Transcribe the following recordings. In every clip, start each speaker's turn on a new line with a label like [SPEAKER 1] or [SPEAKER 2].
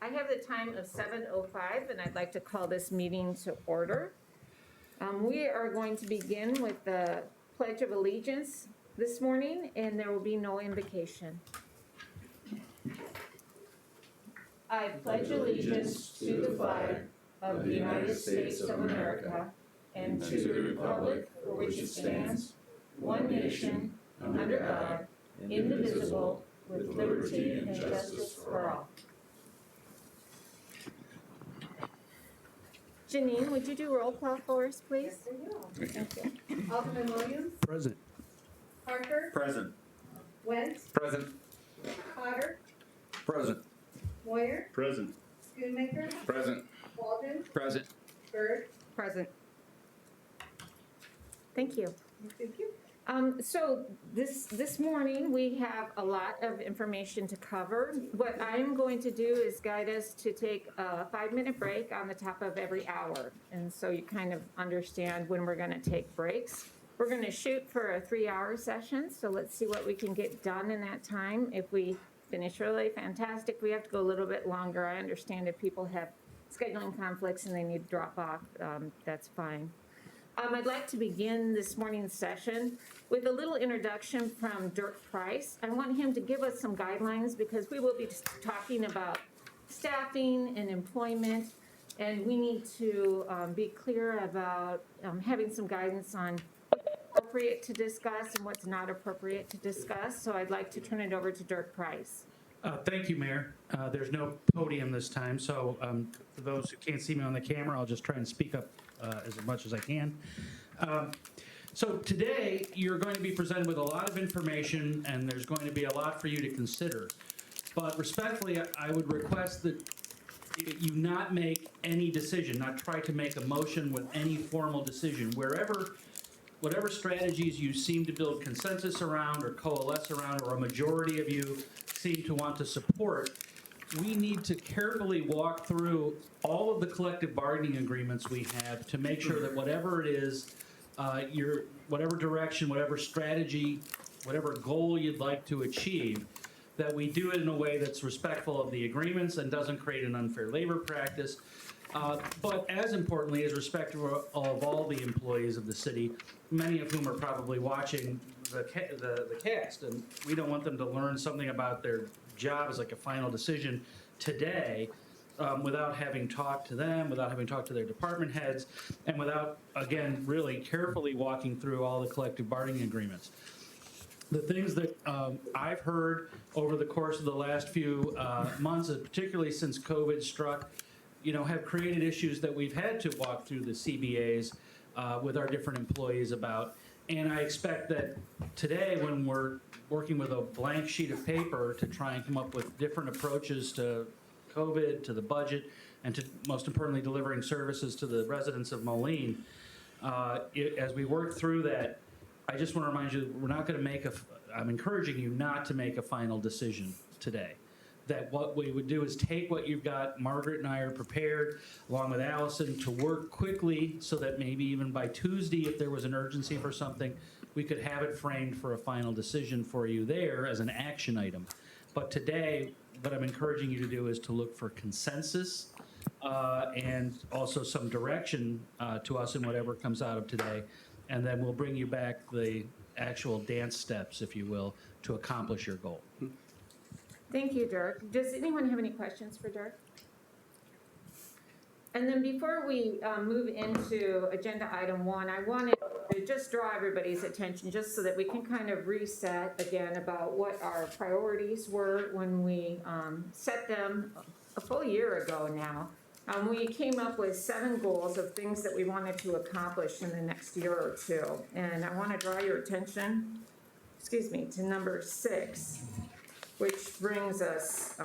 [SPEAKER 1] I have the time of 7:05, and I'd like to call this meeting to order. We are going to begin with the Pledge of Allegiance this morning, and there will be no invocation. I pledge allegiance to the flag of the United States of America and to the republic for which it stands, one nation, under God, indivisible, with liberty and justice for all. Janine, would you do roll call for us, please?
[SPEAKER 2] Yes, I will.
[SPEAKER 1] Thank you.
[SPEAKER 2] Alderman Williams?
[SPEAKER 3] Present.
[SPEAKER 2] Parker?
[SPEAKER 3] Present.
[SPEAKER 2] Wentz?
[SPEAKER 3] Present.
[SPEAKER 2] Potter?
[SPEAKER 3] Present.
[SPEAKER 2] Moyer?
[SPEAKER 3] Present.
[SPEAKER 2] Schoonmaker?
[SPEAKER 3] Present.
[SPEAKER 2] Walden?
[SPEAKER 3] Present.
[SPEAKER 2] Bird?
[SPEAKER 1] Present. Thank you.
[SPEAKER 2] Thank you.
[SPEAKER 1] So this morning, we have a lot of information to cover. What I'm going to do is guide us to take a 5-minute break on the top of every hour. And so you kind of understand when we're going to take breaks. We're going to shoot for a 3-hour session. So let's see what we can get done in that time. If we finish early, fantastic. We have to go a little bit longer. I understand if people have scheduling conflicts and they need to drop off, that's fine. I'd like to begin this morning's session with a little introduction from Dirk Price. I want him to give us some guidelines because we will be talking about staffing and employment, and we need to be clear about having some guidance on what's appropriate to discuss and what's not appropriate to discuss. So I'd like to turn it over to Dirk Price.
[SPEAKER 3] Thank you, Mayor. There's no podium this time, so for those who can't see me on the camera, I'll just try and speak up as much as I can. So today, you're going to be presented with a lot of information, and there's going to be a lot for you to consider. But respectfully, I would request that you not make any decision, not try to make a motion with any formal decision. Whatever strategies you seem to build consensus around or coalesce around, or a majority of you seem to want to support, we need to carefully walk through all of the collective bargaining agreements we have to make sure that whatever it is, whatever direction, whatever strategy, whatever goal you'd like to achieve, that we do it in a way that's respectful of the agreements and doesn't create an unfair labor practice. But as importantly, is respectful of all the employees of the city, many of whom are probably watching the cast, and we don't want them to learn something about their job as like a final decision today without having talked to them, without having talked to their department heads, and without, again, really carefully walking through all the collective bargaining agreements. The things that I've heard over the course of the last few months, particularly since COVID struck, have created issues that we've had to walk through the CBAs with our different employees about. And I expect that today, when we're working with a blank sheet of paper to try and come up with different approaches to COVID, to the budget, and to, most importantly, delivering services to the residents of Moline, as we work through that, I just want to remind you, we're not going to I'm encouraging you not to make a final decision today. That what we would do is take what you've got. Margaret and I are prepared, along with Allison, to work quickly so that maybe even by Tuesday, if there was an urgency for something, we could have it framed for a final decision for you there as an action item. But today, what I'm encouraging you to do is to look for consensus and also some direction to us in whatever comes out of today. And then we'll bring you back the actual dance steps, if you will, to accomplish your goal.
[SPEAKER 1] Thank you, Dirk. Does anyone have any questions for Dirk? And then before we move into agenda item 1, I wanted to just draw everybody's attention just so that we can kind of reset again about what our priorities were when we set them a full year ago now. We came up with 7 goals of things that we wanted to accomplish in the next year or two. And I want to draw your attention, to number 6. Which brings us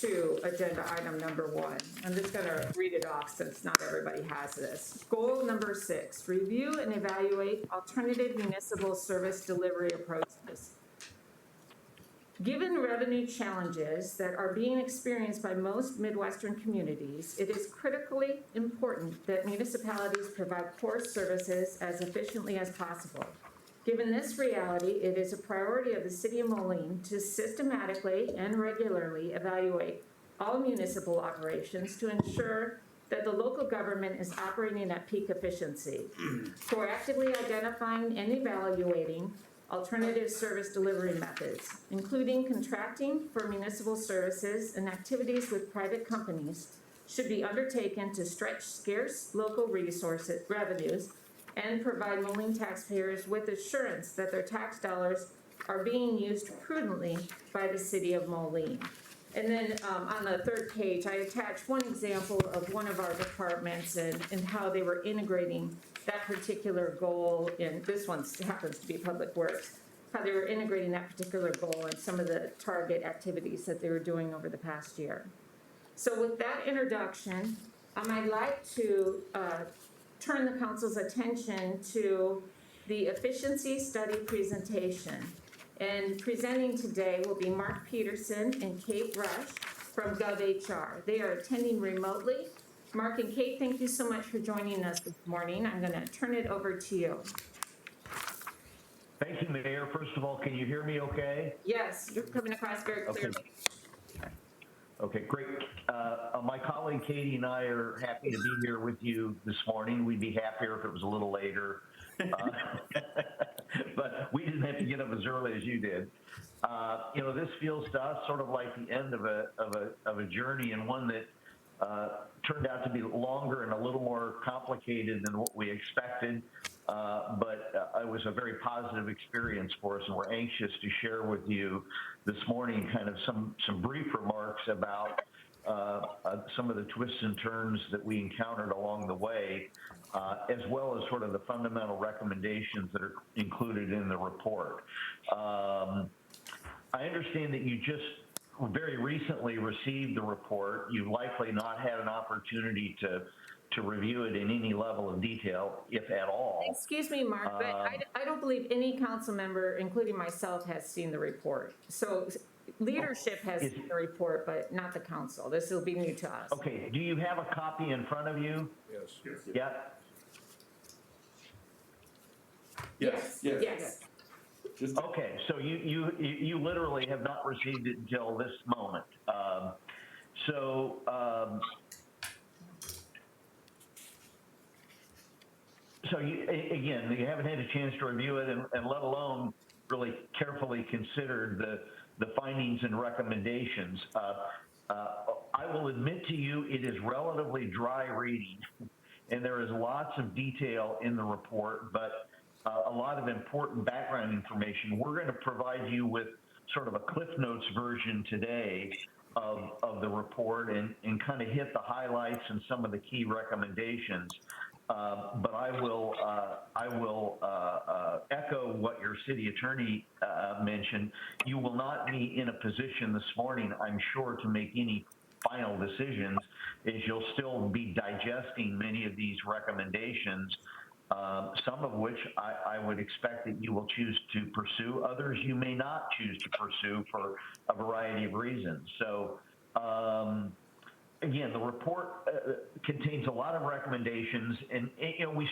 [SPEAKER 1] to agenda item number 1. I'm just going to read it off since not everybody has this. Goal number 6, review and evaluate alternative municipal service delivery approaches. Given revenue challenges that are being experienced by most Midwestern communities, it is critically important that municipalities provide core services as efficiently as possible. Given this reality, it is a priority of the City of Moline to systematically and regularly evaluate all municipal operations to ensure that the local government is operating at peak efficiency, proactively identifying and evaluating alternative service delivery methods, including contracting for municipal services and activities with private companies should be undertaken to stretch scarce local revenues and provide Moline taxpayers with assurance that their tax dollars are being used prudently by the city of Moline. And then on the third page, I attached one example of one of our departments and how they were integrating that particular goal in, this one happens to be Public Works, how they were integrating that particular goal in some of the target activities that they were doing over the past year. So with that introduction, I'd like to turn the council's attention to the efficiency study presentation. And presenting today will be Mark Peterson and Kate Rush from GovHR. They are attending remotely. Mark and Kate, thank you so much for joining us this morning. I'm going to turn it over to you.
[SPEAKER 4] Thank you, Mayor. First of all, can you hear me okay?
[SPEAKER 1] Yes, you're coming across very clearly.
[SPEAKER 4] Okay, great. My colleague Katie and I are happy to be here with you this morning. We'd be happier if it was a little later, but we didn't have to get up as early as you did. You know, this feels to us sort of like the end of a journey, and one that turned out to be longer and a little more complicated than what we expected. But it was a very positive experience for us, and we're anxious to share with you this morning kind of some brief remarks about some of the twists and turns that we encountered along the way, as well as sort of the fundamental recommendations that are included in the report. I understand that you just very recently received the report. You've likely not had an opportunity to review it in any level of detail, if at all.
[SPEAKER 1] Excuse me, Mark, but I don't believe any council member, including myself, has seen the report. So leadership has seen the report, but not the council. This will be new to us.
[SPEAKER 4] Okay, do you have a copy in front of you?
[SPEAKER 5] Yes.
[SPEAKER 4] Yeah?
[SPEAKER 1] Yes.
[SPEAKER 4] Okay, so you literally have not received it until this moment. So you haven't had a chance to review it, and let alone really carefully considered the findings and recommendations. I will admit to you, it is relatively dry reading, and there is lots of detail in the report, but a lot of important background information. We're going to provide you with sort of a Cliff Notes version today of the report and kind of hit the highlights and some of the key recommendations. But I will echo what your city attorney mentioned. You will not be in a position this morning, I'm sure, to make any final decisions, as you'll still be digesting many of these recommendations, some of which I would expect that you will choose to pursue. Others you may not choose to pursue for a variety of reasons. So again, the report contains a lot of recommendations, and you know,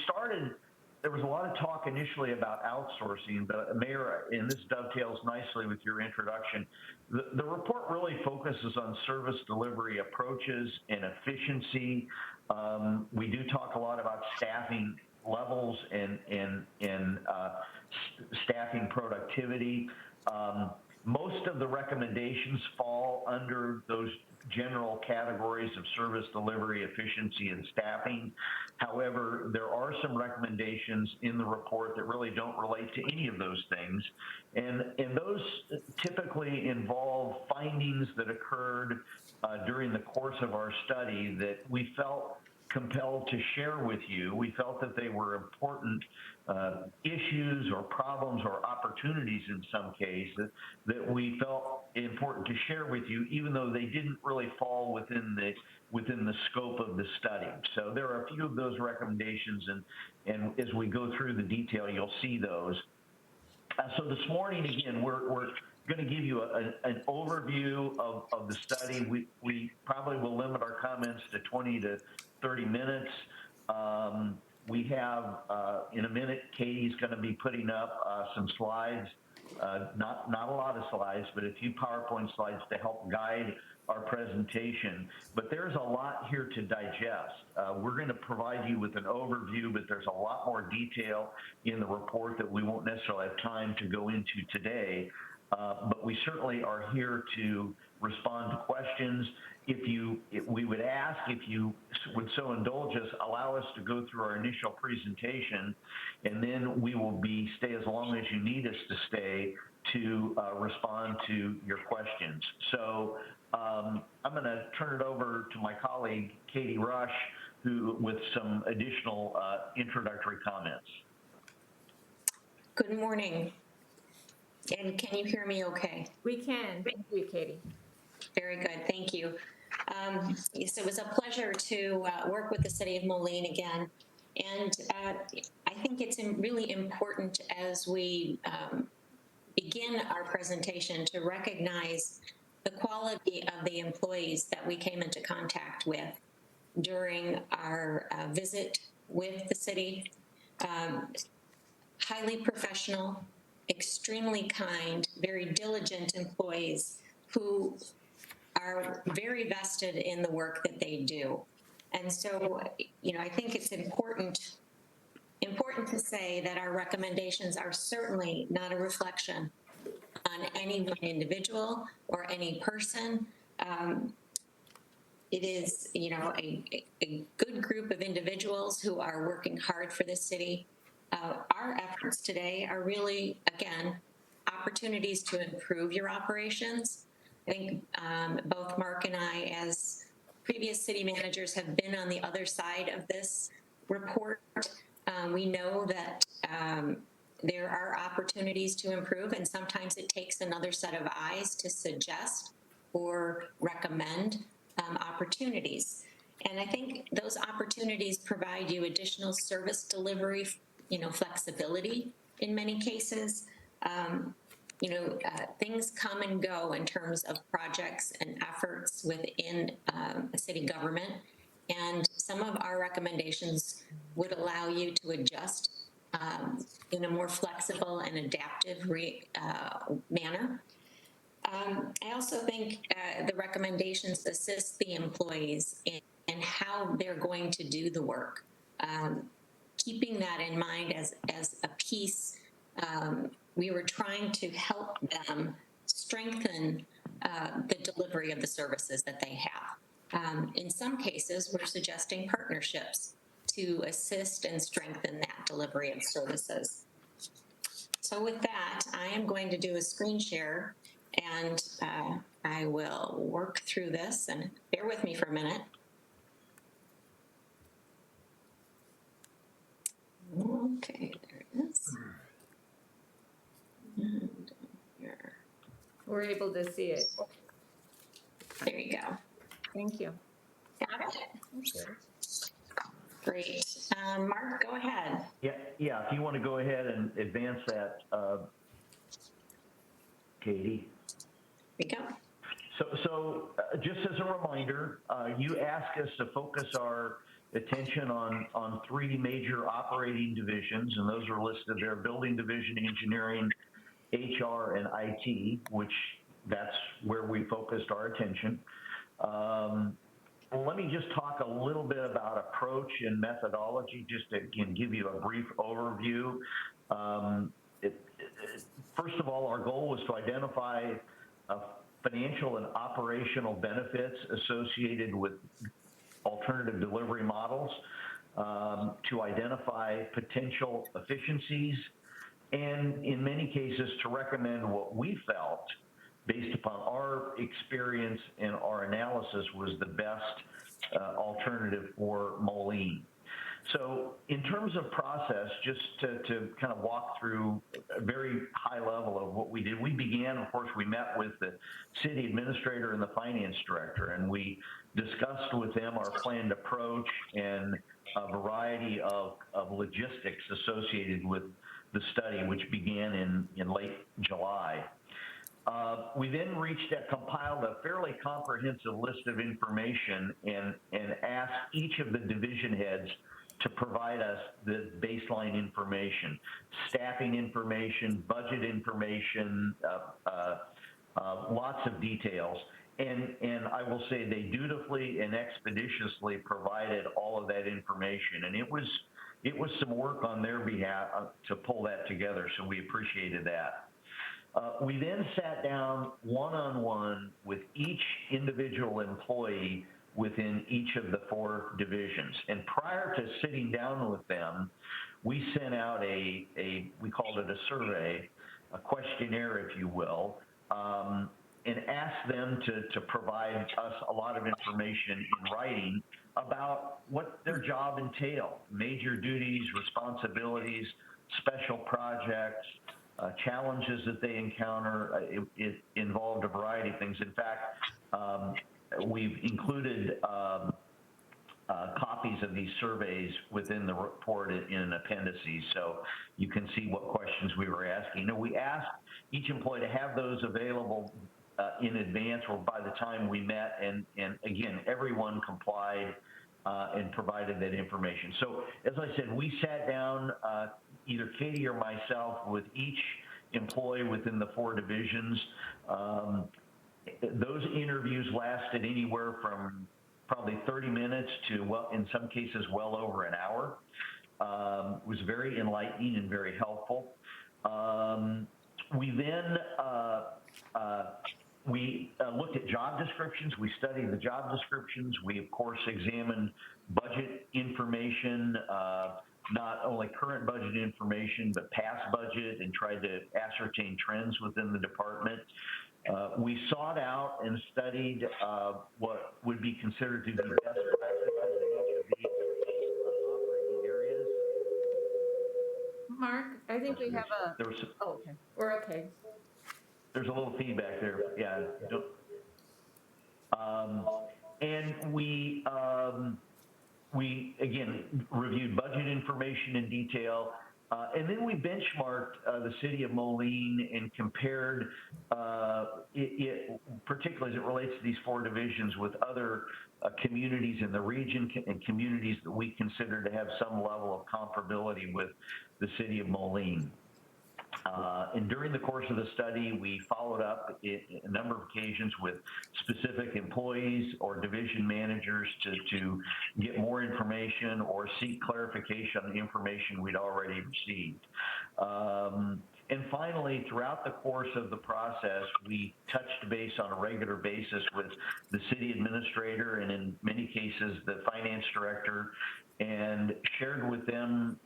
[SPEAKER 4] there was a lot of talk initially about outsourcing, but Mayor, and this dovetails nicely with your introduction, the report really focuses on service delivery approaches and efficiency. We do talk a lot about staffing levels and staffing productivity. Most of the recommendations fall under those general categories of service delivery, efficiency, and staffing. However, there are some recommendations in the report that really don't relate to any of those things. And those typically involve findings that occurred during the course of our study that we felt compelled to share with you. We felt that they were important issues or problems or opportunities in some cases that we felt important to share with you, even though they didn't really fall within the scope of the study. So there are a few of those recommendations, and as we go through the detail, you'll see those. So this morning, again, we're going to give you an overview of the study. We probably will limit our comments to 20 to 30 minutes. We have, in a minute, Katie's going to be putting up some slides not a lot of slides, but a few PowerPoint slides to help guide our presentation. But there's a lot here to digest. We're going to provide you with an overview, but there's a lot more detail in the report that we won't necessarily have time to go into today. But we certainly are here to respond to questions. We would ask if you would so indulge us, allow us to go through our initial presentation, and then we will stay as long as you need us to stay to respond to your questions. So I'm going to turn it over to my colleague, Katie Rush, with some additional introductory comments.
[SPEAKER 5] Good morning. And can you hear me okay?
[SPEAKER 1] We can. Thank you, Katie.
[SPEAKER 5] Very good, thank you. Yes, it was a pleasure to work with the City of Moline again. And I think it's really important as we begin our presentation to recognize the quality of the employees that we came into contact with during our visit with the city. Highly professional, extremely kind, very diligent employees who are very vested in the work that they do. And so, I think it's important to say that our recommendations are certainly not a reflection on any one individual or any person. It is, a good group of individuals who are working hard for the city. Our efforts today are really, again, opportunities to improve your operations. I think both Mark and I, as previous city managers, have been on the other side of this report. We know that there are opportunities to improve, and sometimes it takes another set of eyes to suggest or recommend opportunities. And I think those opportunities provide you additional service delivery, flexibility in many cases. Things come and go in terms of projects and efforts within a city government. And some of our recommendations would allow you to adjust in a more flexible and adaptive manner. I also think the recommendations assist the employees in how they're going to do the work. Keeping that in mind as a piece, we were trying to help them strengthen the delivery of the services that they have. In some cases, we're suggesting partnerships to assist and strengthen that delivery of services. So with that, I am going to do a screen share, and I will work through this, and bear with me for a minute. Okay, there it is. And here.
[SPEAKER 1] We're able to see it.
[SPEAKER 5] There you go.
[SPEAKER 1] Thank you.
[SPEAKER 5] Got it? Great. Mark, go ahead.
[SPEAKER 4] Yeah. If you want to go ahead and advance that, Katie.
[SPEAKER 5] Here we go.
[SPEAKER 4] So just as a reminder, you asked us to focus our attention on three major operating divisions, and those are listed there: building division, engineering, HR, and IT, which that's where we focused our attention. Let me just talk a little bit about approach and methodology, just to give you a brief overview. First of all, our goal was to identify financial and operational benefits associated with alternative delivery models, to identify potential efficiencies, and in many cases to recommend what we felt, based upon our experience and our analysis, was the best alternative for Moline. So in terms of process, just to kind of walk through a very high level of what we did, we began, of course, we met with the city administrator and the finance director, and we discussed with them our planned approach and a variety of logistics associated with the study, which began in late July. We then compiled a fairly comprehensive list of information and asked each of the division heads to provide us the baseline information, staffing information, budget information, lots of details. And I will say they dutifully and expeditiously provided all of that information. And it was some work on their behalf to pull that together, so we appreciated that. We then sat down one-on-one with each individual employee within each of the 4 divisions. And prior to sitting down with them, we sent out we called it a survey, a questionnaire, if you will, and asked them to provide us a lot of information in writing about what their job entailed, major duties, responsibilities, special projects, challenges that they encounter. It involved a variety of things. In fact, we've included copies of these surveys within the report in appendices, so you can see what questions we were asking. We asked each employee to have those available in advance or by the time we met, and again, everyone complied and provided that information. So as I said, we sat down, either Katie or myself, with each employee within the 4 divisions. Those interviews lasted anywhere from probably 30 minutes to, well, in some cases, well over an hour. It was very enlightening and very helpful. We then looked at job descriptions. We studied the job descriptions. We, of course, examined budget information, not only current budget information, but past budget, and tried to ascertain trends within the department. We sought out and studied what would be considered to be best practices in each of these operating areas.
[SPEAKER 1] Mark, I think we have a,
[SPEAKER 4] There was,
[SPEAKER 1] oh, okay, we're okay.
[SPEAKER 4] there's a little feedback there. Yeah. And we again reviewed budget information in detail, and then we benchmarked the city of Moline and compared it, particularly as it relates to these 4 divisions, with other communities in the region and communities that we consider to have some level of comparability with the city of Moline. And during the course of the study, we followed up a number of occasions with specific employees or division managers to get more information or seek clarification on the information we'd already received. And finally, throughout the course of the process, we touched base on a regular basis with the city administrator and, in many cases, the finance director, and shared with them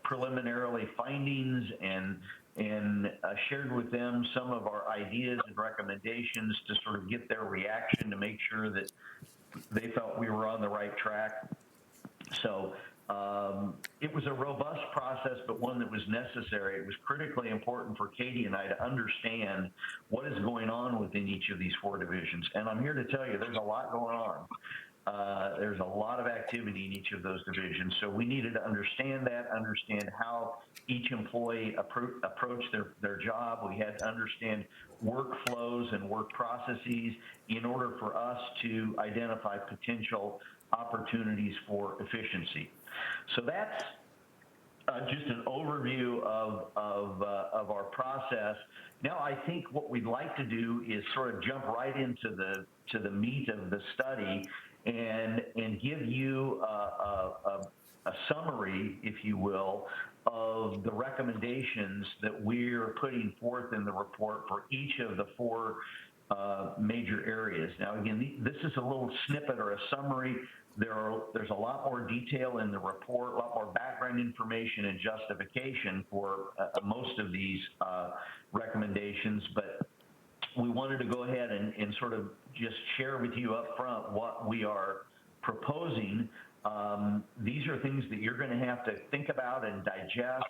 [SPEAKER 4] preliminarily findings and shared with them some of our ideas and recommendations to sort of get their reaction to make sure that they felt we were on the right track. So it was a robust process, but one that was necessary. It was critically important for Katie and I to understand what is going on within each of these 4 divisions. And I'm here to tell you there's a lot going on. There's a lot of activity in each of those divisions. So we needed to understand that, understand how each employee approached their job. We had to understand workflows and work processes in order for us to identify potential opportunities for efficiency. So that's just an overview of our process. Now I think what we'd like to do is sort of jump right into the meat of the study and give you a summary, if you will, of the recommendations that we're putting forth in the report for each of the 4 major areas. Now, again, this is a little snippet or a summary. There's a lot more detail in the report, a lot more background information and justification for most of these recommendations, but we wanted to go ahead and sort of just share with you up front what we are proposing. These are things that you're going to have to think about and digest.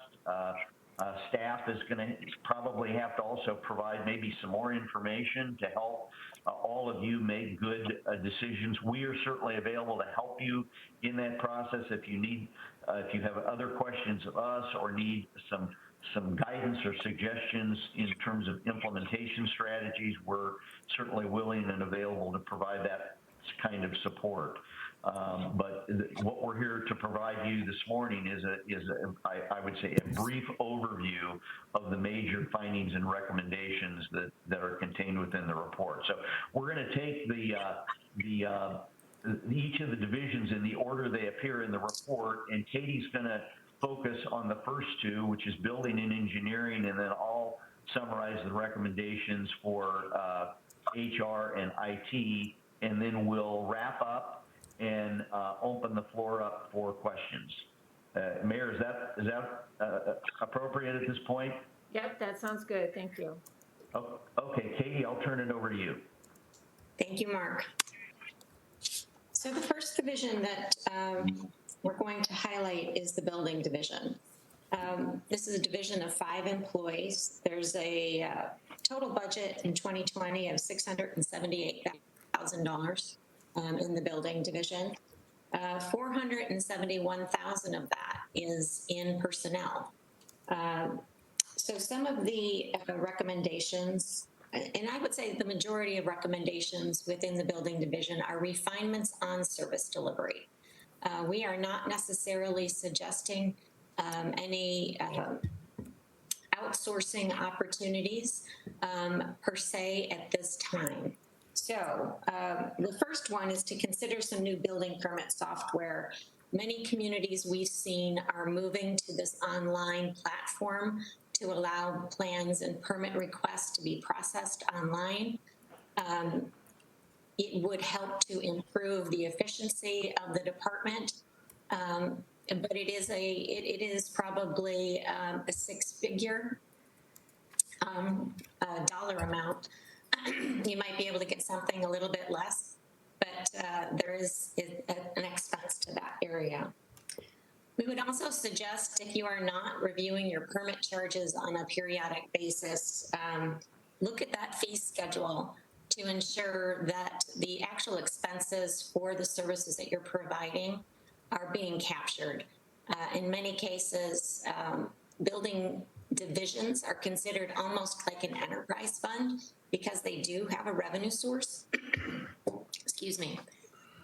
[SPEAKER 4] Staff is going to probably have to also provide maybe some more information to help all of you make good decisions. We are certainly available to help you in that process if you need, if you have other questions of us or need some guidance or suggestions in terms of implementation strategies. We're certainly willing and available to provide that kind of support. But what we're here to provide you this morning is I would say, a brief overview of the major findings and recommendations that are contained within the report. So we're going to take each of the divisions in the order they appear in the report, and Katie's going to focus on the first two, which is building and engineering, and then I'll summarize the recommendations for HR and IT, and then we'll wrap up and open the floor up for questions. Mayor, is that appropriate at this point?
[SPEAKER 1] Yep, that sounds good. Thank you.
[SPEAKER 4] Oh, okay, Katie, I'll turn it over to you.
[SPEAKER 5] Thank you, Mark. So the first division that we're going to highlight is the building division. This is a division of 5 employees. There's a total budget in 2020 of $678,000 in the building division. $471,000 of that is in personnel. So some of the recommendations, and I would say the majority of recommendations within the building division, are refinements on service delivery. We are not necessarily suggesting any outsourcing opportunities per se at this time. So the first one is to consider some new building permit software. Many communities we've seen are moving to this online platform to allow plans and permit requests to be processed online. It would help to improve the efficiency of the department, but it is probably a 6-figure dollar amount. You might be able to get something a little bit less, but there is an expense to that area. We would also suggest, if you are not reviewing your permit charges on a periodic basis, look at that fee schedule to ensure that the actual expenses for the services that you're providing are being captured. In many cases, building divisions are considered almost like an enterprise fund because they do have a revenue source. Excuse me.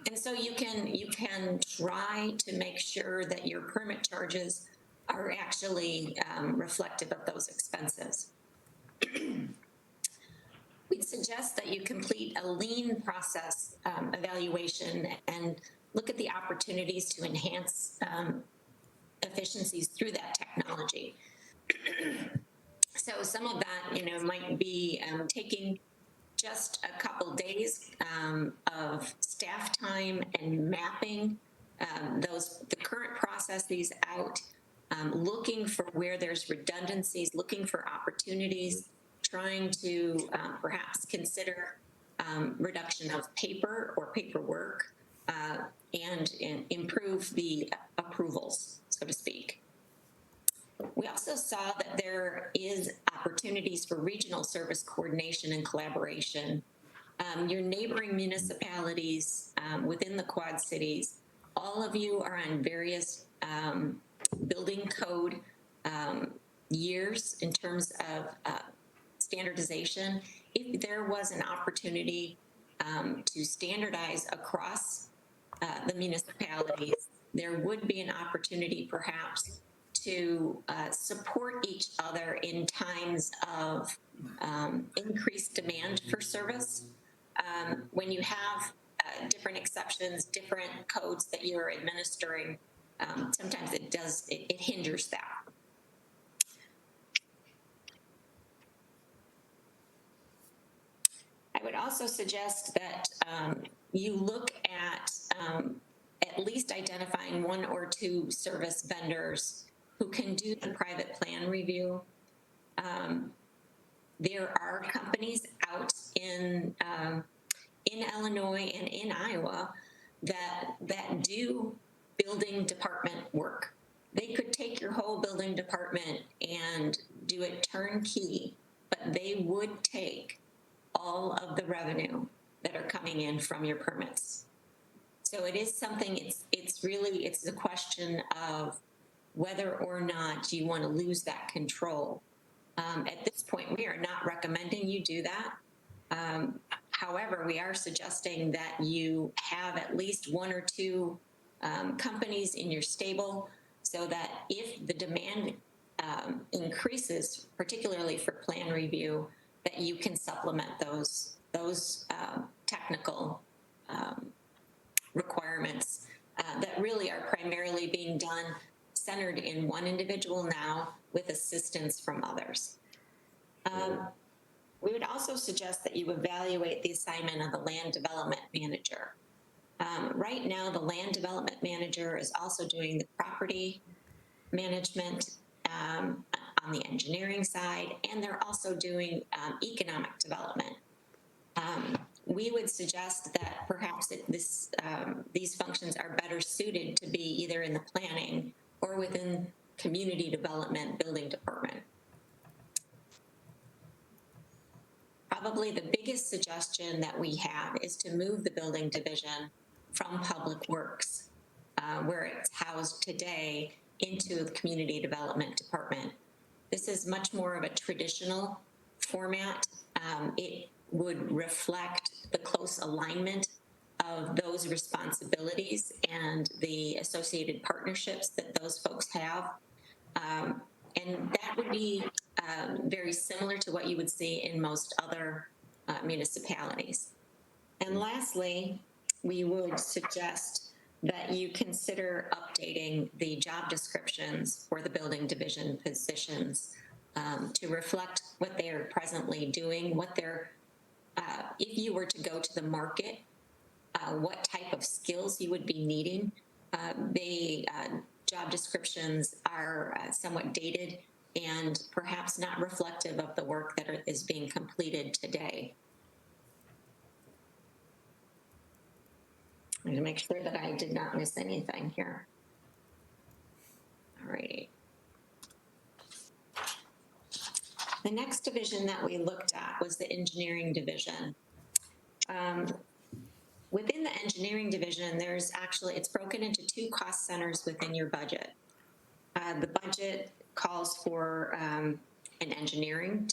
[SPEAKER 5] And so you can try to make sure that your permit charges are actually reflective of those expenses. We'd suggest that you complete a lean process evaluation and look at the opportunities to enhance efficiencies through that technology. So some of that, might be taking just a couple days of staff time and mapping the current processes out, looking for where there's redundancies, looking for opportunities, trying to perhaps consider reduction of paper or paperwork, and improve the approvals, so to speak. We also saw that there is opportunities for regional service coordination and collaboration. Your neighboring municipalities within the Quad Cities, all of you are on various building code years in terms of standardization. If there was an opportunity to standardize across the municipalities, there would be an opportunity perhaps to support each other in times of increased demand for service. When you have different exceptions, different codes that you're administering, sometimes it hinders that. I would also suggest that you look at least identifying 1 or 2 service vendors who can do the private plan review. There are companies out in Illinois and in Iowa that do building department work. They could take your whole building department and do it turnkey, but they would take all of the revenue that are coming in from your permits. So it is something, it's a question of whether or not you want to lose that control. At this point, we are not recommending you do that. However, we are suggesting that you have at least one or two companies in your stable so that if the demand increases, particularly for plan review, that you can supplement those technical requirements that really are primarily being done centered in one individual now with assistance from others. We would also suggest that you evaluate the assignment of the land development manager. Right now, the land development manager is also doing the property management on the engineering side, and they're also doing economic development. We would suggest that perhaps these functions are better suited to be either in the planning or within community development building department. Probably the biggest suggestion that we have is to move the building division from Public Works, where it's housed today, into the Community Development Department. This is much more of a traditional format. It would reflect the close alignment of those responsibilities and the associated partnerships that those folks have. And that would be very similar to what you would see in most other municipalities. And lastly, we would suggest that you consider updating the job descriptions for the building division positions to reflect what they are presently doing, what they're, if you were to go to the market, what type of skills you would be needing. The job descriptions are somewhat dated and perhaps not reflective of the work that is being completed today. I'm going to make sure that I did not miss anything here. All right. The next division that we looked at was the engineering division. Within the engineering division, there's actually, it's broken into two cost centers within your budget. The budget calls for an engineering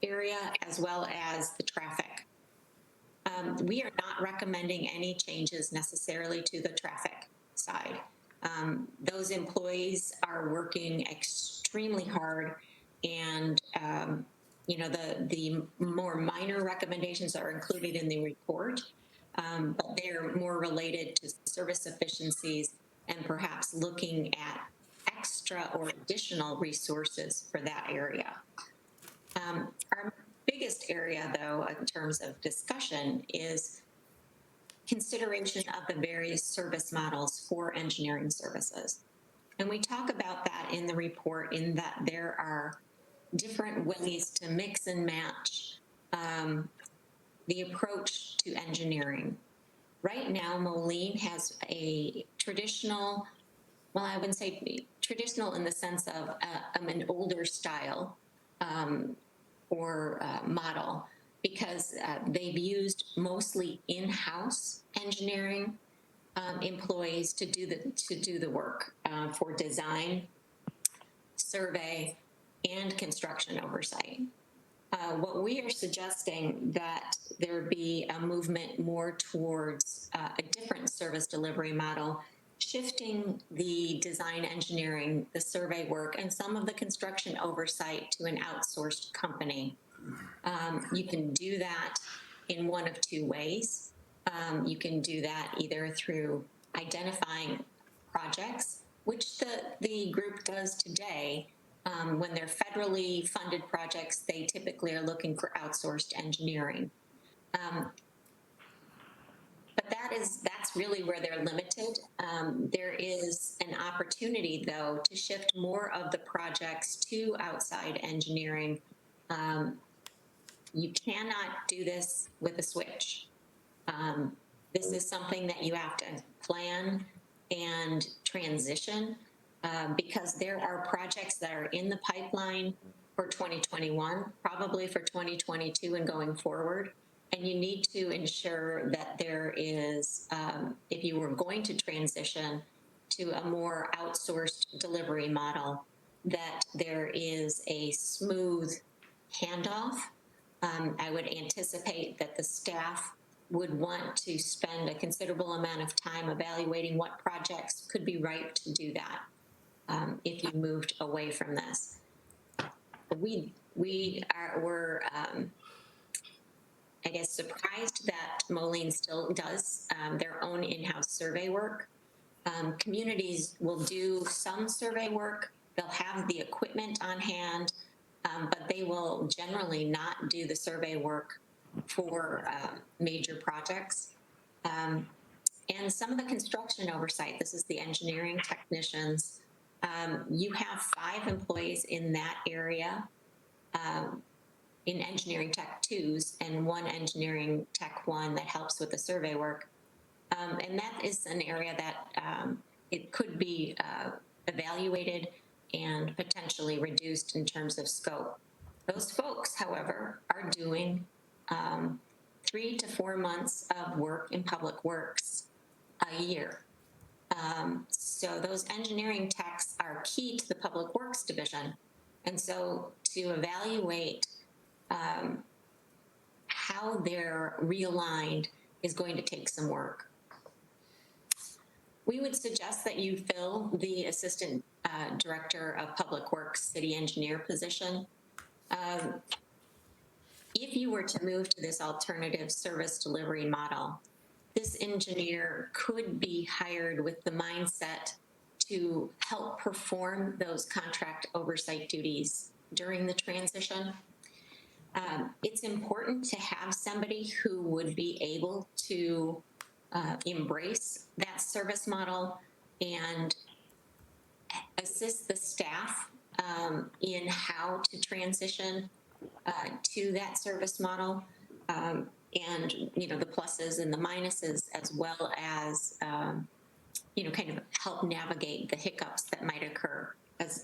[SPEAKER 5] area as well as the traffic. We are not recommending any changes necessarily to the traffic side. Those employees are working extremely hard, and you know, the more minor recommendations are included in the report, but they're more related to service efficiencies and perhaps looking at extra or additional resources for that area. Our biggest area, though, in terms of discussion is consideration of the various service models for engineering services. And we talk about that in the report in that there are different ways to mix and match the approach to engineering. Right now, Moline has a traditional, well, I wouldn't say traditional in the sense of an older style model, because they've used mostly in-house engineering employees to do the work for design, survey, and construction oversight. What we are suggesting that there be a movement more towards a different service delivery model, shifting the design engineering, the survey work, and some of the construction oversight to an outsourced company. You can do that in one of two ways. You can do that either through identifying projects, which the group does today. When they're federally funded projects, they typically are looking for outsourced engineering. But that's really where they're limited. There is an opportunity, though, to shift more of the projects to outside engineering. You cannot do this with a switch. This is something that you have to plan and transition because there are projects that are in the pipeline for 2021, probably for 2022 and going forward. And you need to ensure that there is, if you were going to transition to a more outsourced delivery model, that there is a smooth handoff I would anticipate that the staff would want to spend a considerable amount of time evaluating what projects could be ripe to do that if you moved away from this. We're I guess surprised that Moline still does their own in-house survey work. Communities will do some survey work. They'll have the equipment on hand, but they will generally not do the survey work for major projects. And some of the construction oversight, this is the engineering technicians. You have 5 employees in that area in engineering tech 2s and 1 engineering tech 1 that helps with the survey work. And that is an area that it could be evaluated and potentially reduced in terms of scope. Those folks, however, are doing 3 to 4 months of work in public works a year. So those engineering techs are key to the public works division. And so to evaluate how they're realigned is going to take some work. We would suggest that you fill the Assistant Director of Public Works City Engineer position. If you were to move to this alternative service delivery model, this engineer could be hired with the mindset to help perform those contract oversight duties during the transition. It's important to have somebody who would be able to embrace that service model and assist the staff in how to transition to that service model, and the pluses and the minuses, as well as kind of help navigate the hiccups that might occur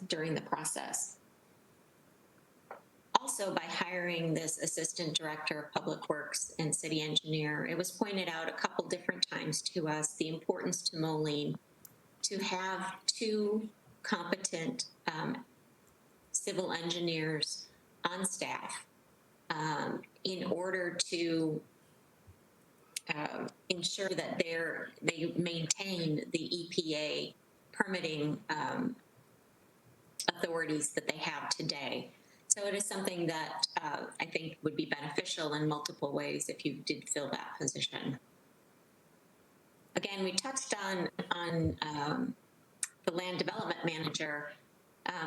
[SPEAKER 5] during the process. Also, by hiring this Assistant Director of Public Works and City Engineer, it was pointed out a couple different times to us the importance to Moline to have 2 competent civil engineers on staff in order to ensure that they maintain the EPA permitting authorities that they have today. So it is something that I think would be beneficial in multiple ways if you did fill that position. Again, we touched on the land development manager.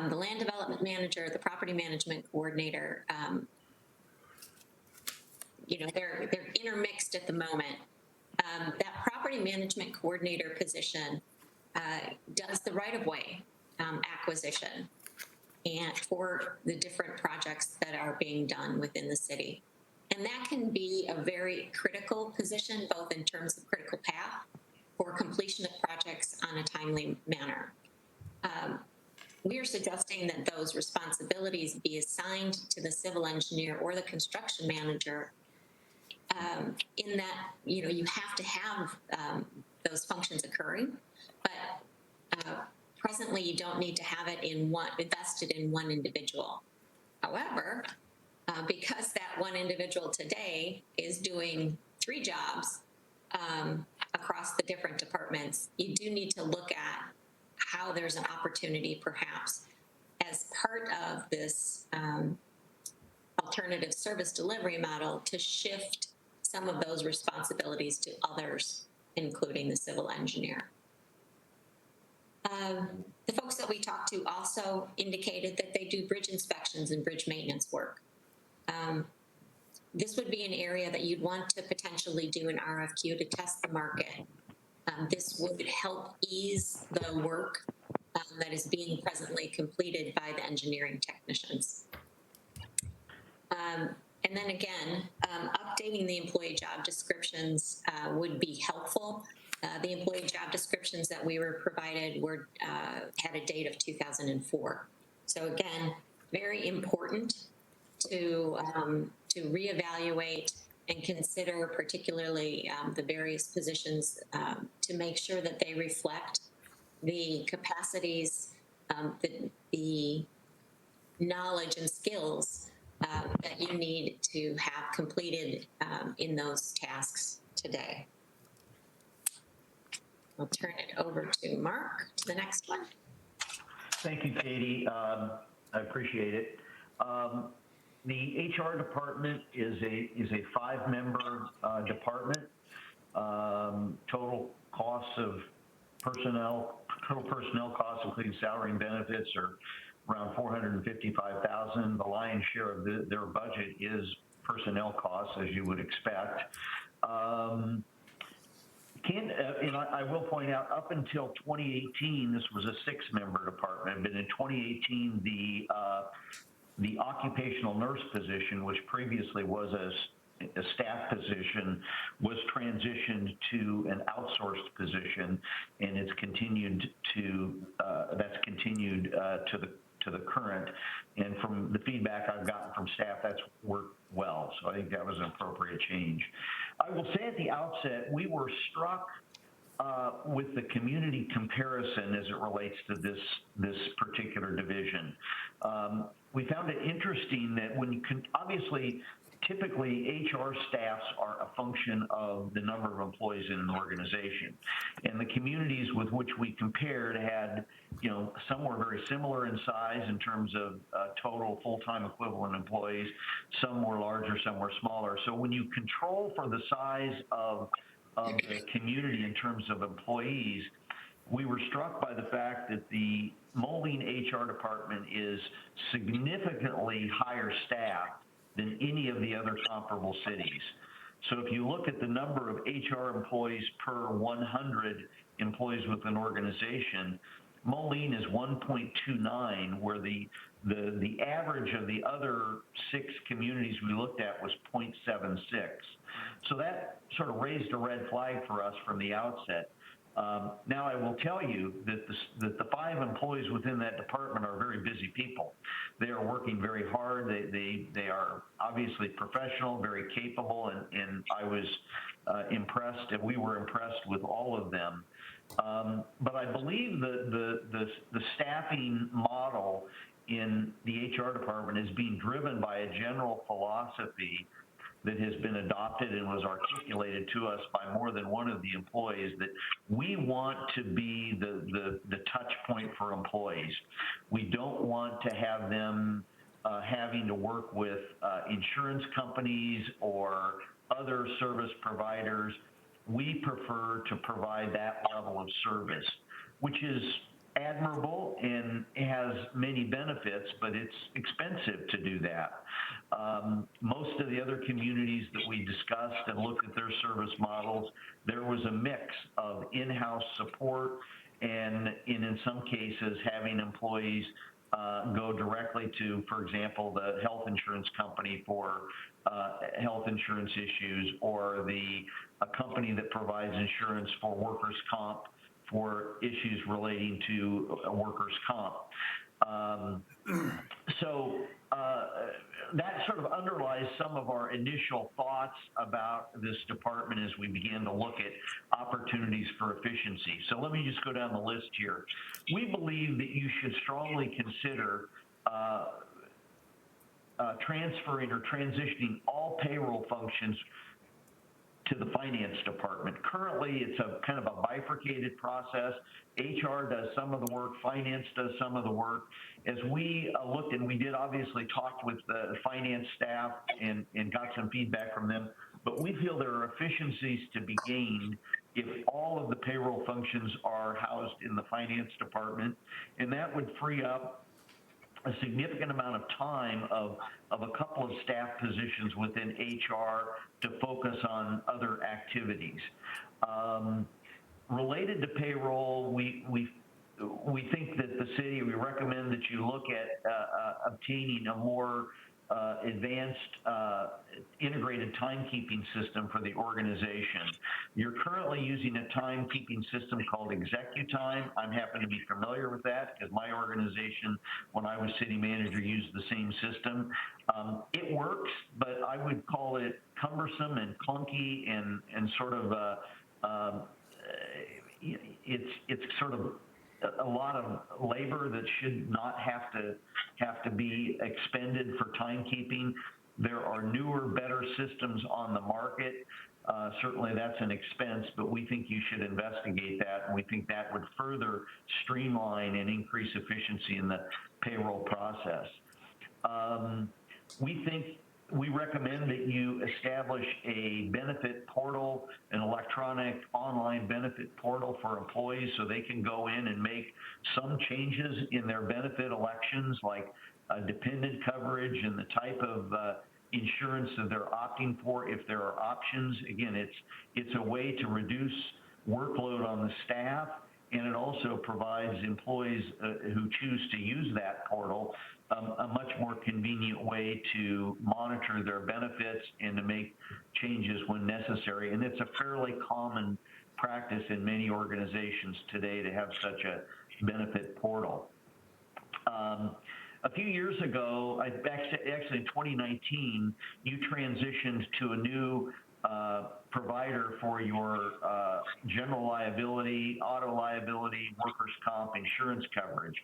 [SPEAKER 5] The land development manager, the property management coordinator, they're intermixed at the moment. That property management coordinator position does the right-of-way acquisition and for the different projects that are being done within the city. And that can be a very critical position, both in terms of critical path for completion of projects on a timely manner. We are suggesting that those responsibilities be assigned to the civil engineer or the construction manager, in that, you have to have those functions occurring, but presently you don't need to have it invested in one individual. However, because that one individual today is doing 3 jobs across the different departments, you do need to look at how there's an opportunity perhaps as part of this alternative service delivery model to shift some of those responsibilities to others, including the civil engineer. The folks that we talked to also indicated that they do bridge inspections and bridge maintenance work. This would be an area that you'd want to potentially do an RFQ to test the market. This would help ease the work that is being presently completed by the engineering technicians. And then again, updating the employee job descriptions would be helpful. The employee job descriptions that we were provided had a date of 2004. So again, very important to reevaluate and consider particularly the various positions to make sure that they reflect the capacities, the knowledge and skills that you need to have completed in those tasks today. I'll turn it over to Mark to the next one.
[SPEAKER 4] Thank you, Katie. I appreciate it. The HR department is a 5-member department. Total costs of total personnel costs, including salary and benefits, are around $455,000. The lion's share of their budget is personnel costs, as you would expect. And I will point out, up until 2018, this was a 6-member department, but in 2018, the occupational nurse position, which previously was a staff position, was transitioned to an outsourced position, and it's continued to the current. And from the feedback I've gotten from staff, that's worked well. So I think that was an appropriate change. I will say at the outset, we were struck with the community comparison as it relates to this particular division. We found it interesting that when you can, obviously, typically HR staffs are a function of the number of employees in an organization, and the communities with which we compared had, some were very similar in size in terms of total full-time equivalent employees. Some were larger, some were smaller. So when you control for the size of the community in terms of employees, we were struck by the fact that the Moline HR department is significantly higher staffed than any of the other comparable cities. So if you look at the number of HR employees per 100 employees with an organization, Moline is 1.29, where the average of the other 6 communities we looked at was 0.76. So that sort of raised a red flag for us from the outset. Now, I will tell you that the 5 employees within that department are very busy people. They are working very hard. They are obviously professional, very capable, and I was impressed, and we were impressed with all of them. But I believe the staffing model in the HR department is being driven by a general philosophy that has been adopted and was articulated to us by more than one of the employees, that we want to be the touch point for employees. We don't want to have them having to work with insurance companies or other service providers. We prefer to provide that level of service, which is admirable and has many benefits, but it's expensive to do that. Most of the other communities that we discussed and looked at their service models, there was a mix of in-house support and in some cases having employees go directly to, for example, the health insurance company for health insurance issues, or a company that provides insurance for workers' comp for issues relating to workers' comp. So that sort of underlies some of our initial thoughts about this department as we began to look at opportunities for efficiency. So let me just go down the list here. We believe that you should strongly consider transferring or transitioning all payroll functions to the finance department. Currently, it's a kind of a bifurcated process. HR does some of the work, finance does some of the work. As we looked, and we did obviously talk with the finance staff and got some feedback from them, but we feel there are efficiencies to be gained if all of the payroll functions are housed in the finance department, and that would free up a significant amount of time of a couple of staff positions within HR to focus on other activities. Related to payroll, we think that the city, we recommend that you look at obtaining a more advanced integrated timekeeping system for the organization. You're currently using a timekeeping system called ExecuTime. I'm happy to be familiar with that because my organization, when I was city manager, used the same system. It works, but I would call it cumbersome and clunky and sort of it's sort of a lot of labor that should not have to be expended for timekeeping. There are newer, better systems on the market. Certainly that's an expense, but we think you should investigate that, and we think that would further streamline and increase efficiency in the payroll process. We recommend that you establish a benefit portal, an electronic online benefit portal for employees so they can go in and make some changes in their benefit elections, like dependent coverage and the type of insurance that they're opting for if there are options. Again, it's a way to reduce workload on the staff, and it also provides employees who choose to use that portal a much more convenient way to monitor their benefits and to make changes when necessary. And it's a fairly common practice in many organizations today to have such a benefit portal. A few years ago, actually in 2019, you transitioned to a new provider for your general liability, auto liability, workers' comp insurance coverage.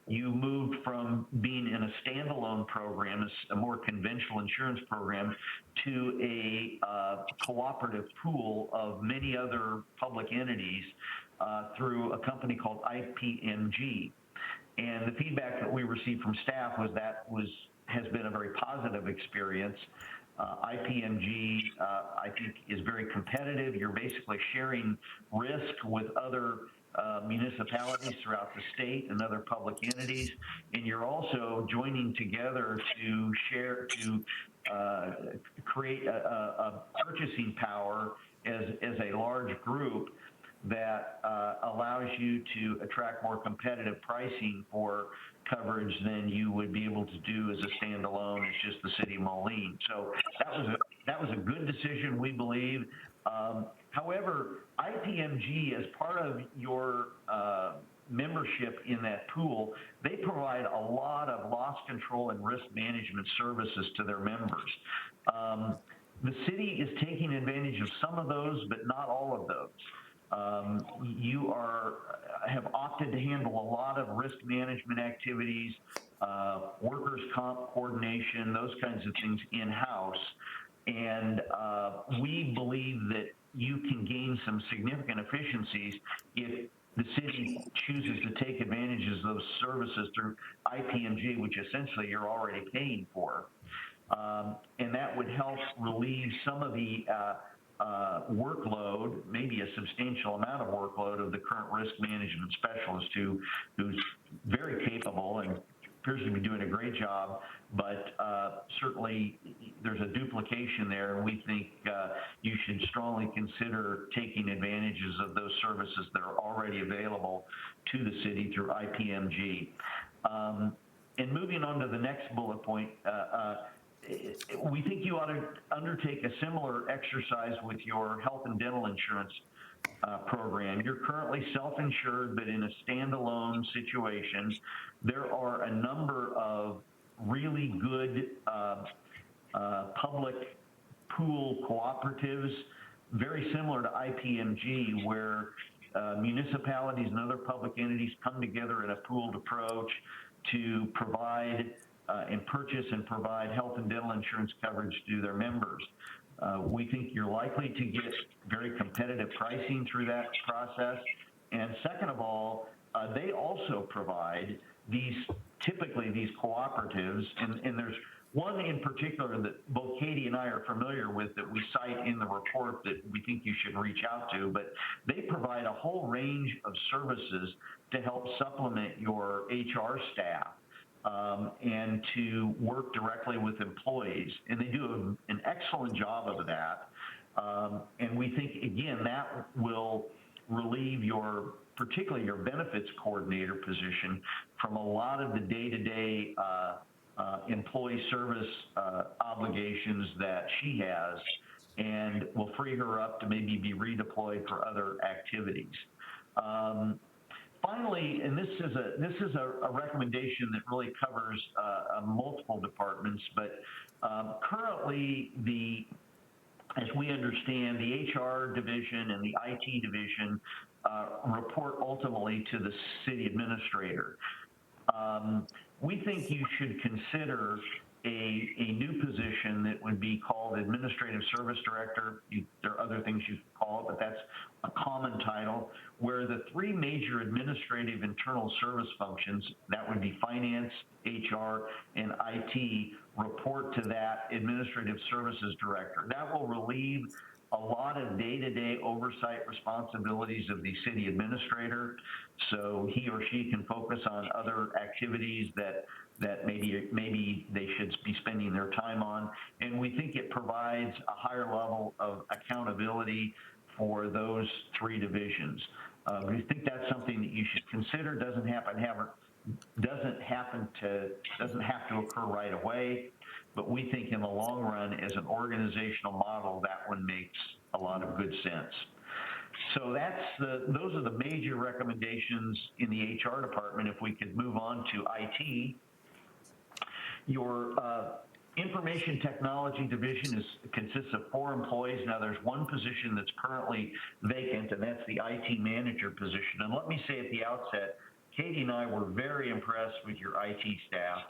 [SPEAKER 4] You moved from being in a standalone program, a more conventional insurance program, to a cooperative pool of many other public entities through a company called IPMG. And the feedback that we received from staff has been a very positive experience. IPMG, I think, is very competitive. You're basically sharing risk with other municipalities throughout the state and other public entities, and you're also joining together to create a purchasing power as a large group that allows you to attract more competitive pricing for coverage than you would be able to do as a standalone as just the city of Moline. So that was a good decision, we believe. However, IPMG, as part of your membership in that pool, they provide a lot of loss control and risk management services to their members. The city is taking advantage of some of those, but not all of those. You have opted to handle a lot of risk management activities, workers' comp coordination, those kinds of things in-house. And we believe that you can gain some significant efficiencies if the city chooses to take advantages of those services through IPMG, which essentially you're already paying for. And that would help relieve some of the workload, maybe a substantial amount of workload, of the current risk management specialist who's very capable and appears to be doing a great job, but certainly there's a duplication there, and we think you should strongly consider taking advantages of those services that are already available to the city through IPMG. And moving on to the next bullet point, we think you ought to undertake a similar exercise with your health and dental insurance program. You're currently self-insured, but in a standalone situation. There are a number of really good public pool cooperatives, very similar to IPMG, where municipalities and other public entities come together in a pooled approach to provide and purchase and provide health and dental insurance coverage to their members. We think you're likely to get very competitive pricing through that process. And second of all, they also provide typically these cooperatives, and there's one in particular that both Katie and I are familiar with that we cite in the report that we think you should reach out to, but they provide a whole range of services to help supplement your HR staff. And to work directly with employees. And they do an excellent job of that. And we think, again, that will relieve particularly your benefits coordinator position from a lot of the day-to-day employee service obligations that she has, and will free her up to maybe be redeployed for other activities. Finally, and this is a recommendation that really covers multiple departments, but currently the as we understand, the HR division and the IT division report ultimately to the city administrator. We think you should consider a new position that would be called Administrative Service Director. There are other things you could call it, but that's a common title, where the three major administrative internal service functions, that would be finance, HR, and IT, report to that Administrative Services Director. That will relieve a lot of day-to-day oversight responsibilities of the city administrator, so he or she can focus on other activities that maybe they should be spending their time on. And we think it provides a higher level of accountability for those three divisions. We think that's something that you should consider. Doesn't have to occur right away, but we think in the long run, as an organizational model, that one makes a lot of good sense. So those are the major recommendations in the HR department. If we could move on to IT, your Information Technology Division consists of 4 employees. Now, there's one position that's currently vacant, and that's the IT manager position. And let me say at the outset, Katie and I were very impressed with your IT staff.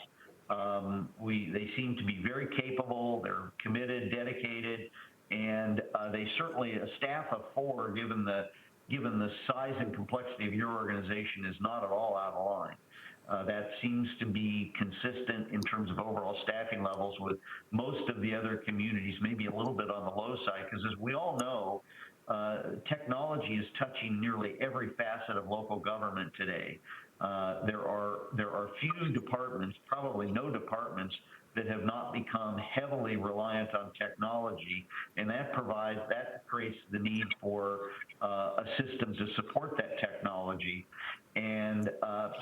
[SPEAKER 4] They seem to be very capable, they're committed, dedicated, and they certainly, a staff of 4, given the size and complexity of your organization, is not at all out of line. That seems to be consistent in terms of overall staffing levels with most of the other communities, maybe a little bit on the low side, because as we all know, technology is touching nearly every facet of local government today. There are few departments, probably no departments, that have not become heavily reliant on technology, and that creates the need for a system to support that technology. And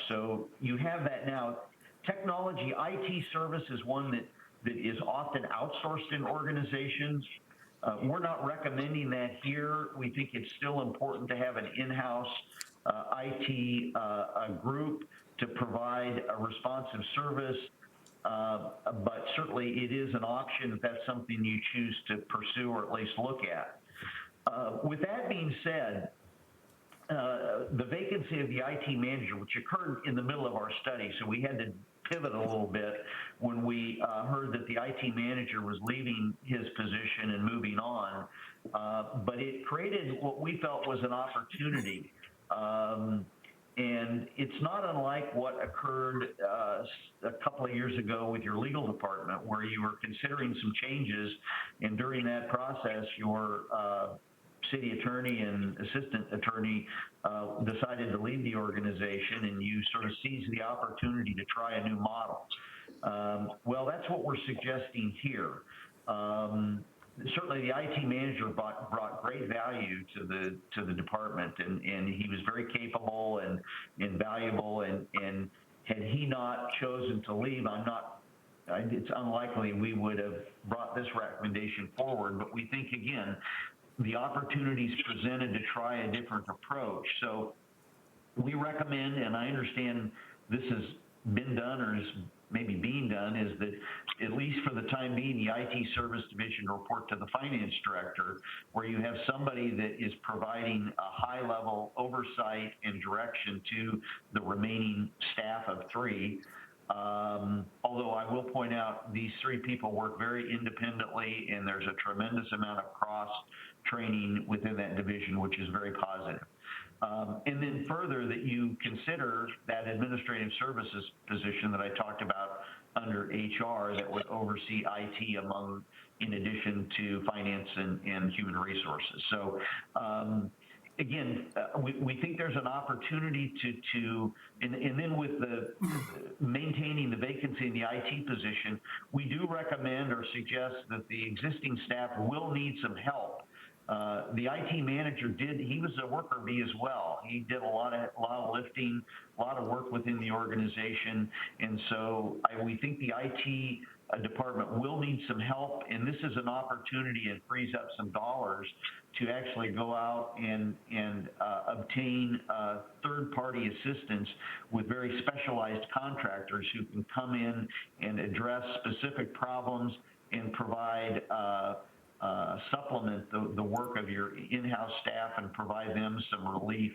[SPEAKER 4] so you have that now. Technology, IT service is one that is often outsourced in organizations. We're not recommending that here. We think it's still important to have an in-house IT group to provide a responsive service, but certainly it is an option if that's something you choose to pursue or at least look at. With that being said, the vacancy of the IT manager, which occurred in the middle of our study, so we had to pivot a little bit when we heard that the IT manager was leaving his position and moving on, but it created what we felt was an opportunity. And it's not unlike what occurred a couple of years ago with your legal department, where you were considering some changes, and during that process, your city attorney and assistant attorney decided to leave the organization, and you sort of seized the opportunity to try a new model. Well, that's what we're suggesting here. Certainly the IT manager brought great value to the department, and he was very capable and valuable, and had he not chosen to leave, it's unlikely we would have brought this recommendation forward. But we think, again, the opportunities presented to try a different approach. So we recommend, and I understand this has been done or is maybe being done, is that at least for the time being, the IT service division report to the finance director, where you have somebody that is providing a high level oversight and direction to the remaining staff of 3. Although I will point out, these 3 people work very independently, and there's a tremendous amount of cross training within that division, which is very positive. And then further, that you consider that administrative services position that I talked about under HR that would oversee IT in addition to finance and human resources. So again, we think there's an opportunity and then with the maintaining the vacancy in the IT position, we do recommend or suggest that the existing staff will need some help. The IT manager he was a worker bee as well. He did a lot of lifting, a lot of work within the organization. And so we think the IT department will need some help. And this is an opportunity and frees up some dollars to actually go out and obtain third-party assistance with very specialized contractors who can come in and address specific problems and provide supplement the work of your in-house staff and provide them some relief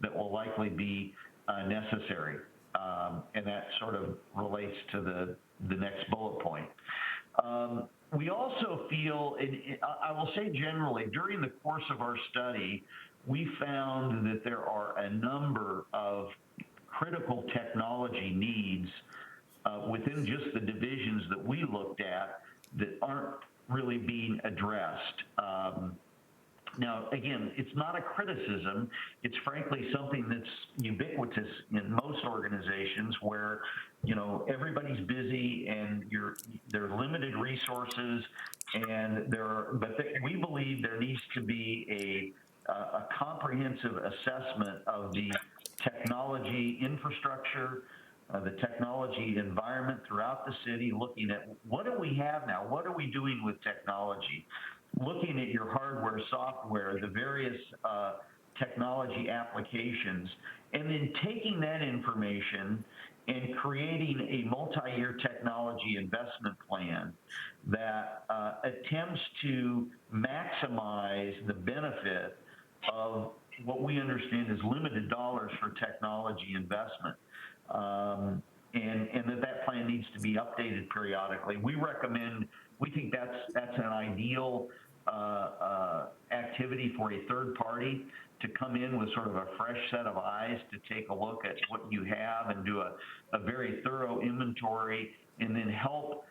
[SPEAKER 4] that will likely be necessary. And that sort of relates to the next bullet point. We also feel, I will say generally, during the course of our study, we found that there are a number of critical technology needs within just the divisions that we looked at that aren't really being addressed. Now, again, it's not a criticism. It's frankly something that's ubiquitous in most organizations where, you know, everybody's busy and there are limited resources, and we believe there needs to be a comprehensive assessment of the technology infrastructure, the technology environment throughout the city, looking at what do we have now, what are we doing with technology, looking at your hardware, software, the various technology applications, and then taking that information and creating a multi-year technology investment plan that attempts to maximize the benefit of what we understand is limited dollars for technology investment. And that plan needs to be updated periodically. We think that's an ideal activity for a third party to come in with sort of a fresh set of eyes to take a look at what you have and do a very thorough inventory, and then help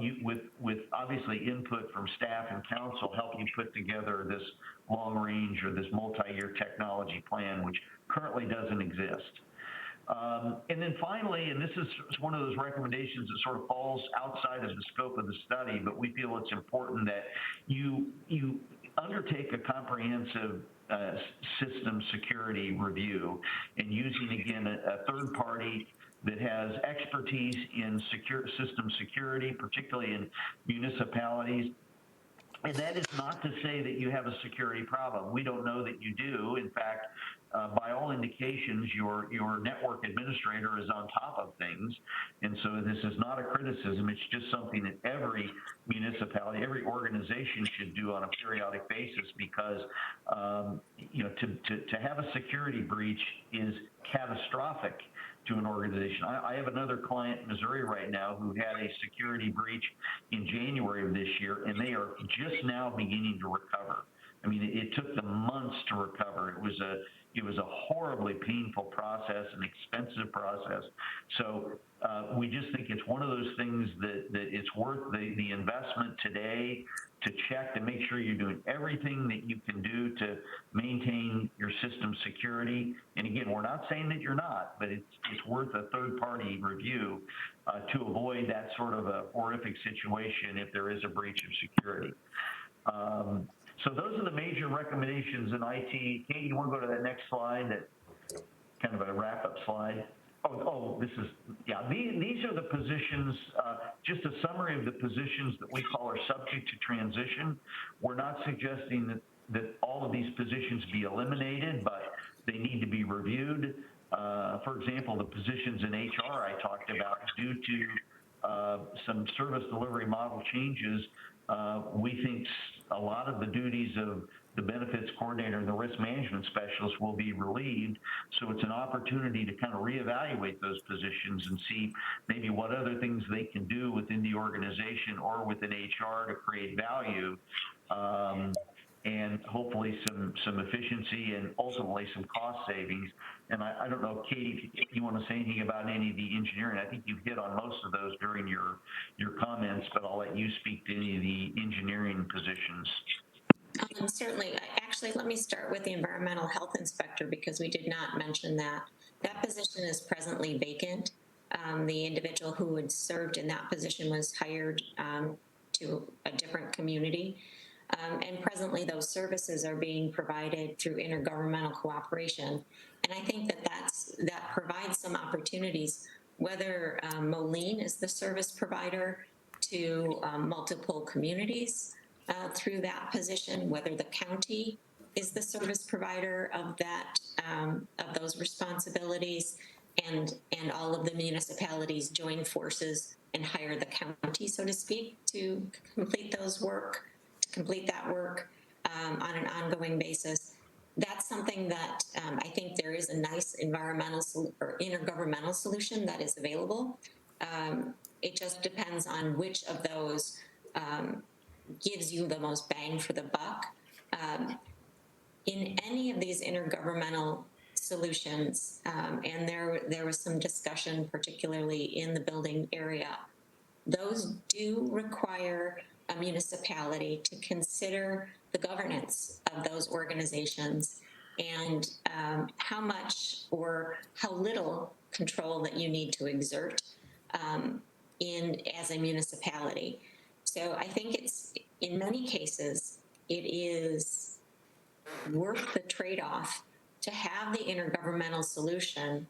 [SPEAKER 4] you with obviously input from staff and council, help you put together this long range or this multi-year technology plan, which currently doesn't exist. And then finally, and this is one of those recommendations that sort of falls outside of the scope of the study, but we feel it's important that you undertake a comprehensive system security review, and using, again, a third party that has expertise in system security, particularly in municipalities. And that is not to say that you have a security problem. We don't know that you do. In fact, by all indications, your network administrator is on top of things. And so this is not a criticism. It's just something that every municipality, every organization should do on a periodic basis, because you know, to have a security breach is catastrophic to an organization. I have another client in Missouri right now who had a security breach in January of this year, and they are just now beginning to recover. I mean, it took them months to recover. It was a horribly painful process, an expensive process. So we just think it's one of those things that it's worth the investment today to check to make sure you're doing everything that you can do to maintain your system security. And again, we're not saying that you're not, but it's worth a third-party review to avoid that sort of a horrific situation if there is a breach of security. So those are the major recommendations in IT. Katie, you want to go to that next slide, that kind of a wrap-up slide? This is, yeah, these are the positions, just a summary of the positions that we call are subject to transition. We're not suggesting that all of these positions be eliminated, but they need to be reviewed. For example, the positions in HR I talked about, due to some service delivery model changes, we think a lot of the duties of the benefits coordinator and the risk management specialist will be relieved. So it's an opportunity to kind of reevaluate those positions and see maybe what other things they can do within the organization or within HR to create value, and hopefully some efficiency and ultimately some cost savings. And I don't know, Katie, if you want to say anything about any of the engineering. I think you've hit on most of those during your comments, but I'll let you speak to any of the engineering positions.
[SPEAKER 5] Certainly. Actually, let me start with the environmental health inspector, because we did not mention that. That position is presently vacant. The individual who had served in that position was hired to a different community. And presently those services are being provided through intergovernmental cooperation. And I think that provides some opportunities, whether Moline is the service provider to multiple communities through that position, whether the county is the service provider of that of those responsibilities, and all of the municipalities join forces and hire the county, so to speak, to complete those work, to complete that work on an ongoing basis. That's something that I think there is a nice environmental or intergovernmental solution that is available. It just depends on which of those gives you the most bang for the buck. In any of these intergovernmental solutions, and there was some discussion, particularly in the building area, those do require a municipality to consider the governance of those organizations and how much or how little control that you need to exert as a municipality. So I think it's, in many cases, it is worth the trade-off to have the intergovernmental solution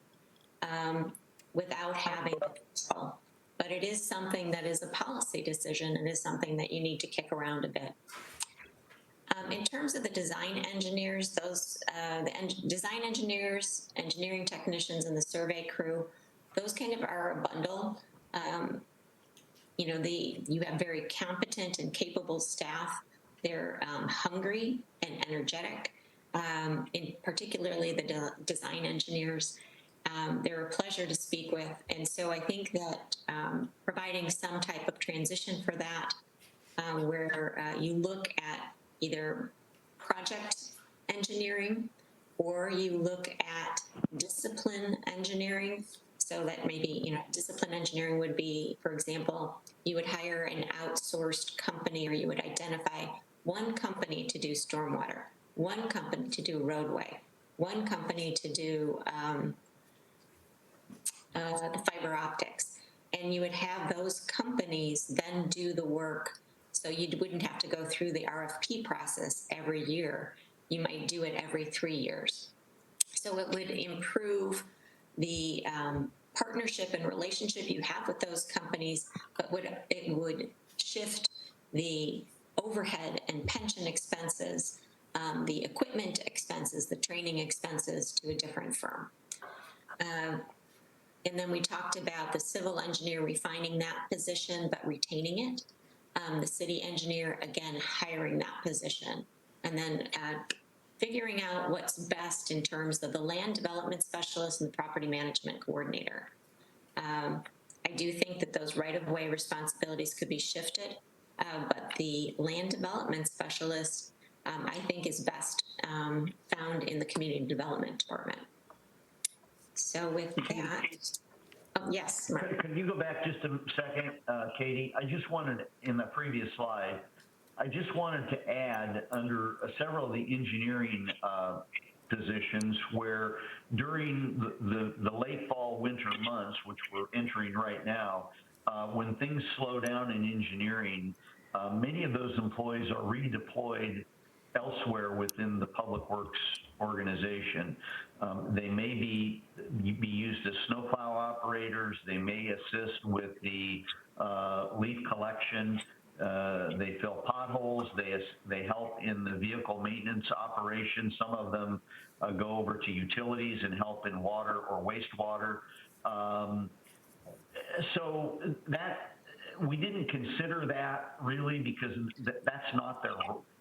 [SPEAKER 5] without having the control. But it is something that is a policy decision and is something that you need to kick around a bit. In terms of the design engineers, design engineers, engineering technicians, and the survey crew, those kind of are a bundle. You know, you have very competent and capable staff. They're hungry and energetic, particularly the design engineers. They're a pleasure to speak with. And so I think that providing some type of transition for that, where you look at either project engineering or you look at discipline engineering. So that maybe, you know, discipline engineering would be, for example, you would hire an outsourced company, or you would identify one company to do stormwater, one company to do roadway, one company to do the fiber optics, and you would have those companies then do the work, so you wouldn't have to go through the RFP process every year. You might do it every 3 years. So it would improve the partnership and relationship you have with those companies, but it would shift the overhead and pension expenses, the equipment expenses, the training expenses to a different firm. And then we talked about the civil engineer refining that position, but retaining it. The city engineer, again, hiring that position. And then figuring out what's best in terms of the land development specialist and the property management coordinator. I do think that those right-of-way responsibilities could be shifted, but the land development specialist, I think, is best found in the community development department. So with that, yes, Mark.
[SPEAKER 4] Can you go back just a second, Katie? I just wanted, in the previous slide, I just wanted to add under several of the engineering positions where during the late fall, winter months, which we're entering right now, when things slow down in engineering, many of those employees are redeployed elsewhere within the public works organization. They may be used as snowplow operators. They may assist with the leaf collection. They fill potholes. They help in the vehicle maintenance operation. Some of them go over to utilities and help in water or wastewater. So that we didn't consider that really because that's not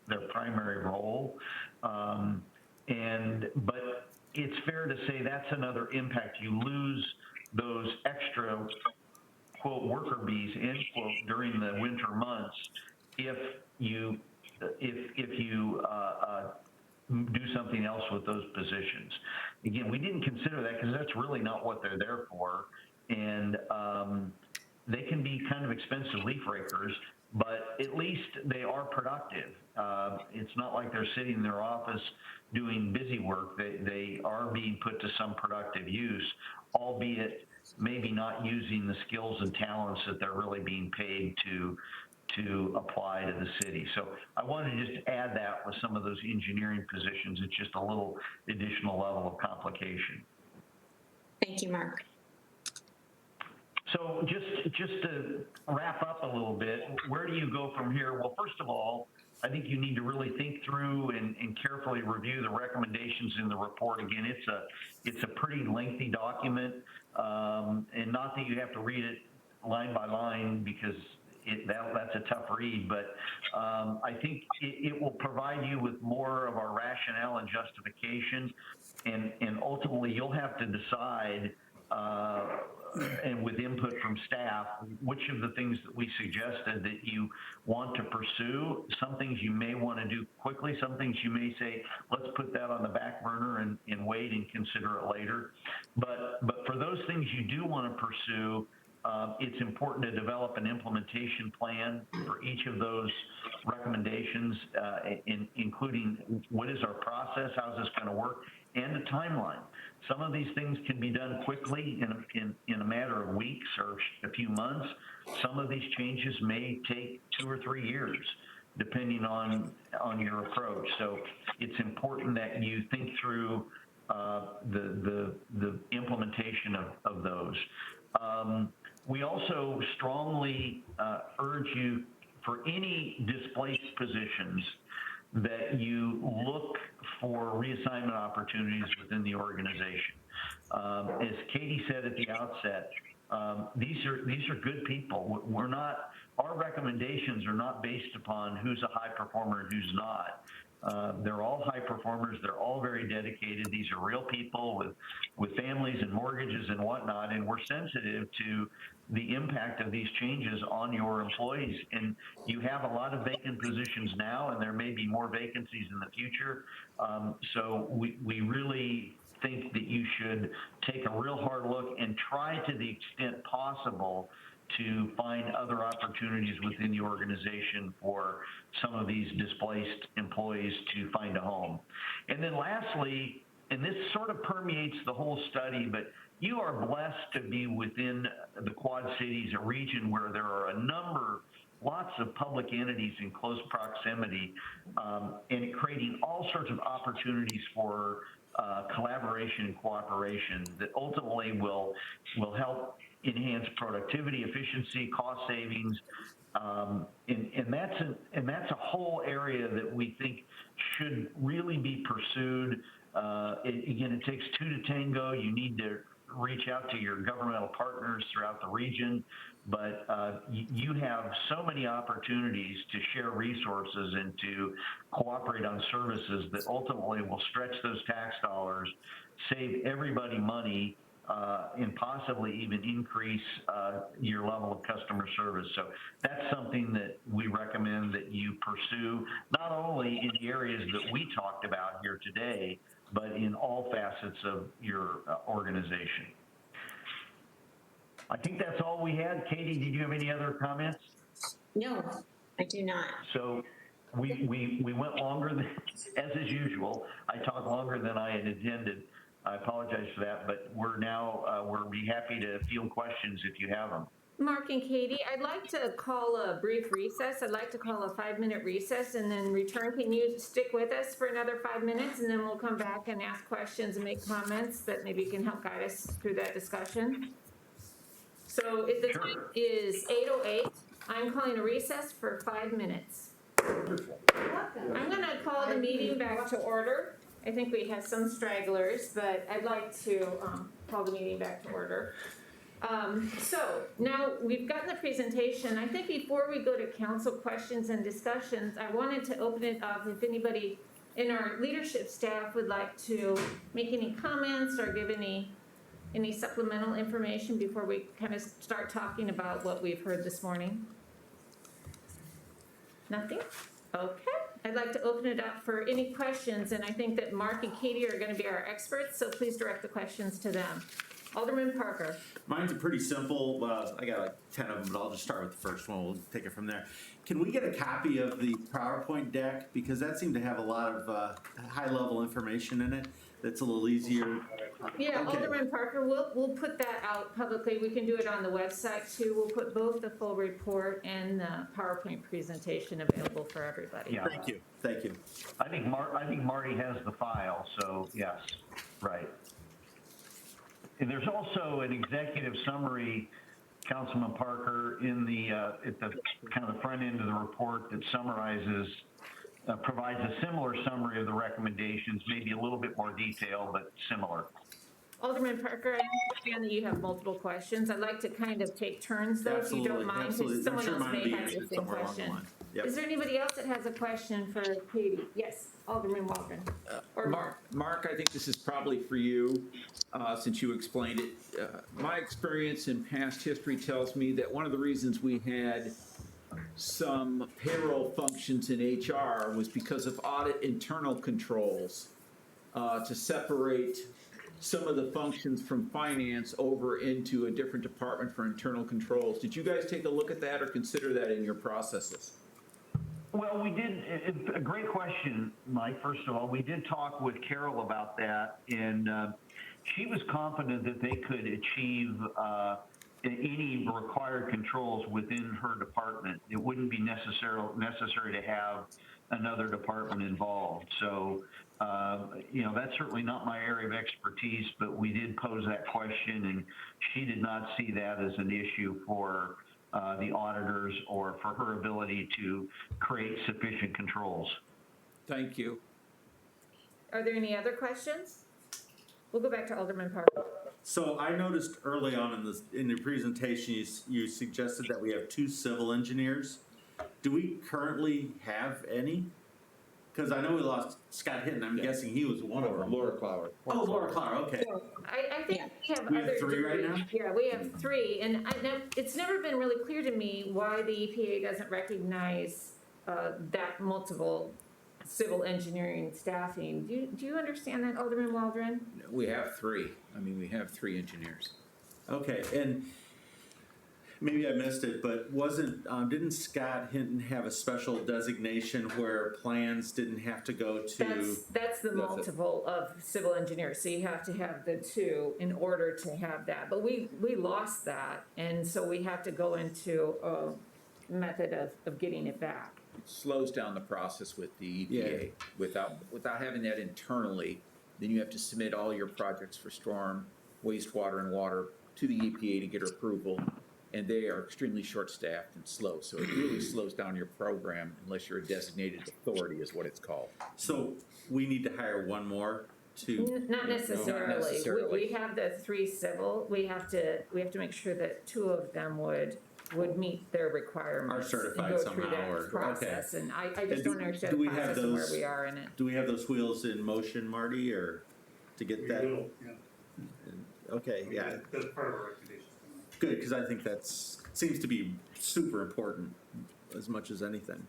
[SPEAKER 4] their primary role. But it's fair to say that's another impact. You lose those extra quote worker bees end quote during the winter months if you do something else with those positions. Again, we didn't consider that because that's really not what they're there for, and they can be kind of expensive leaf rakers, but at least they are productive. It's not like they're sitting in their office doing busy work. They are being put to some productive use, albeit maybe not using the skills and talents that they're really being paid to apply to the city. So I wanted to just add that with some of those engineering positions. It's just a little additional level of complication.
[SPEAKER 5] Thank you, Mark.
[SPEAKER 4] So just to wrap up a little bit, where do you go from here? Well, first of all, I think you need to really think through and carefully review the recommendations in the report. Again, it's a pretty lengthy document, and not that you have to read it line by line because that's a tough read, but I think it will provide you with more of our rationale and justification, and ultimately you'll have to decide, and with input from staff, which of the things that we suggested that you want to pursue. Some things you may want to do quickly, some things you may say, let's put that on the back burner and wait and consider it later. But for those things you do want to pursue, it's important to develop an implementation plan for each of those recommendations, including what is our process, how's this going to work, and a timeline. Some of these things can be done quickly in a matter of weeks or a few months. Some of these changes may take 2 or 3 years, depending on your approach. So it's important that you think through the implementation of those. We also strongly urge you, for any displaced positions, that you look for reassignment opportunities within the organization. As Katie said at the outset, these are good people. Our recommendations are not based upon who's a high performer and who's not. They're all high performers. They're all very dedicated. These are real people with families and mortgages and whatnot, and we're sensitive to the impact of these changes on your employees. And you have a lot of vacant positions now, and there may be more vacancies in the future. So we really think that you should take a real hard look and try, to the extent possible, to find other opportunities within the organization for some of these displaced employees to find a home. And then lastly, and this sort of permeates the whole study, but you are blessed to be within the Quad Cities, a region where there are lots of public entities in close proximity, and creating all sorts of opportunities for collaboration and cooperation that ultimately will help enhance productivity, efficiency, cost savings, and that's a whole area that we think should really be pursued. Again, it takes two to tango. You need to reach out to your governmental partners throughout the region, but you have so many opportunities to share resources and to cooperate on services that ultimately will stretch those tax dollars, save everybody money, and possibly even increase your level of customer service. So that's something that we recommend that you pursue, not only in the areas that we talked about here today, but in all facets of your organization. I think that's all we had. Katie, did you have any other comments?
[SPEAKER 5] No, I do not.
[SPEAKER 4] So we went longer than, as is usual. I talked longer than I had intended. I apologize for that, but we're be happy to field questions if you have them.
[SPEAKER 1] Mark and Katie, I'd like to call a brief recess. I'd like to call a 5-minute recess and then return. Can you stick with us for another 5 minutes, and then we'll come back and ask questions and make comments that maybe can help guide us through that discussion? So the time is 8:08. I'm calling a recess for 5 minutes. I'm going to call the meeting back to order. I think we have some stragglers, but I'd like to call the meeting back to order. So now we've gotten the presentation. I think before we go to council questions and discussions, I wanted to open it up if anybody in our leadership staff would like to make any comments or give any supplemental information before we kind of start talking about what we've heard this morning. Nothing? Okay. I'd like to open it up for any questions, and I think that Mark and Katie are going to be our experts, so please direct the questions to them. Alderman Parker.
[SPEAKER 6] Mine's pretty simple. I got like 10 of them, but I'll just start with the first one. We'll take it from there. Can we get a copy of the PowerPoint deck? Because that seemed to have a lot of high-level information in it that's a little easier.
[SPEAKER 1] Yeah, okay. Alderman Parker, we'll put that out publicly. We can do it on the website too. We'll put both the full report and the PowerPoint presentation available for everybody.
[SPEAKER 4] Yeah.
[SPEAKER 6] Thank you. Thank you.
[SPEAKER 4] I think Marty has the file, so yes, right. And there's also an executive summary, Councilman Parker, in the at the kind of the front end of the report that summarizes, provides a similar summary of the recommendations, maybe a little bit more detail, but similar.
[SPEAKER 1] Alderman Parker, I understand that you have multiple questions. I'd like to kind of take turns though, if you don't
[SPEAKER 6] Absolutely,
[SPEAKER 1] mind,
[SPEAKER 6] absolutely.
[SPEAKER 1] because
[SPEAKER 6] I'm
[SPEAKER 1] someone
[SPEAKER 6] sure
[SPEAKER 1] else
[SPEAKER 6] mine will
[SPEAKER 1] may
[SPEAKER 6] be
[SPEAKER 1] have the
[SPEAKER 6] answered
[SPEAKER 1] same
[SPEAKER 6] somewhere along the
[SPEAKER 1] question.
[SPEAKER 6] line. Yep.
[SPEAKER 1] Is there anybody else that has a question for Katie? Yes, Alderman Waldron. Or
[SPEAKER 7] Mark, I think this is probably for you, since you explained it. My experience in past history tells me that one of the reasons we had some payroll functions in HR was because of audit internal controls to separate some of the functions from finance over into a different department for internal controls. Did you guys take a look at that or consider that in your processes?
[SPEAKER 4] Well, we did, a great question, Mike. First of all, we did talk with Carol about that, and she was confident that they could achieve any required controls within her department. It wouldn't be necessary to have another department involved. So, that's certainly not my area of expertise, but we did pose that question, and she did not see that as an issue for the auditors or for her ability to create sufficient controls.
[SPEAKER 7] Thank you.
[SPEAKER 1] are there any other questions? We'll go back to Alderman Parker.
[SPEAKER 6] So I noticed early on in the presentation, you suggested that we have 2 civil engineers. Do we currently have any? Because I know we lost Scott Hinton. I'm guessing he was one of them.
[SPEAKER 7] Laura Clower.
[SPEAKER 6] Oh, Laura Clower. Okay.
[SPEAKER 1] So I think we have
[SPEAKER 6] We have
[SPEAKER 1] other.
[SPEAKER 6] 3 right now?
[SPEAKER 1] Yeah, we have 3, and it's never been really clear to me why the EPA doesn't recognize that multiple civil engineering staffing. Do you understand that, Alderman Waldron?
[SPEAKER 7] We have 3. I mean, we have 3 engineers.
[SPEAKER 6] Okay, and maybe I missed it, but didn't Scott Hinton have a special designation where plans didn't have to go to?
[SPEAKER 1] That's the multiple of civil engineers, so you have to have the 2 in order to have that. But we lost that, and so we have to go into a method of getting it back.
[SPEAKER 7] It slows down the process with the EPA. Without having that internally, then you have to submit all your projects for storm, wastewater, and water to the EPA to get approval. And they are extremely short-staffed and slow, so it really slows down your program unless you're a designated authority, is what it's called.
[SPEAKER 6] So we need to hire one more to.
[SPEAKER 1] Not necessarily.
[SPEAKER 7] Not necessarily.
[SPEAKER 1] We have the 3 civil. We have to make sure that 2 of them would meet their requirements.
[SPEAKER 6] Are certified
[SPEAKER 1] and go
[SPEAKER 6] somehow,
[SPEAKER 1] through that
[SPEAKER 6] or-
[SPEAKER 1] process. And I
[SPEAKER 6] And
[SPEAKER 1] just don't understand
[SPEAKER 6] do
[SPEAKER 1] the
[SPEAKER 6] we have
[SPEAKER 1] process and where
[SPEAKER 6] those-
[SPEAKER 1] we are in it.
[SPEAKER 6] Do we have those wheels in motion, Marty, or to get that? Okay, yeah,
[SPEAKER 8] That's part of our recommendation.
[SPEAKER 6] good, because I think seems to be super important as much as anything.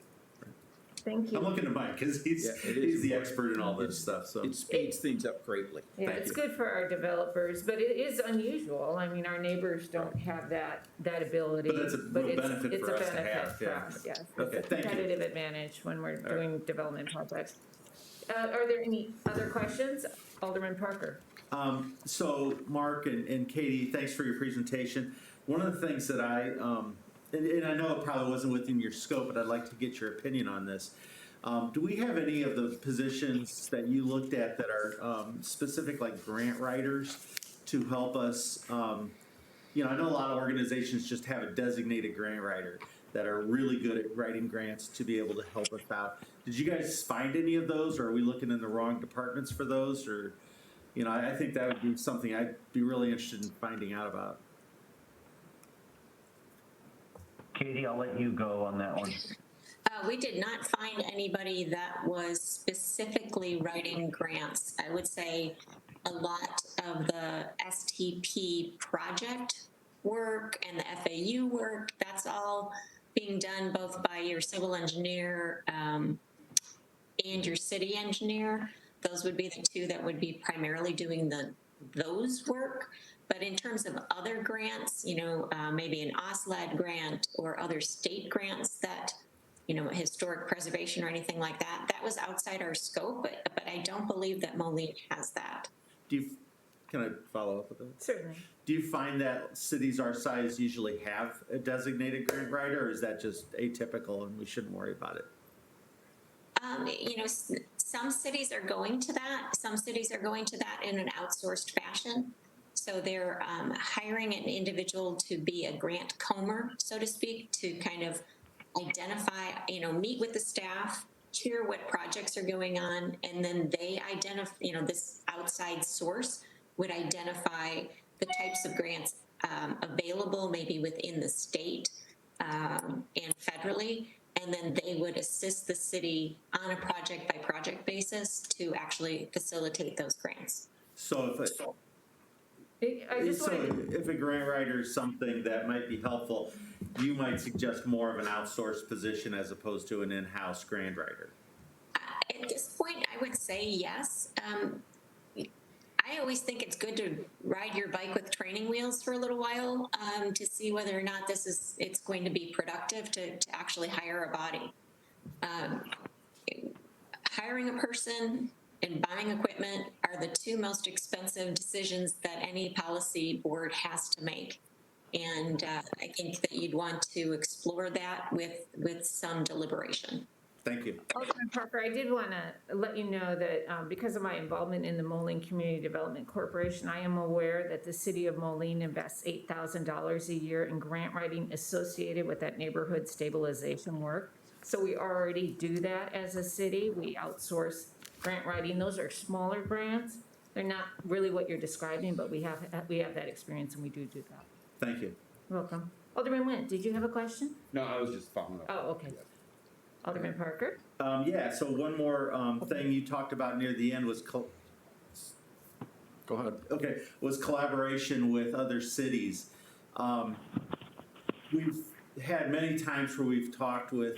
[SPEAKER 1] Thank you.
[SPEAKER 6] I'm looking to Mike, because he's
[SPEAKER 7] Yeah, it is
[SPEAKER 6] the
[SPEAKER 7] important.
[SPEAKER 6] expert in all this stuff, so.
[SPEAKER 7] It speeds things up greatly.
[SPEAKER 1] Yeah,
[SPEAKER 6] Thank
[SPEAKER 1] it's
[SPEAKER 6] you.
[SPEAKER 1] good for our developers, but it is unusual. I mean, our neighbors don't have that ability.
[SPEAKER 6] But that's a real benefit
[SPEAKER 1] it's
[SPEAKER 6] for
[SPEAKER 1] a
[SPEAKER 6] us to
[SPEAKER 1] benefit
[SPEAKER 6] have,
[SPEAKER 1] for
[SPEAKER 6] yeah.
[SPEAKER 1] us, yes.
[SPEAKER 6] Okay,
[SPEAKER 1] It's a
[SPEAKER 6] thank you.
[SPEAKER 1] competitive advantage when we're
[SPEAKER 6] right.
[SPEAKER 1] doing development projects. Are there any other questions? Alderman Parker.
[SPEAKER 6] So Mark and Katie, thanks for your presentation. One of the things that and I know it probably wasn't within your scope, but I'd like to get your opinion on this. Do we have any of the positions that you looked at that are specific, like grant writers, to help us? I know a lot of organizations just have a designated grant writer that are really good at writing grants to be able to help us out. Did you guys find any of those, or are we looking in the wrong departments for those? Or, I think that would be something I'd be really interested in finding out about.
[SPEAKER 4] Katie, I'll let you go on that one.
[SPEAKER 5] We did not find anybody that was specifically writing grants. I would say a lot of the STP project work and the FAU work, that's all being done both by your civil engineer and your city engineer. Those would be the 2 that would be primarily doing those work. But in terms of other grants, maybe an OSLAD grant or other state grants that, historic preservation or anything like that, that was outside our scope, but I don't believe that Moline has that.
[SPEAKER 6] Can I follow up with that?
[SPEAKER 1] Certainly.
[SPEAKER 6] Do you find that cities our size usually have a designated grant writer, or is that just atypical and we shouldn't worry about it?
[SPEAKER 5] Some cities are going to that. Some cities are going to that in an outsourced fashion. So they're hiring an individual to be a grant comber, so to speak, to kind of identify, meet with the staff, hear what projects are going on, and then they identify, this outside source would identify the types of grants available, maybe within the state and federally, and then they would assist the city on a project-by-project basis to actually facilitate those grants.
[SPEAKER 6] So
[SPEAKER 1] I just wanted,
[SPEAKER 6] if a grant writer is something that might be helpful, you might suggest more of an outsourced position as opposed to an in-house grant writer.
[SPEAKER 5] At this point, I would say yes. I always think it's good to ride your bike with training wheels for a little while to see whether or not it's going to be productive to actually hire a body. Hiring a person and buying equipment are the two most expensive decisions that any policy board has to make. And I think that you'd want to explore that with some deliberation.
[SPEAKER 6] Thank you.
[SPEAKER 1] Alderman Parker, I did want to let you know that because of my involvement in the Moline Community Development Corporation, I am aware that the city of Moline invests $8,000 a year in grant writing associated with that neighborhood stabilization work. So we already do that as a city. We outsource grant writing. Those are smaller grants. They're not really what you're describing, but we have that experience and we do that.
[SPEAKER 6] Thank you.
[SPEAKER 1] You're welcome. Alderman Nguyen, did you have a question?
[SPEAKER 8] No, I was just following up.
[SPEAKER 1] Oh, okay. Alderman Parker?
[SPEAKER 6] Yeah, so one more thing you talked about near the end was
[SPEAKER 8] Go ahead.
[SPEAKER 6] was collaboration with other cities. We've had many times where we've talked with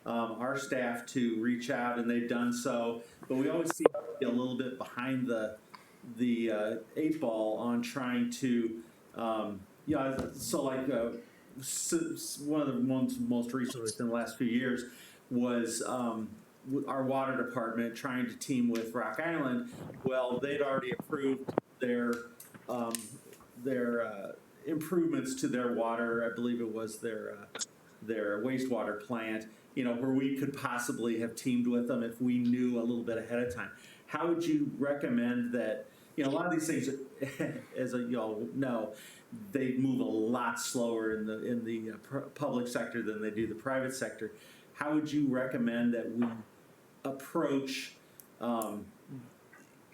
[SPEAKER 6] our staff to reach out, and they've done so, but we always seem to be a little bit behind the eight ball on trying to, so like one of the ones most recently in the last few years was our water department trying to team with Rock Island. Well, they'd already approved their improvements to their water. I believe it was their wastewater plant, where we could possibly have teamed with them if we knew a little bit ahead of time. How would you recommend that? A lot of these things, as y'all know, they move a lot slower in the public sector than they do the private sector. How would you recommend that we approach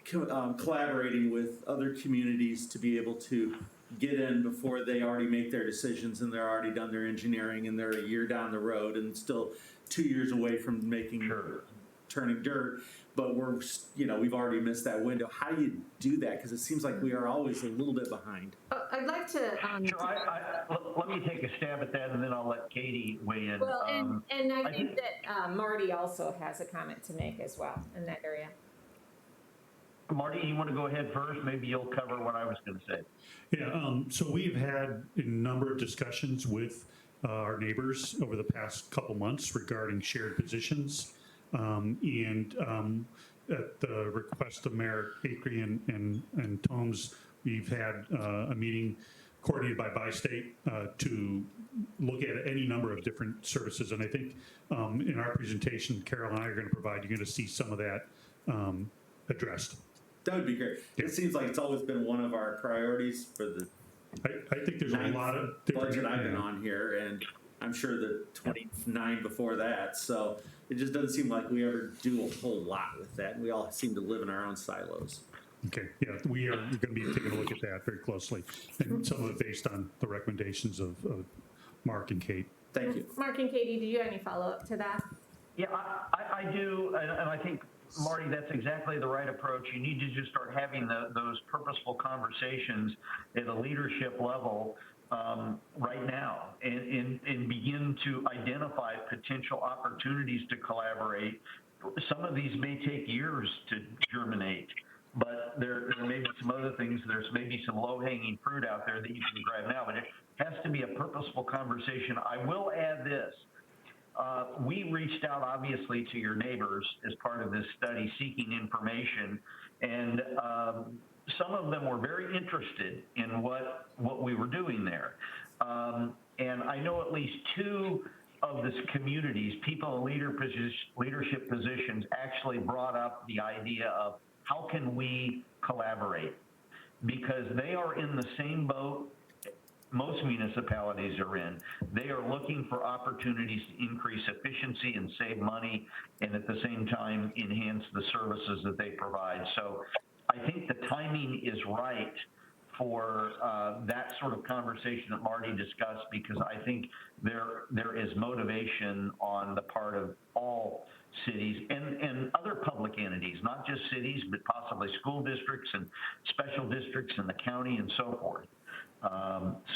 [SPEAKER 6] collaborating with other communities to be able to get in before they already make their decisions and they're already done their engineering and they're a year down the road and still 2 years away from turning dirt, but we've already missed that window. How do you do that? Because it seems like we are always a little bit behind.
[SPEAKER 1] I'd like to.
[SPEAKER 4] Sure, let me take a stab at that, and then I'll let Katie weigh in.
[SPEAKER 1] Well, and I think that Marty also has a comment to make as well in that area.
[SPEAKER 4] Marty, you want to go ahead first? Maybe you'll cover what I was going to say.
[SPEAKER 9] Yeah, so we've had a number of discussions with our neighbors over the past couple months regarding shared positions. And at the request of Mayor Acree and Tomes, we've had a meeting coordinated by State to look at any number of different services. And I think in our presentation, Carol and I are going to provide, you're going to see some of that addressed.
[SPEAKER 6] That would be great.
[SPEAKER 9] Yeah.
[SPEAKER 6] It seems like it's always been one of our priorities for the
[SPEAKER 9] I think there's a lot of different
[SPEAKER 6] budget I've been on here, and I'm sure the 29 before that. So it just doesn't seem like we ever do a whole lot with that. We all seem to live in our own silos.
[SPEAKER 9] Okay, yeah, we're going to be taking a look at that very closely, and some of it based on the recommendations of Mark and Kate.
[SPEAKER 6] Thank you.
[SPEAKER 1] Mark and Katie, do you have any follow-up to that?
[SPEAKER 4] Yeah, I do, and I think, Marty, that's exactly the right approach. You need to just start having those purposeful conversations at a leadership level right now and begin to identify potential opportunities to collaborate. Some of these may take years to germinate, but there may be some other things. There's maybe some low-hanging fruit out there that you can grab now, but it has to be a purposeful conversation. I will add this. We reached out, obviously, to your neighbors as part of this study seeking information, and some of them were very interested in what we were doing there. And I know at least two of this communities, people in leadership positions, actually brought up the idea of how can we collaborate? Because they are in the same boat most municipalities are in. They are looking for opportunities to increase efficiency and save money, and at the same time enhance the services that they provide. So I think the timing is right for that sort of conversation that Marty discussed, because I think there is motivation on the part of all cities and other public entities, not just cities, but possibly school districts and special districts in the county and so forth.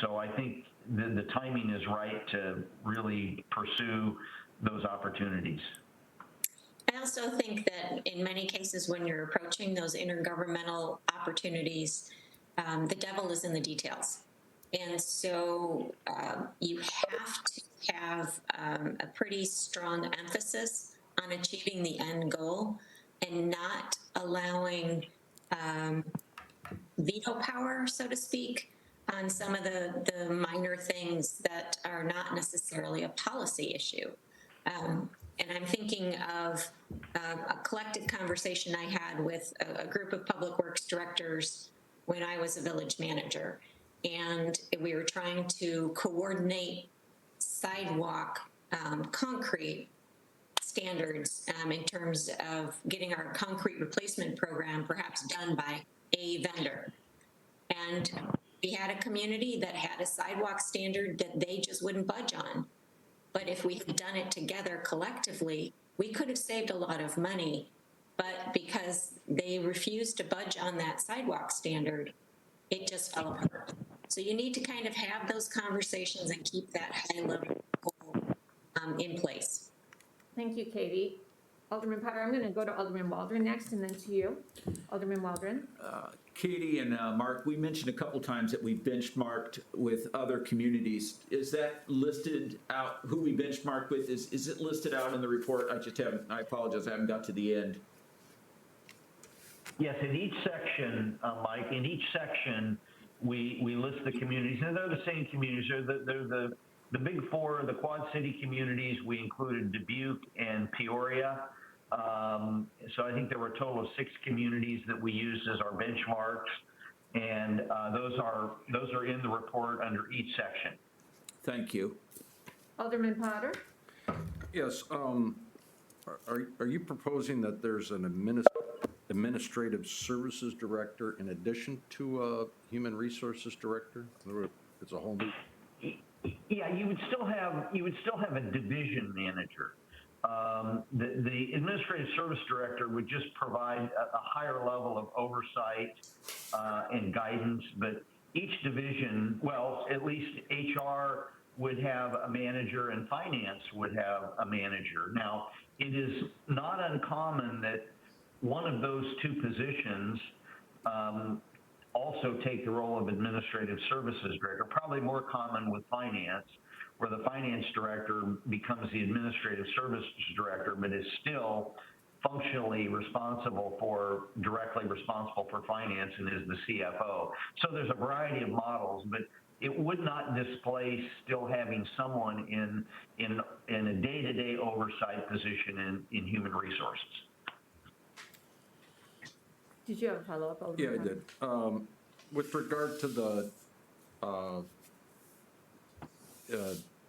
[SPEAKER 4] So I think the timing is right to really pursue those opportunities.
[SPEAKER 5] I also think that in many cases, when you're approaching those intergovernmental opportunities, the devil is in the details. And so you have to have a pretty strong emphasis on achieving the end goal and not allowing veto power, so to speak, on some of the minor things that are not necessarily a policy issue. And I'm thinking of a collective conversation I had with a group of public works directors when I was a village manager. And we were trying to coordinate sidewalk concrete standards in terms of getting our concrete replacement program perhaps done by a vendor. And we had a community that had a sidewalk standard that they just wouldn't budge on. But if we had done it together collectively, we could have saved a lot of money. But because they refused to budge on that sidewalk standard, it just fell apart. So you need to kind of have those conversations and keep that high level goal in place.
[SPEAKER 1] Thank you, Katie. Alderman Potter, I'm going to go to Alderman Waldron next, and then to you. Alderman Waldron.
[SPEAKER 7] Katie and Mark, we mentioned a couple times that we benchmarked with other communities. Is that listed out, who we benchmarked with? Is it listed out in the report? I apologize, I haven't got to the end.
[SPEAKER 4] Yes, in each section, Mike, in each section, we list the communities, and they're the same communities. They're the big four, the Quad City communities. We included Dubuque and Peoria. So I think there were a total of 6 communities that we used as our benchmarks, and those are in the report under each section.
[SPEAKER 7] Thank you.
[SPEAKER 1] Alderman Potter.
[SPEAKER 8] Yes, are you proposing that there's an administrative services director in addition to a human resources director? In other words, it's a whole new.
[SPEAKER 4] Yeah, you would still have a division manager. The administrative service director would just provide a higher level of oversight and guidance, but each division, well, at least HR would have a manager and finance would have a manager. Now, it is not uncommon that one of those 2 positions also take the role of administrative services director, probably more common with finance, where the finance director becomes the administrative services director, but is still functionally directly responsible for finance and is the CFO. So there's a variety of models, but it would not displace still having someone in a day-to-day oversight position in human resources.
[SPEAKER 1] Did you have a follow-up, Alderman
[SPEAKER 8] Yeah, I
[SPEAKER 1] Potter?
[SPEAKER 8] did. With regard to the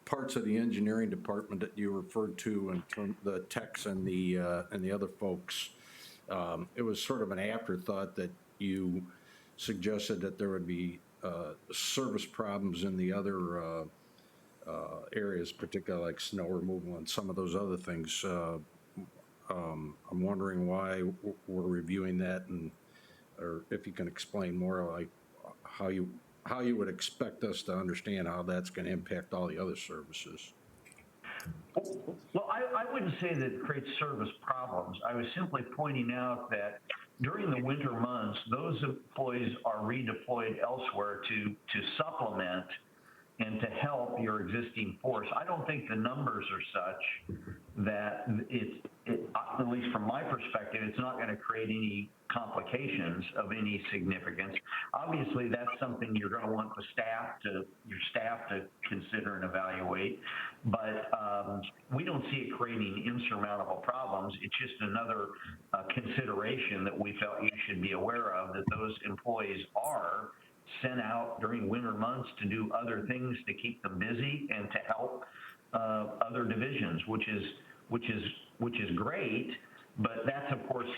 [SPEAKER 8] parts of the engineering department that you referred to in terms the techs and the other folks, it was sort of an afterthought that you suggested that there would be service problems in the other areas, particularly like snow removal and some of those other things. I'm wondering why we're reviewing that, or if you can explain more like how you would expect us to understand how that's going to impact all the other services.
[SPEAKER 4] Well, I wouldn't say that it creates service problems. I was simply pointing out that during the winter months, those employees are redeployed elsewhere to supplement and to help your existing force. I don't think the numbers are such that at least from my perspective, it's not going to create any complications of any significance. Obviously, that's something you're going to want your staff to consider and evaluate, but we don't see it creating insurmountable problems. It's just another consideration that we felt you should be aware of, that those employees are sent out during winter months to do other things to keep them busy and to help other divisions, which is great. But that's, of course,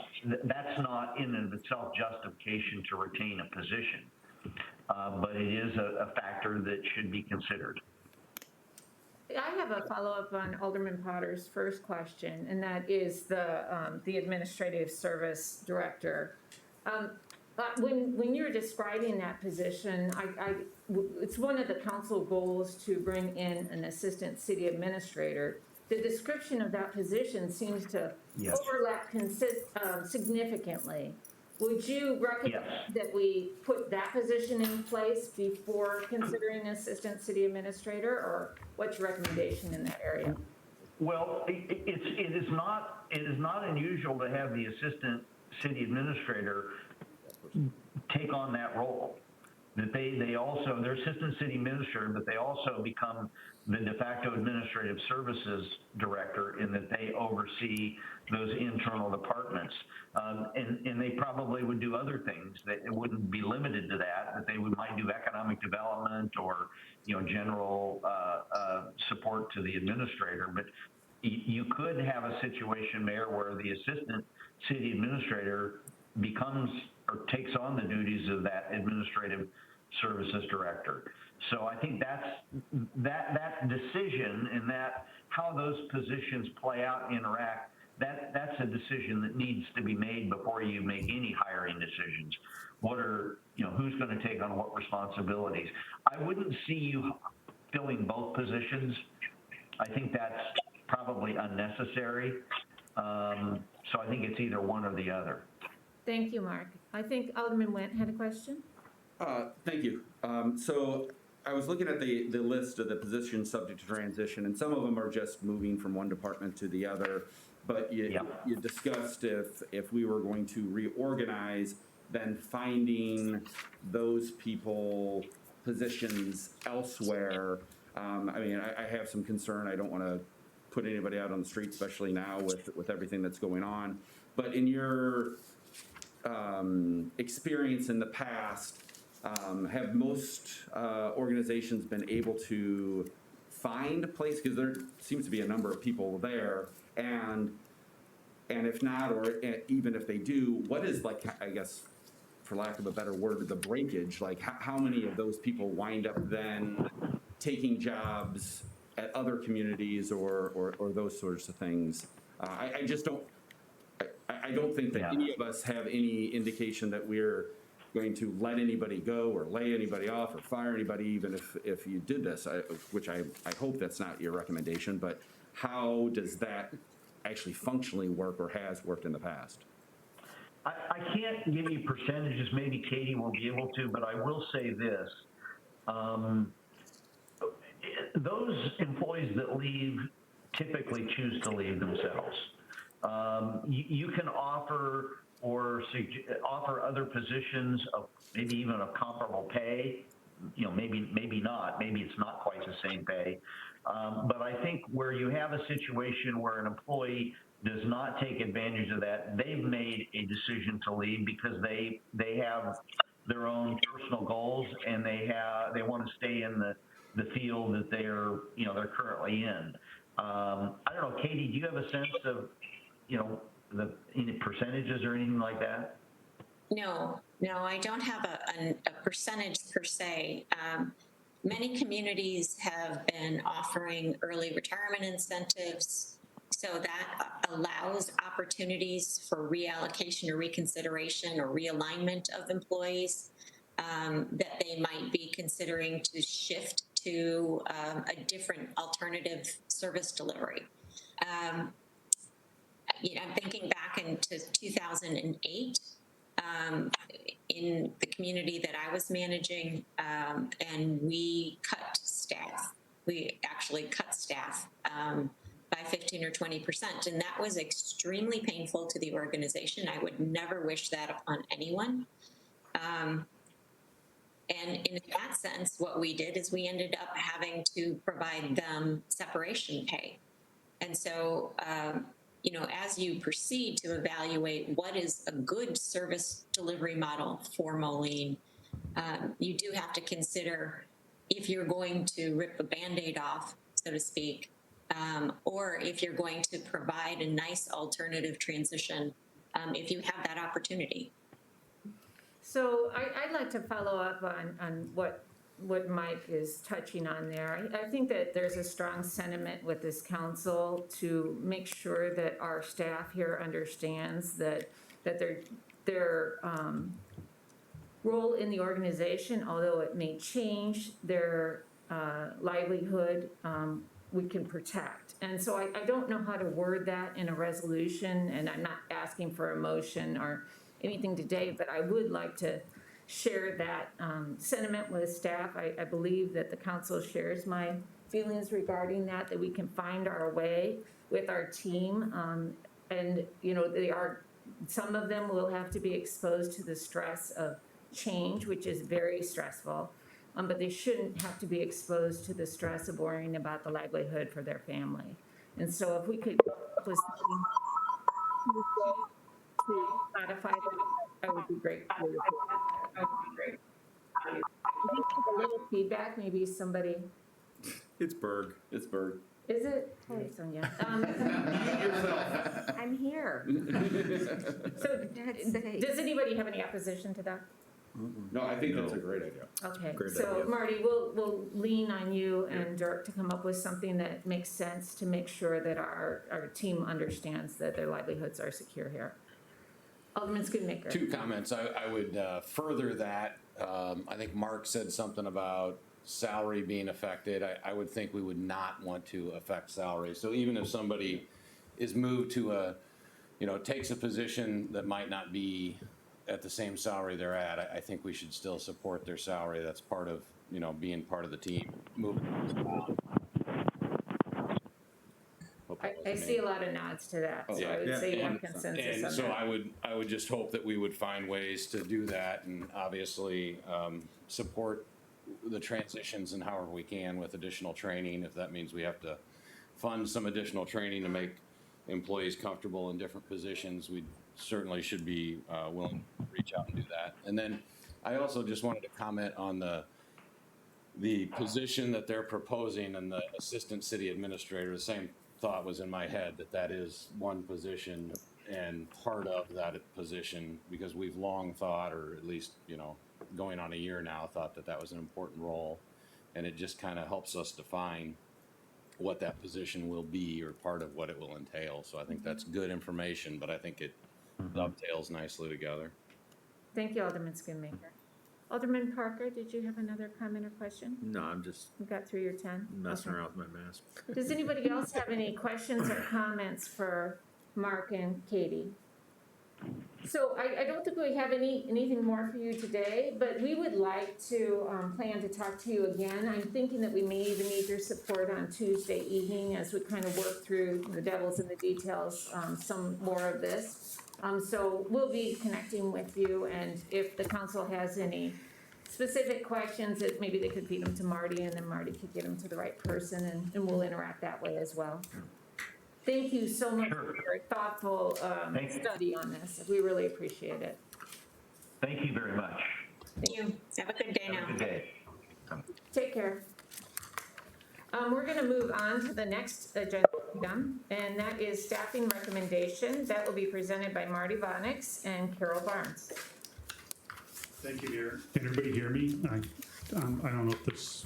[SPEAKER 4] that's not in and of itself justification to retain a position. But it is a factor that should be considered.
[SPEAKER 1] I have a follow-up on Alderman Potter's first question, and that is the administrative service director. When you're describing that position, it's one of the council goals to bring in an assistant city administrator. The description of that position seems to
[SPEAKER 4] Yes.
[SPEAKER 1] overlap significantly. Would you recommend
[SPEAKER 4] Yes.
[SPEAKER 1] that we put that position in place before considering an assistant city administrator, or what's your recommendation in that area?
[SPEAKER 4] Well, it is not unusual to have the assistant city administrator take on that role. That they're assistant city administrator, but they also become the de facto administrative services director in that they oversee those internal departments. And they probably would do other things that it wouldn't be limited to that they might do economic development or, general support to the administrator. But you could have a situation, Mayor, where the assistant city administrator becomes or takes on the duties of that administrative services director. So I think that decision and that how those positions play out, interact, that's a decision that needs to be made before you make any hiring decisions. Who's going to take on what responsibilities? I wouldn't see you filling both positions. I think that's probably unnecessary. So I think it's either one or the other.
[SPEAKER 1] Thank you, Mark. I think Alderman Went had a question.
[SPEAKER 10] Thank you. So I was looking at the list of the positions subject to transition, and some of them are just moving from one department to the other. But you discussed if we were going to reorganize, then finding those people positions elsewhere. I have some concern. I don't want to put anybody out on the street, especially now with everything that's going on. But in your experience in the past, have most organizations been able to find a place? Because there seems to be a number of people there, and if not, or even if they do, what is, like, I guess, for lack of a better word, the breakage? Like, how many of those people wind up then taking jobs at other communities or those sorts of things? I just don't. I don't think that any of us have any indication that we're going to let anybody go or lay anybody off or fire anybody, even if you did this, which I hope that's not your recommendation. But how does that actually functionally work or has worked in the past?
[SPEAKER 4] I can't give you percentages. Maybe Katie will be able to, but I will say this. Those employees that leave typically choose to leave themselves. You can offer offer other positions of maybe even of comparable pay, maybe not, maybe it's not quite the same pay. But I think where you have a situation where an employee does not take advantage of that, they've made a decision to leave because they have their own personal goals and they want to stay in the field that they're currently in. I don't know, Katie, do you have a sense of, any percentages or anything like that?
[SPEAKER 5] No, I don't have a percentage per se. Many communities have been offering early retirement incentives, so that allows opportunities for reallocation or reconsideration or realignment of employees that they might be considering to shift to a different alternative service delivery. I'm thinking back into 2008 in the community that I was managing, and we cut staff. We actually cut staff by 15 or 20%, and that was extremely painful to the organization. I would never wish that upon anyone. And in that sense, what we did is we ended up having to provide them separation pay. And so, as you proceed to evaluate what is a good service delivery model for Moline, you do have to consider if you're going to rip the Band-Aid off, so to speak, or if you're going to provide a nice alternative transition if you have that opportunity.
[SPEAKER 1] So I'd like to follow up on what Mike is touching on there. I think that there's a strong sentiment with this council to make sure that our staff here understands that their role in the organization, although it may change their livelihood, we can protect. And so I don't know how to word that in a resolution, and I'm not asking for a motion or anything today, but I would like to share that sentiment with staff. I believe that the council shares my feelings regarding that we can find our way with our team. And, you know, some of them will have to be exposed to the stress of change, which is very stressful. But they shouldn't have to be exposed to the stress of worrying about the livelihood for their family. And so if we could go with something to modify that, I would be grateful. I would be great. I think a little feedback, maybe somebody,
[SPEAKER 6] It's Berg.
[SPEAKER 7] It's Berg.
[SPEAKER 1] is it? Hi, Sonia.
[SPEAKER 11] I'm here.
[SPEAKER 1] So does anybody have any opposition to that?
[SPEAKER 7] No, I think that's a great idea.
[SPEAKER 1] Okay,
[SPEAKER 6] Great
[SPEAKER 1] so
[SPEAKER 6] idea.
[SPEAKER 1] Marty, we'll lean on you and Dirk to come up with something that makes sense to make sure that our team understands that their livelihoods are secure here. Alderman Schoonmaker.
[SPEAKER 8] Two comments. I would further that. I think Mark said something about salary being affected. I would think we would not want to affect salary. So even if somebody is moved to takes a position that might not be at the same salary they're at, I think we should still support their salary. That's part of, being part of the team. Moving.
[SPEAKER 1] I see a lot of nods to that, so I would say you have consensus
[SPEAKER 8] And
[SPEAKER 1] on
[SPEAKER 8] so
[SPEAKER 1] that.
[SPEAKER 8] I would just hope that we would find ways to do that and obviously support the transitions and however we can with additional training. If that means we have to fund some additional training to make employees comfortable in different positions, we certainly should be willing to reach out and do that. And then I also just wanted to comment on the position that they're proposing and the assistant city administrator. The same thought was in my head that is one position and part of that position, because we've long thought, or at least, going on a year now, thought that was an important role. And it just kind of helps us define what that position will be or part of what it will entail. So I think that's good information, but I think it dovetails nicely together.
[SPEAKER 1] Thank you, Alderman Schoonmaker. Alderman Parker, did you have another comment or question?
[SPEAKER 6] No, I'm just
[SPEAKER 1] You got through your 10?
[SPEAKER 6] messing
[SPEAKER 1] Okay.
[SPEAKER 6] around with my mask.
[SPEAKER 1] Does anybody else have any questions or comments for Mark and Katie? So I don't think we have anything more for you today, but we would like to plan to talk to you again. I'm thinking that we may even need your support on Tuesday evening as we kind of work through the devils and the details, some more of this. So we'll be connecting with you, and if the council has any specific questions, that maybe they could feed them to Marty, and then Marty could get them to the right person, and we'll interact that way as well. Thank you so much for your thoughtful
[SPEAKER 4] Thank you.
[SPEAKER 1] study on this. We really appreciate it.
[SPEAKER 4] Thank you very much.
[SPEAKER 5] Thank you. Have a good day
[SPEAKER 4] Have a
[SPEAKER 5] now.
[SPEAKER 4] good day.
[SPEAKER 1] Take care. We're going to move on to the next agenda item, and that is staffing recommendation. That will be presented by Marty Vonix and Carol Barnes.
[SPEAKER 9] Thank you, Mayor. Can everybody hear me? I don't know if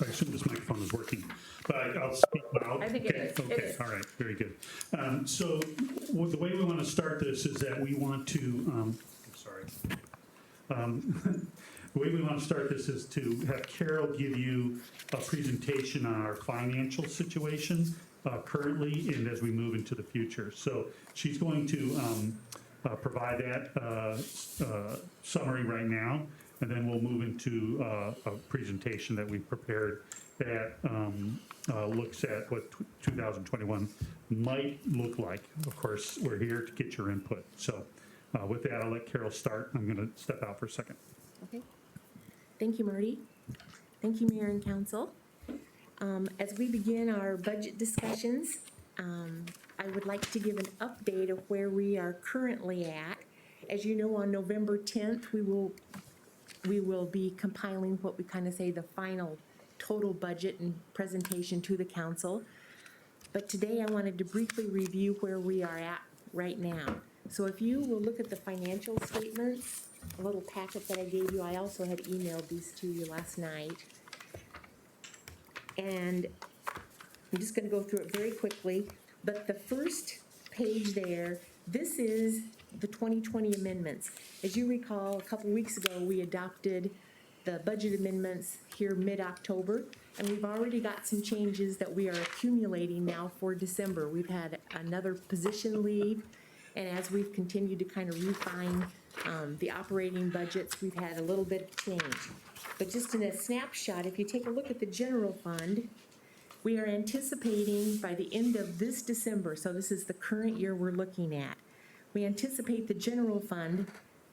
[SPEAKER 9] I assume this microphone is working, but I'll speak loud.
[SPEAKER 1] I think it
[SPEAKER 9] Okay,
[SPEAKER 1] is. It
[SPEAKER 9] Okay,
[SPEAKER 1] is.
[SPEAKER 9] all right, very good. So the way we want to start this is that we want to, I'm sorry. The way we want to start this is to have Carol give you a presentation on our financial situation currently and as we move into the future. So she's going to provide that summary right now, and then we'll move into a presentation that we've prepared that looks at what 2021 might look like. Of course, we're here to get your input. So with that, I'll let Carol start. I'm going to step out for a second.
[SPEAKER 11] Okay. Thank you, Marty. Thank you, Mayor and Council. As we begin our budget discussions, I would like to give an update of where we are currently at. As you know, on November 10th, we will be compiling what we kind of say the final total budget and presentation to the council. But today I wanted to briefly review where we are at right now. So if you will look at the financial statements, a little packet that I gave you, I also had emailed these to you last night. And I'm just gonna go through it very quickly, but the first page there, this is the 2020 amendments. As you recall, a couple weeks ago, we adopted the budget amendments here mid-October, and we've already got some changes that we are accumulating now for December. We've had another position leave, and as we've continued to kind of refine the operating budgets, we've had a little bit of change. But just in a snapshot, if you take a look at the general fund, we are anticipating by the end of this December, so this is the current year we're looking at, we anticipate the general fund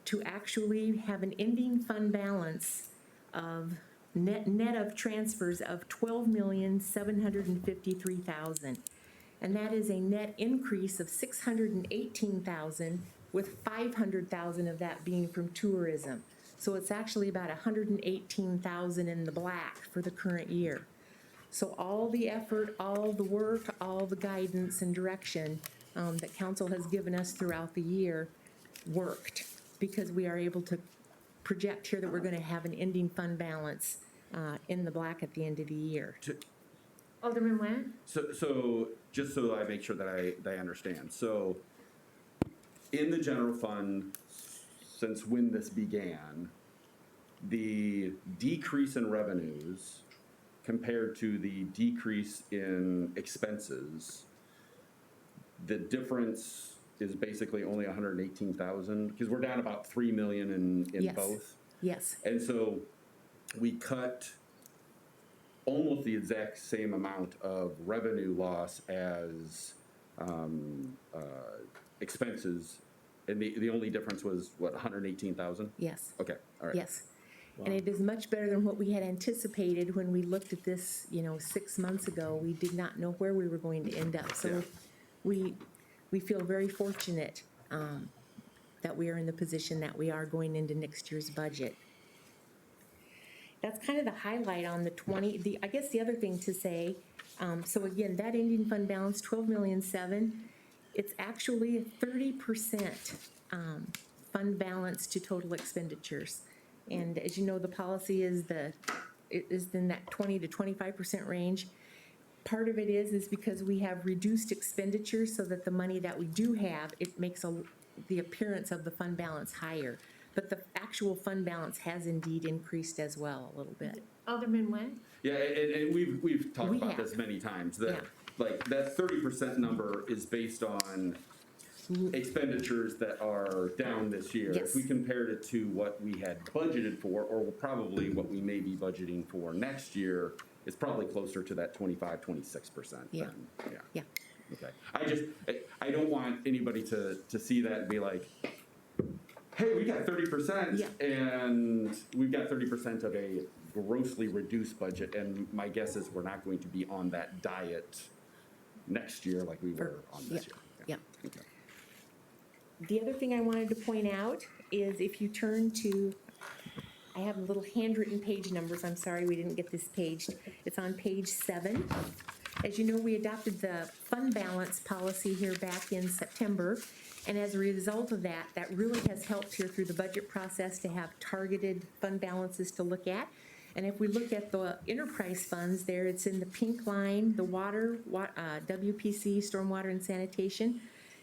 [SPEAKER 11] to actually have an ending fund balance of net of transfers of $12,753,000. And that is a net increase of $618,000, with $500,000 of that being from tourism. So it's actually about $118,000 in the black for the current year. So all the effort, all the work, all the guidance and direction that council has given us throughout the year worked, because we are able to project here that we're going to have an ending fund balance in the black at the end of the year.
[SPEAKER 1] Alderman Nguyen?
[SPEAKER 10] So just so I make sure that I understand. So in the general fund, since when this began, the decrease in revenues compared to the decrease in expenses, the difference is basically only 118,000, because we're down about 3 million in
[SPEAKER 11] Yes.
[SPEAKER 10] both.
[SPEAKER 11] Yes,
[SPEAKER 10] And so we cut almost the exact same amount of revenue loss as expenses, and the only difference was what, 118,000?
[SPEAKER 11] yes,
[SPEAKER 10] Okay, all right.
[SPEAKER 11] yes. And it is much better than what we had anticipated when we looked at this, 6 months ago. We did not know where we were going to end up. So
[SPEAKER 10] Yeah.
[SPEAKER 11] we feel very fortunate that we are in the position that we are going into next year's budget. That's kind of the highlight on the 20, I guess the other thing to say, so again, that ending fund balance, 12,000,007, it's actually a 30% fund balance to total expenditures. And as you know, the policy is in that 20 to 25% range. Part of it is because we have reduced expenditures, so that the money that we do have, it makes the appearance of the fund balance higher. But the actual fund balance has indeed increased as well a little bit.
[SPEAKER 1] Alderman Nguyen?
[SPEAKER 10] Yeah, and we've talked
[SPEAKER 11] We
[SPEAKER 10] about
[SPEAKER 11] have.
[SPEAKER 10] this many times, that,
[SPEAKER 11] Yeah.
[SPEAKER 10] like, that 30% number is based on expenditures that are down this year.
[SPEAKER 11] Yes.
[SPEAKER 10] If we compared it to what we had budgeted for, or probably what we may be budgeting for next year, it's probably closer to that 25-26%.
[SPEAKER 11] Yeah.
[SPEAKER 10] Yeah.
[SPEAKER 11] Yeah.
[SPEAKER 10] Okay. I don't want anybody to see that and be like, hey, we got 30%,
[SPEAKER 11] Yeah.
[SPEAKER 10] and we've got 30% of a grossly reduced budget, and my guess is we're not going to be on that diet next year like we were on this year.
[SPEAKER 11] Yeah.
[SPEAKER 10] Okay.
[SPEAKER 11] The other thing I wanted to point out is if you turn to, I have little handwritten page numbers. I'm sorry we didn't get this page. It's on page 7. As you know, we adopted the fund balance policy here back in September. And as a result of that, that really has helped here through the budget process to have targeted fund balances to look at. And if we look at the enterprise funds there, it's in the pink line, the water, WPC, stormwater and sanitation.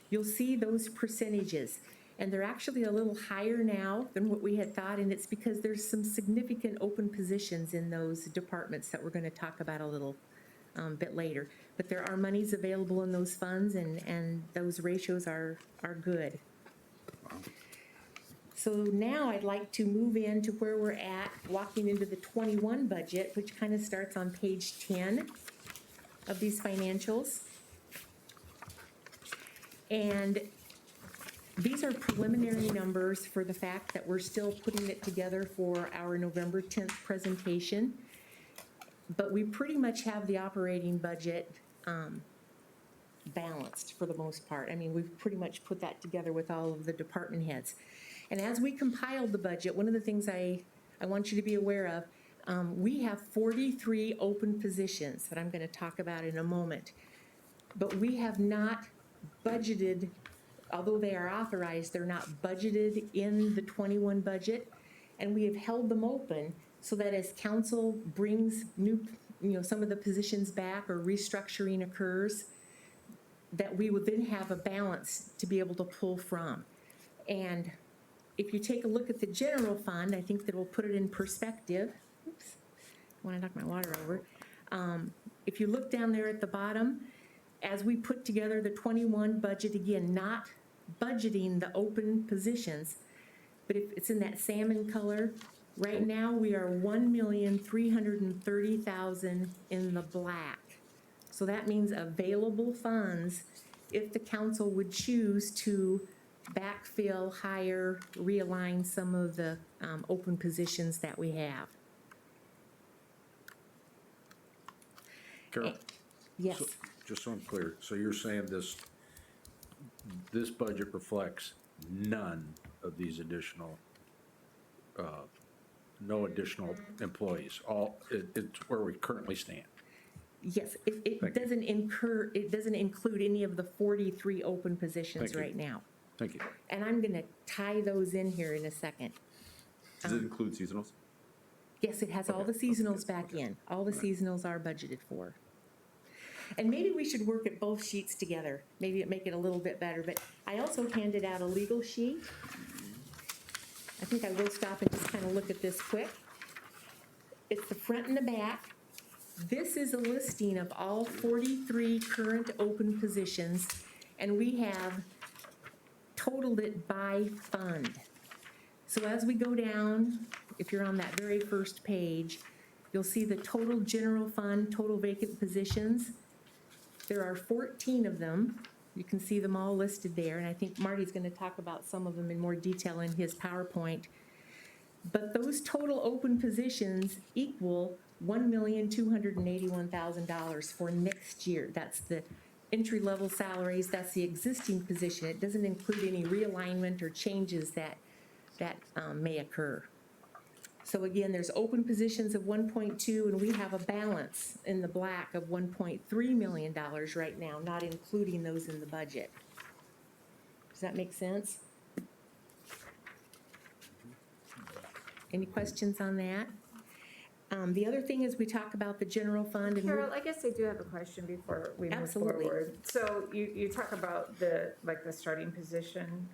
[SPEAKER 11] You'll see those percentages. And they're actually a little higher now than what we had thought, and it's because there's some significant open positions in those departments that we're going to talk about a little bit later. But there are monies available in those funds, and those ratios are good. So now I'd like to move into where we're at, walking into the 21 budget, which kind of starts on page 10 of these financials. And these are preliminary numbers for the fact that we're still putting it together for our November 10th presentation. But we pretty much have the operating budget balanced for the most part. I mean, we've pretty much put that together with all of the department heads. And as we compiled the budget, one of the things I want you to be aware of, we have 43 open positions that I'm going to talk about in a moment. But we have not budgeted although they are authorized, they're not budgeted in the 21 budget. And we have held them open so that as council brings new, some of the positions back or restructuring occurs, that we would then have a balance to be able to pull from. And if you take a look at the general fund, I think that will put it in perspective. Oops, I want to knock my water over. If you look down there at the bottom, as we put together the 21 budget, again, not budgeting the open positions, but if it's in that salmon color, right now we are 1,330,000 in the black. So that means available funds if the council would choose to backfill, hire, realign some of the open positions that we have.
[SPEAKER 8] Carol,
[SPEAKER 11] Yes,
[SPEAKER 8] just so I'm clear, so you're saying this budget reflects none of these additional, no additional employees, it's where we currently stand?
[SPEAKER 11] yes, it
[SPEAKER 8] Thank you.
[SPEAKER 11] doesn't include any of the 43 open positions
[SPEAKER 8] Thank you.
[SPEAKER 11] right now.
[SPEAKER 8] Thank you.
[SPEAKER 11] And I'm gonna tie those in here in a second.
[SPEAKER 10] Does it include seasonals?
[SPEAKER 11] Yes, it has all the seasonals back in. All the seasonals are budgeted for. And maybe we should work at both sheets together. Maybe it make it a little bit better, but I also handed out a legal sheet. I think I will stop and just kind of look at this quick. It's the front and the back. This is a listing of all 43 current open positions, and we have totaled it by fund. So as we go down, if you're on that very first page, you'll see the total general fund, total vacant positions. There are 14 of them. You can see them all listed there, and I think Marty's gonna talk about some of them in more detail in his PowerPoint. But those total open positions equal $1,281,000 for next year. That's the entry-level salaries, that's the existing position. It doesn't include any realignment or changes that may occur. So again, there's open positions of 1.2, and we have a balance in the black of $1.3 million right now, not including those in the budget. Does that make sense? Any questions on that? The other thing is we talk about the general fund and.
[SPEAKER 1] Carol, I guess I do have a question before we move
[SPEAKER 11] Absolutely.
[SPEAKER 1] forward. So you talk about the starting position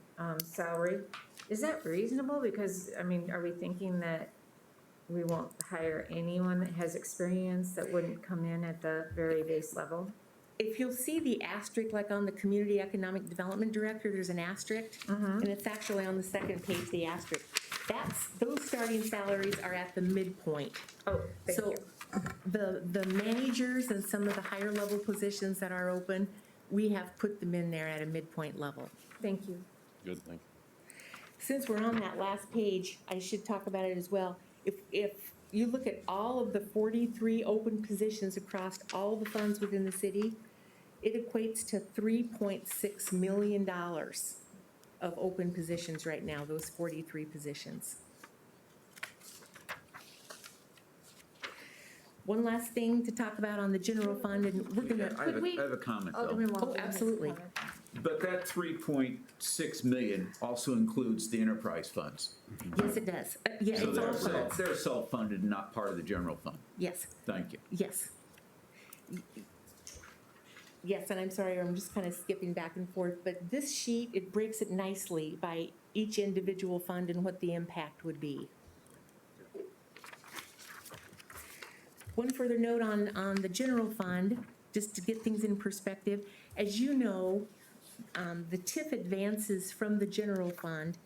[SPEAKER 1] salary. Is that reasonable? Because, I mean, are we thinking that we won't hire anyone that has experience that wouldn't come in at the very base level?
[SPEAKER 11] If you'll see the asterisk, like on the Community Economic Development Director, there's an asterisk, and it's actually on the second page, the asterisk. Those starting salaries are at the midpoint.
[SPEAKER 1] Oh, thank you.
[SPEAKER 11] The managers and some of the higher level positions that are open, we have put them in there at a midpoint level.
[SPEAKER 1] Thank you.
[SPEAKER 8] Good, thank you.
[SPEAKER 11] Since we're on that last page, I should talk about it as well. If you look at all of the 43 open positions across all the funds within the city, it equates to $3.6 million of open positions right now, those 43 positions. One last thing to talk about on the general fund, and we're gonna.
[SPEAKER 7] I have a comment, though.
[SPEAKER 11] Oh, absolutely.
[SPEAKER 7] But that 3.6 million also includes the enterprise funds.
[SPEAKER 11] Yes, it does. Yeah,
[SPEAKER 7] So
[SPEAKER 11] it's all funds.
[SPEAKER 7] they're self-funded, not part of the general fund.
[SPEAKER 11] Yes.
[SPEAKER 7] Thank you.
[SPEAKER 11] Yes. Yes, and I'm sorry, I'm just kind of skipping back and forth, but this sheet, it breaks it nicely by each individual fund and what the impact would be. One further note on the general fund, just to get things in perspective. As you know, the TIF advances from the general fund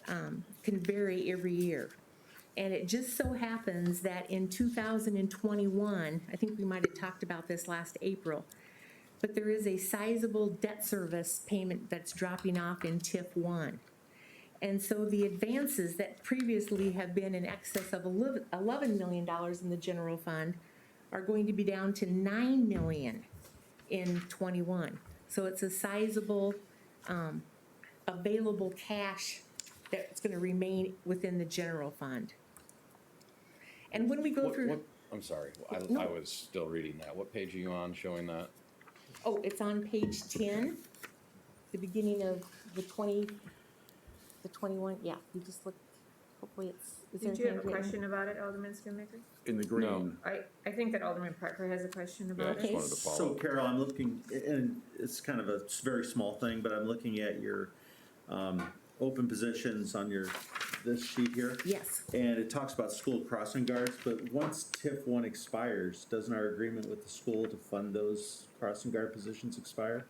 [SPEAKER 11] can vary every year. And it just so happens that in 2021, I think we might have talked about this last April, but there is a sizable debt service payment that's dropping off in TIF 1. And so the advances that previously have been in excess of $11 million in the general fund are going to be down to $9 million in 21. So it's a sizable available cash that's going to remain within the general fund. And when we go through.
[SPEAKER 12] I'm sorry,
[SPEAKER 11] No.
[SPEAKER 12] I was still reading that. What page are you on showing that?
[SPEAKER 11] Oh, it's on page 10, the beginning of the 21, yeah, you just look, hopefully is there
[SPEAKER 1] Did you have a
[SPEAKER 11] handwritten?
[SPEAKER 1] question about it, Alderman Schoonmaker?
[SPEAKER 7] In the green.
[SPEAKER 1] I think that Alderman Parker has a question
[SPEAKER 12] Yeah, I
[SPEAKER 1] about
[SPEAKER 12] just
[SPEAKER 1] it.
[SPEAKER 12] wanted to
[SPEAKER 6] So
[SPEAKER 12] follow.
[SPEAKER 6] Carol, I'm looking, and it's kind of a very small thing, but I'm looking at your open positions on this sheet here.
[SPEAKER 11] Yes.
[SPEAKER 6] And it talks about school crossing guards, but once TIF 1 expires, doesn't our agreement with the school to fund those crossing guard positions expire?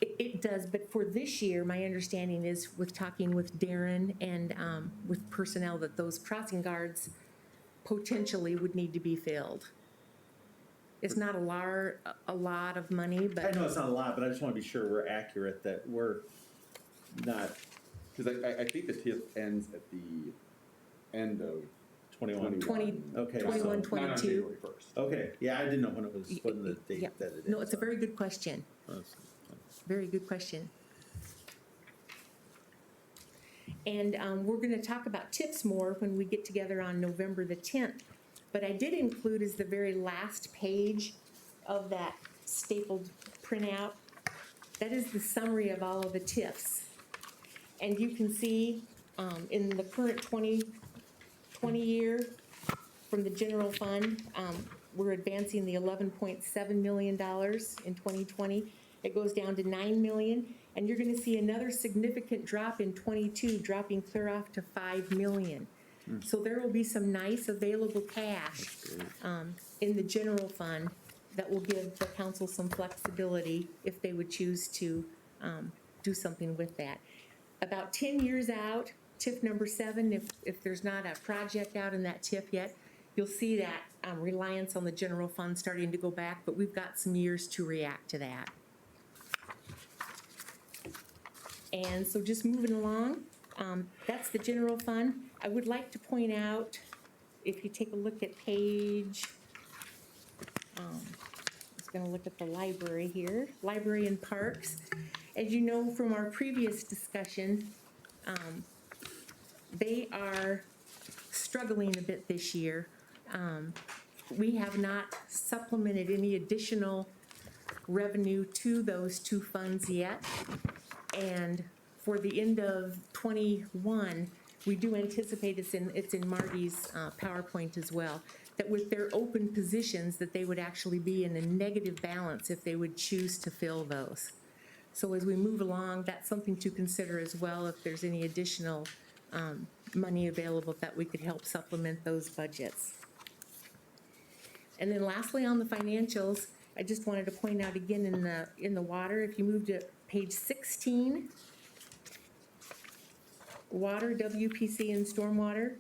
[SPEAKER 11] It does, but for this year, my understanding is with talking with Darren and with personnel that those crossing guards potentially would need to be filled. It's not a lot of money,
[SPEAKER 6] I
[SPEAKER 11] but
[SPEAKER 6] know it's not a lot, but I just want to be sure we're accurate, that we're not
[SPEAKER 10] Because I think the TIF ends at the end of
[SPEAKER 6] 21.
[SPEAKER 11] 20,
[SPEAKER 6] Okay,
[SPEAKER 11] 21,
[SPEAKER 6] so,
[SPEAKER 10] Not on
[SPEAKER 11] 22.
[SPEAKER 10] January 1st.
[SPEAKER 6] okay, yeah, I didn't know when it was, when the
[SPEAKER 11] Yeah.
[SPEAKER 6] date that it is.
[SPEAKER 11] No, it's a very good question. Very good question. And we're going to talk about tips more when we get together on November the 10th. But I did include as the very last page of that stapled printout, that is the summary of all of the TIFs. And you can see in the current 2020 year, from the general fund, we're advancing the $11.7 million in 2020. It goes down to $9 million, and you're gonna see another significant drop in 22, dropping clear off to $5 million. So there will be some nice available cash in the general fund that will give the council some flexibility if they would choose to do something with that. About 10 years out, TIF number 7, if there's not a project out in that TIF yet, you'll see that reliance on the general fund starting to go back, but we've got some years to react to that. And so just moving along, that's the general fund. I would like to point out, if you take a look at page, I'm just gonna look at the library here, library and parks. As you know from our previous discussion, they are struggling a bit this year. We have not supplemented any additional revenue to those two funds yet. And for the end of '21, we do anticipate, it's in Marty's PowerPoint as well, that with their open positions, that they would actually be in a negative balance if they would choose to fill those. So as we move along, that's something to consider as well, if there's any additional money available that we could help supplement those budgets. And then lastly, on the financials, I just wanted to point out again in the water, if you move to page 16, water, WPC, and stormwater.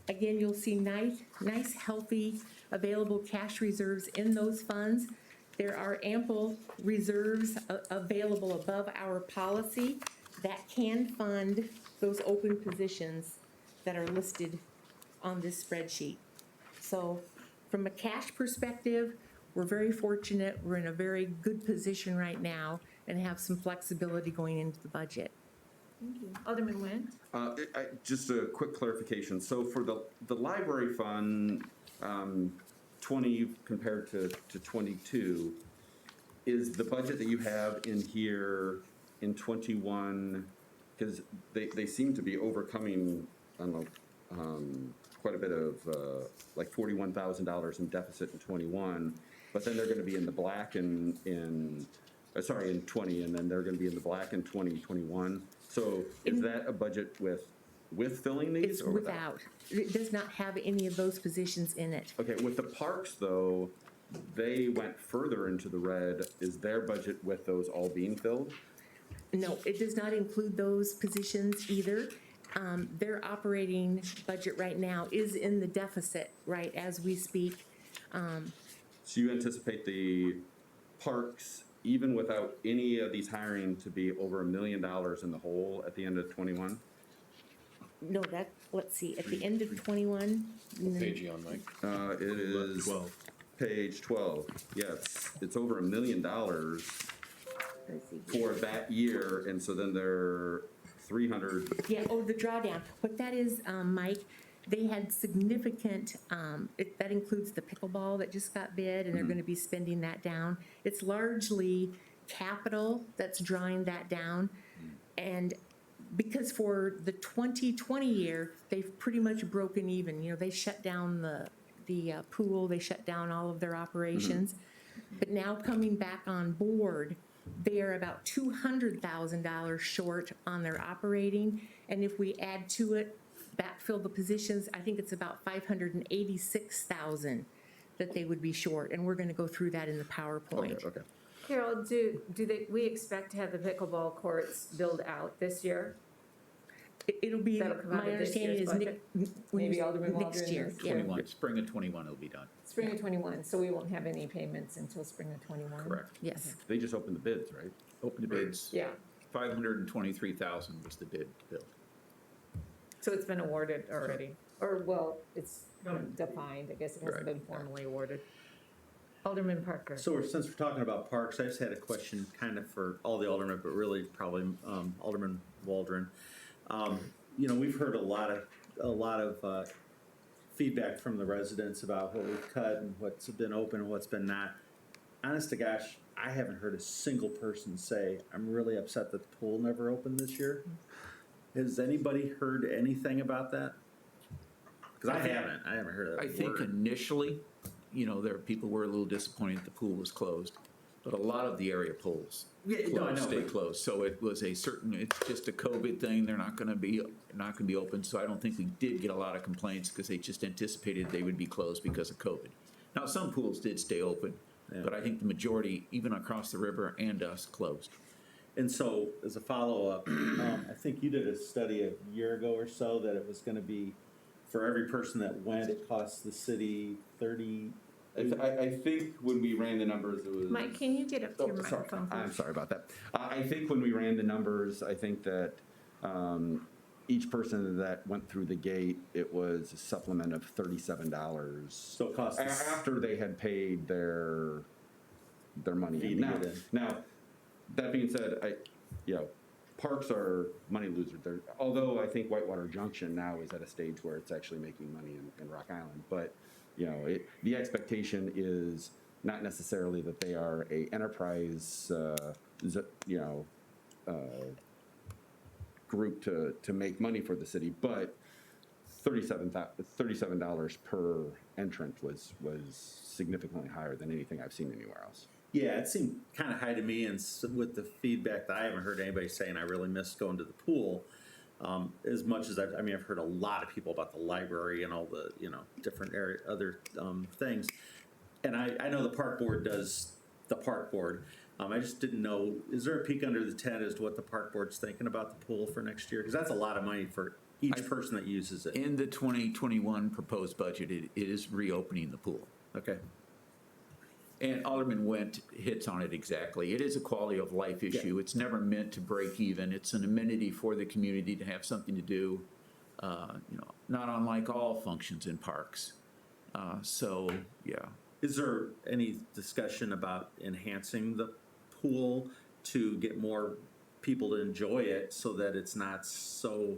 [SPEAKER 11] Again, you'll see nice, healthy, available cash reserves in those funds. There are ample reserves available above our policy that can fund those open positions that are listed on this spreadsheet. So from a cash perspective, we're very fortunate. We're in a very good position right now and have some flexibility going into the budget.
[SPEAKER 1] Thank you. Alderman Nguyen?
[SPEAKER 10] Just a quick clarification. So for the library fund, 20 compared to 22, is the budget that you have in here in 21, because they seem to be overcoming, I don't know, quite a bit of, like $41,000 in deficit in 21, but then they're gonna be in the black in 20, and then they're gonna be in the black in 2021. So is that a budget with filling these?
[SPEAKER 11] It's
[SPEAKER 10] or
[SPEAKER 11] without. It does not have any of those positions in it.
[SPEAKER 10] Okay, with the parks though, they went further into the red. Is their budget with those all being filled?
[SPEAKER 11] No, it does not include those positions either. Their operating budget right now is in the deficit, right, as we speak.
[SPEAKER 10] So you anticipate the parks, even without any of these hiring, to be over $1 million in the hole at the end of 21?
[SPEAKER 11] No, let's see, at the end of 21.
[SPEAKER 12] What page are you on, Mike?
[SPEAKER 10] It is
[SPEAKER 6] 12.
[SPEAKER 10] page 12. Yeah, it's over $1 million
[SPEAKER 11] Let's see.
[SPEAKER 10] for that year, and so then they're 300.
[SPEAKER 11] Yeah, the drawdown. What that is, Mike, they had significant, that includes the pickleball that just got bid, and they're gonna be spending that down. It's largely capital that's drawing that down. And because for the 2020 year, they've pretty much broken even. You know, they shut down the pool, they shut down all of their operations. But now coming back on board, they are about $200,000 short on their operating. And if we add to it, backfill the positions, I think it's about 586,000 that they would be short. And we're gonna go through that in the PowerPoint.
[SPEAKER 12] Okay.
[SPEAKER 1] Carol, we expect to have the pickleball courts built out this year?
[SPEAKER 11] It'll be,
[SPEAKER 1] That'll come out
[SPEAKER 11] my
[SPEAKER 1] of this
[SPEAKER 11] understanding
[SPEAKER 1] year's
[SPEAKER 11] is
[SPEAKER 1] budget?
[SPEAKER 11] when
[SPEAKER 1] Maybe
[SPEAKER 11] you-
[SPEAKER 1] Alderman
[SPEAKER 11] next
[SPEAKER 1] Waldron
[SPEAKER 11] year,
[SPEAKER 1] knows.
[SPEAKER 11] yeah.
[SPEAKER 10] 21, spring of 21 it'll be done.
[SPEAKER 1] Spring of 21, so we won't have any payments until spring of 21?
[SPEAKER 10] Correct.
[SPEAKER 11] Yes.
[SPEAKER 10] They just opened the bids, right? Opened the bids.
[SPEAKER 1] Yeah,
[SPEAKER 10] 523,000 was the bid to build.
[SPEAKER 1] so it's been awarded already, or, well, it's defined, I guess it hasn't
[SPEAKER 10] Right.
[SPEAKER 1] been formally awarded. Alderman Parker.
[SPEAKER 6] So since we're talking about parks, I just had a question kind of for all the aldermen, but really probably Alderman Waldron. You know, we've heard a lot of feedback from the residents about what we've cut and what's been open and what's been not. Honest to gosh, I haven't heard a single person say, I'm really upset that the pool never opened this year. Has anybody heard anything about that? Because I haven't heard of that
[SPEAKER 7] I think
[SPEAKER 6] word.
[SPEAKER 7] initially, you know, people were a little disappointed the pool was closed, but a lot of the area pools
[SPEAKER 6] Yeah, no, I know,
[SPEAKER 7] stayed
[SPEAKER 6] but-
[SPEAKER 7] closed. So it was it's just a COVID thing. They're not gonna be open. So I don't think we did get a lot of complaints because they just anticipated they would be closed because of COVID. Now, some pools did stay open,
[SPEAKER 6] Yeah.
[SPEAKER 7] but I think the majority, even across the river and us, closed.
[SPEAKER 6] And so, as a follow-up, I think you did a study a year ago or so that it was gonna be, for every person that went, it cost the city 30.
[SPEAKER 10] I think when we ran the numbers, it was.
[SPEAKER 1] Mike, can you get up to your
[SPEAKER 10] Oh, sorry.
[SPEAKER 1] microphone,
[SPEAKER 10] I'm
[SPEAKER 1] please?
[SPEAKER 10] sorry about that. I think when we ran the numbers, I think that each person that went through the gate, it was a supplement of $37.
[SPEAKER 6] So it cost us-
[SPEAKER 10] After they had paid their money.
[SPEAKER 6] Fee to
[SPEAKER 10] Now,
[SPEAKER 6] get in.
[SPEAKER 10] now, that being said, parks are money losers. Although I think Whitewater Junction now is at a stage where it's actually making money in Rock Island, but you know, the expectation is not necessarily that they are a enterprise, group to make money for the city, but $37 per entrant was significantly higher than anything I've seen anywhere else.
[SPEAKER 6] Yeah, it seemed kind of high to me, and with the feedback that I haven't heard anybody saying, I really missed going to the pool. As much as I've heard a lot of people about the library and all the, different other things. And I know the park board does the park board. I just didn't know, is there a peek under the tent as to what the park board's thinking about the pool for next year? Because that's a lot of money for each person that uses it.
[SPEAKER 7] In the 2021 proposed budget, it is reopening the pool.
[SPEAKER 6] Okay.
[SPEAKER 7] And Alderman hits on it exactly. It is a quality of life issue. It's never meant to break even. It's an amenity for the community to have something to do, not unlike all functions in parks. So, yeah.
[SPEAKER 6] Is there any discussion about enhancing the pool to get more people to enjoy it so that it's not so,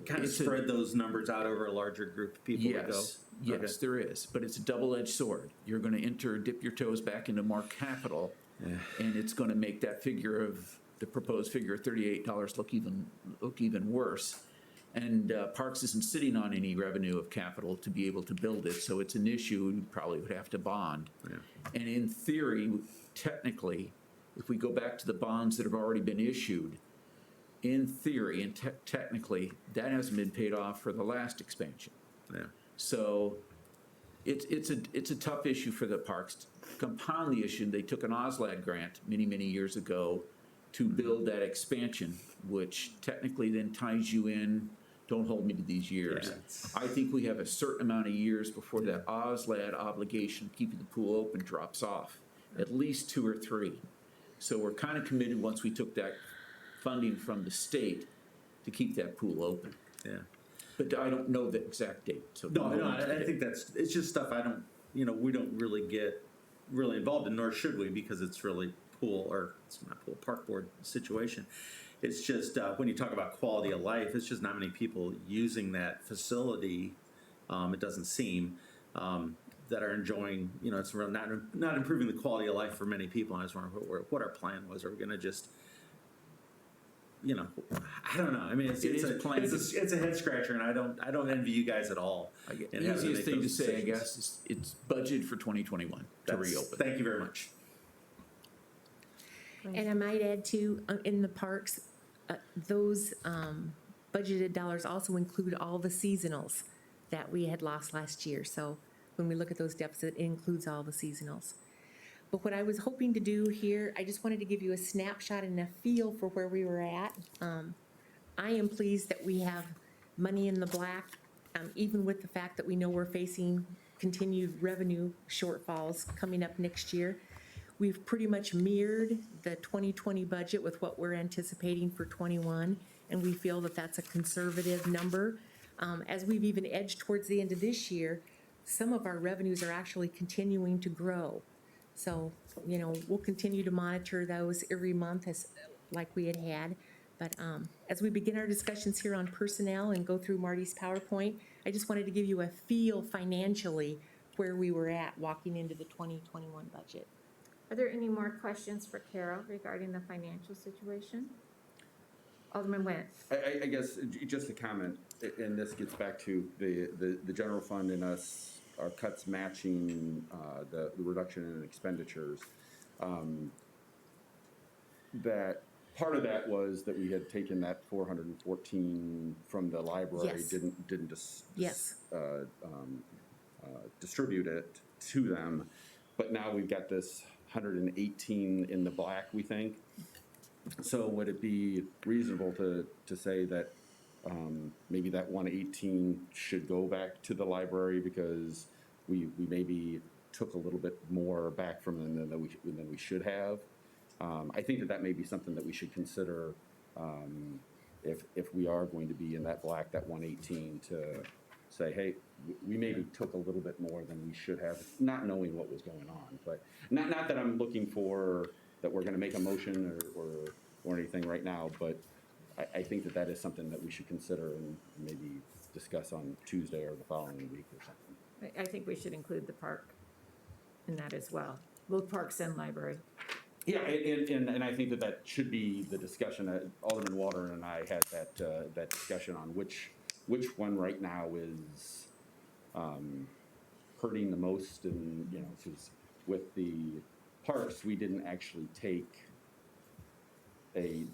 [SPEAKER 6] kind of spread those numbers out over a larger group of people to go?
[SPEAKER 7] Yes, there is, but it's a double-edged sword. You're gonna dip your toes back into more capital, and it's gonna make that the proposed figure of $38 look even worse. And Parks isn't sitting on any revenue of capital to be able to build it, so it's an issue we probably would have to bond.
[SPEAKER 6] Yeah.
[SPEAKER 7] And in theory, technically, if we go back to the bonds that have already been issued, in theory and technically, that hasn't been paid off for the last expansion.
[SPEAKER 6] Yeah.
[SPEAKER 7] So it's a tough issue for the parks. To compound the issue, they took an OSLAD grant many, many years ago to build that expansion, which technically then ties you in. Don't hold me to these years.
[SPEAKER 6] Yeah,
[SPEAKER 7] I think we have a certain amount of years before that OSLAD obligation of keeping the pool open drops off, at least 2 or 3. So we're kind of committed once we took that funding from the state to keep that pool open.
[SPEAKER 6] Yeah.
[SPEAKER 7] But I don't know the exact date, so.
[SPEAKER 6] No, I think it's just stuff we don't really get really involved in, nor should we, because it's really park board situation. It's just, when you talk about quality of life, it's just not many people using that facility, it doesn't seem, that are enjoying, it's really not improving the quality of life for many people. I just wonder what our plan was. Are we gonna just you know, I don't know. I mean,
[SPEAKER 7] It is planned.
[SPEAKER 6] it's a head scratcher, and I don't envy you guys at all.
[SPEAKER 7] I guess,
[SPEAKER 6] in having
[SPEAKER 7] easiest
[SPEAKER 6] make
[SPEAKER 7] thing to
[SPEAKER 6] those
[SPEAKER 7] say, I
[SPEAKER 6] decisions.
[SPEAKER 7] guess, is it's budgeted for 2021 to reopen.
[SPEAKER 6] Thank you very much.
[SPEAKER 11] And I might add too, in the parks, those budgeted dollars also include all the seasonals that we had lost last year. So when we look at those deficits, it includes all the seasonals. But what I was hoping to do here, I just wanted to give you a snapshot and a feel for where we were at. I am pleased that we have money in the black, even with the fact that we know we're facing continued revenue shortfalls coming up next year. We've pretty much mirrored the 2020 budget with what we're anticipating for 21, and we feel that that's a conservative number. As we've even edged towards the end of this year, some of our revenues are actually continuing to grow. So, you know, we'll continue to monitor those every month like we had. But as we begin our discussions here on personnel and go through Marty's PowerPoint, I just wanted to give you a feel financially where we were at walking into the 2021 budget.
[SPEAKER 1] Are there any more questions for Carol regarding the financial situation? Alderman Witt.
[SPEAKER 10] I guess just a comment, and this gets back to the general fund and us, our cuts matching the reduction in expenditures. That part of that was that we had taken that 414 from the library,
[SPEAKER 11] Yes.
[SPEAKER 10] didn't
[SPEAKER 11] Yes.
[SPEAKER 10] distribute it to them, but now we've got this 118 in the black, we think. So would it be reasonable to say that maybe that 118 should go back to the library because we maybe took a little bit more back from them than we should have? I think that may be something that we should consider if we are going to be in that black, that 118, to say, hey, we maybe took a little bit more than we should have, not knowing what was going on. But not that I'm looking for that we're going to make a motion or anything right now, but I think that is something that we should consider and maybe discuss on Tuesday or the following week or something.
[SPEAKER 1] I think we should include the park in that as well, both parks and library.
[SPEAKER 10] Yeah, and I think that should be the discussion. Alderman Walter and I had that discussion on which one right now is hurting the most, and you know, because with the parks, we didn't actually take a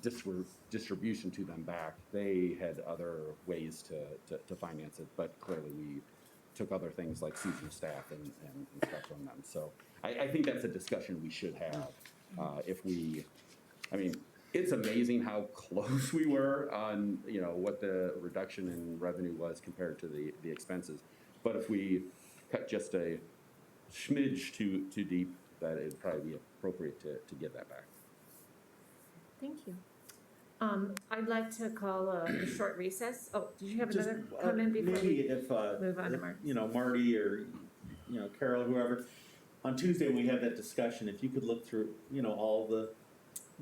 [SPEAKER 10] distribution to them back. They had other ways to finance it, but clearly we took other things like seasonal staff and stuff from them. So I think that's a discussion we should have. I mean, it's amazing how close we were on, you know, what the reduction in revenue was compared to the expenses. But if we cut just a smidge too deep, that it'd probably be appropriate to get that back.
[SPEAKER 1] Thank you. I'd like to call a short recess. Oh, did you have another comment before
[SPEAKER 6] Maybe
[SPEAKER 1] we
[SPEAKER 6] if
[SPEAKER 1] move on to Mark?
[SPEAKER 6] you know, Marty or you know, Carol, whoever, on Tuesday when we have that discussion, if you could look through, you know,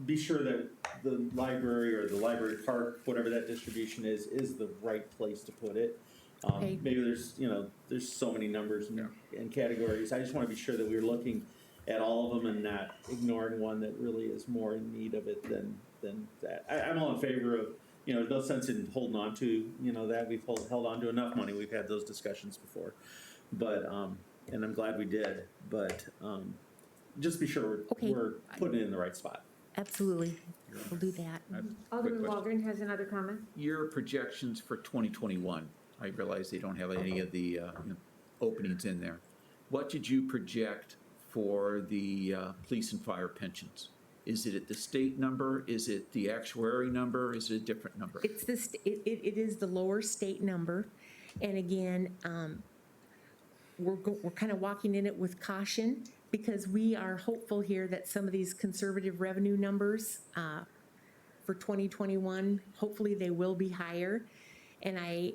[SPEAKER 6] be sure that the library or the library park, whatever that distribution is the right place to put it.
[SPEAKER 11] Okay.
[SPEAKER 6] Maybe there's so many numbers and categories. I just want to be sure that we're looking at all of them and not ignoring one that really is more in need of it than that. I'm all in favor of, you know, no sense in holding on to, you know, that we've held on to enough money. We've had those discussions before, but and I'm glad we did. But just be sure we're putting it in the right spot.
[SPEAKER 11] Absolutely, we'll do that.
[SPEAKER 1] Alderman Waldron has another comment.
[SPEAKER 7] Your projections for 2021, I realize they don't have any of the openings in there. What did you project for the police and fire pensions? Is it at the state number? Is it the actuary number? Is it a different number?
[SPEAKER 11] It's it is the lower state number, and again, we're kind of walking in it with caution because we are hopeful here that some of these conservative revenue numbers for 2021, hopefully they will be higher, and I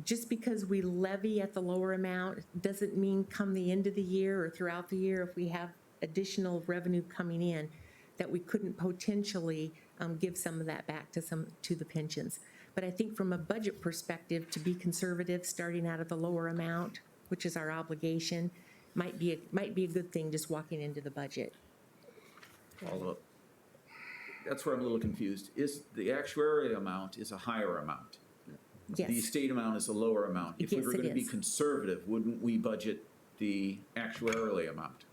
[SPEAKER 11] just because we levy at the lower amount doesn't mean come the end of the year or throughout the year, if we have additional revenue coming in, that we couldn't potentially give some of that back to the pensions. But I think from a budget perspective, to be conservative, starting out at the lower amount, which is our obligation, might be a good thing just walking into the budget.
[SPEAKER 7] Follow up. that's where I'm a little confused. Is the actuarial amount is a higher amount? The
[SPEAKER 11] Yes.
[SPEAKER 7] state amount is a lower amount. If we
[SPEAKER 11] Yes,
[SPEAKER 7] were
[SPEAKER 11] it
[SPEAKER 7] gonna be
[SPEAKER 11] is.
[SPEAKER 7] conservative, wouldn't we budget the actuarially amount?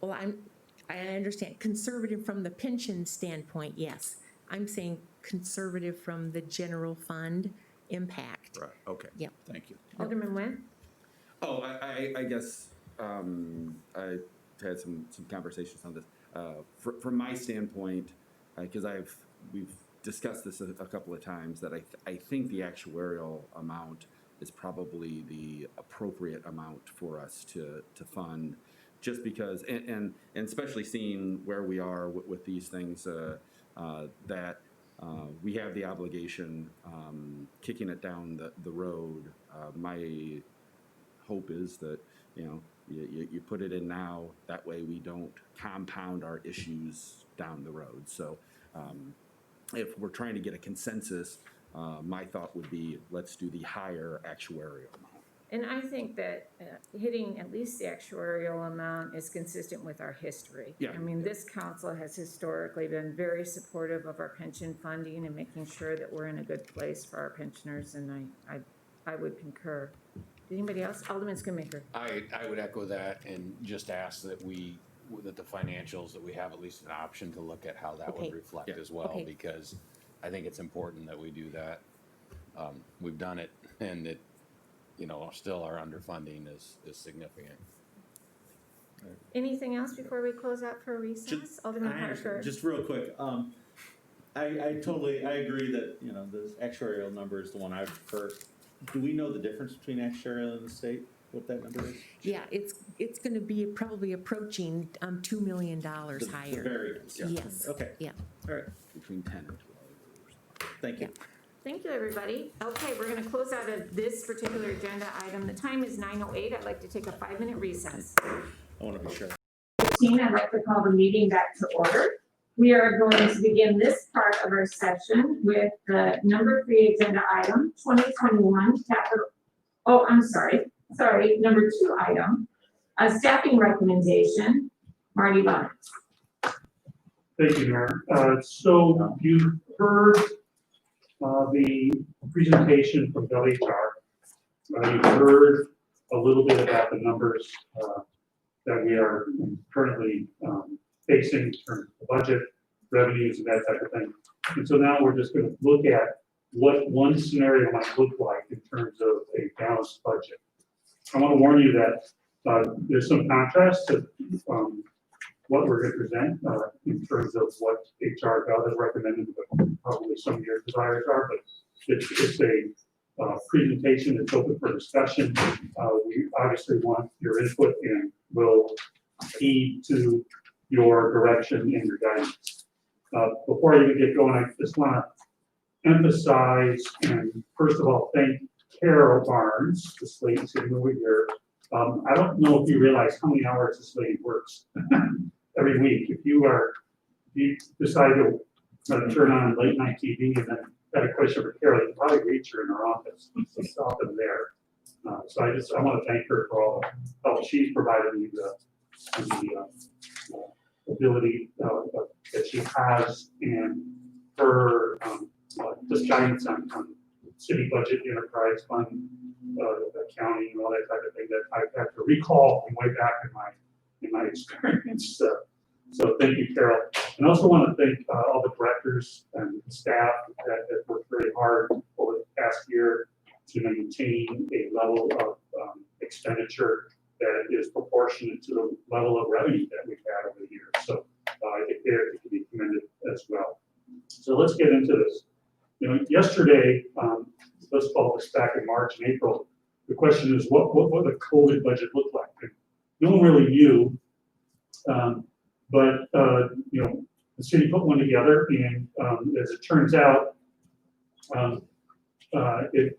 [SPEAKER 11] Well, I understand, conservative from the pension standpoint, yes. I'm saying conservative from the general fund impact.
[SPEAKER 7] Right, okay.
[SPEAKER 11] Yep.
[SPEAKER 7] Thank you.
[SPEAKER 1] Alderman Nguyen?
[SPEAKER 10] Oh, I guess, I had some conversations on this. From my standpoint, because we've discussed this a couple of times, that I think the actuarial amount is probably the appropriate amount for us to fund, just because, and especially seeing where we are with these things, that we have the obligation, kicking it down the road. My hope is that, you put it in now, that way we don't compound our issues down the road. So if we're trying to get a consensus, my thought would be, let's do the higher actuarial amount.
[SPEAKER 1] And I think that hitting at least the actuarial amount is consistent with our history.
[SPEAKER 10] Yeah.
[SPEAKER 1] I mean, this council has historically been very supportive of our pension funding and making sure that we're in a good place for our pensioners, and I would concur. Anybody else? Alderman Schoonmaker.
[SPEAKER 12] I would echo that and just ask that that the financials, that we have at least an option to look at how that
[SPEAKER 11] Okay.
[SPEAKER 12] would reflect
[SPEAKER 10] Yeah.
[SPEAKER 12] as well,
[SPEAKER 11] Okay.
[SPEAKER 12] because I think it's important that we do that. We've done it, and it, still our underfunding is significant.
[SPEAKER 1] Anything else before we close out for recess? Alderman Parker.
[SPEAKER 6] Just real quick, I agree that, the actuarial number is the one I prefer. Do we know the difference between actuarial and the state, what that number is?
[SPEAKER 11] Yeah, it's gonna be probably approaching, $2 million
[SPEAKER 6] The
[SPEAKER 11] higher.
[SPEAKER 6] variance.
[SPEAKER 11] Yes.
[SPEAKER 6] Okay,
[SPEAKER 11] Yeah.
[SPEAKER 6] all right,
[SPEAKER 10] Between 10 and 12.
[SPEAKER 6] thank you.
[SPEAKER 11] Yeah.
[SPEAKER 1] Thank you, everybody. Okay, we're gonna close out of this particular agenda item. The time is 9:08. I'd like to take a 5-minute recess.
[SPEAKER 6] I want to be sure.
[SPEAKER 1] I'd like to call the meeting back to order. We are going to begin this part of our session with the number 3 agenda item, 2021 capital, number 2 item, a staffing recommendation. Marty Bonner.
[SPEAKER 9] Thank you, Mayor. So you heard the presentation from WHR. You heard a little bit about the numbers that we are currently facing in terms of the budget, revenues, and that type of thing. And so now we're just going to look at what one scenario might look like in terms of a balanced budget. I want to warn you that there's some contrast to what we're going to present in terms of what HR has recommended, but probably some of your desires are, but it's a presentation that's open for discussion. We obviously want your input and will heed to your direction and your guidance. Before I even get going, I just want to emphasize and first of all, thank Carol Barnes, this lady's going to move here. I don't know if you realize how many hours this lady works every week. If you decide to turn on late night TV and then had a question for Carol, you can probably reach her in her office. She's often there. So I want to thank her for all the help she's provided me, the ability that she has, and her just guidance on city budget, enterprise fund, accounting, and all that type of thing that I've had to recall from way back in my experience. So thank you, Carol. And I also want to thank all the directors and staff that worked very hard over the past year to maintain a level of expenditure that is proportionate to the level of revenue that we've had over the years. So I think they can be commended as well. So let's get into this. Yesterday, let's call this back in March and April, the question is what would a COVID budget look like? And no one really knew, but the city put one together, and as it turns out, it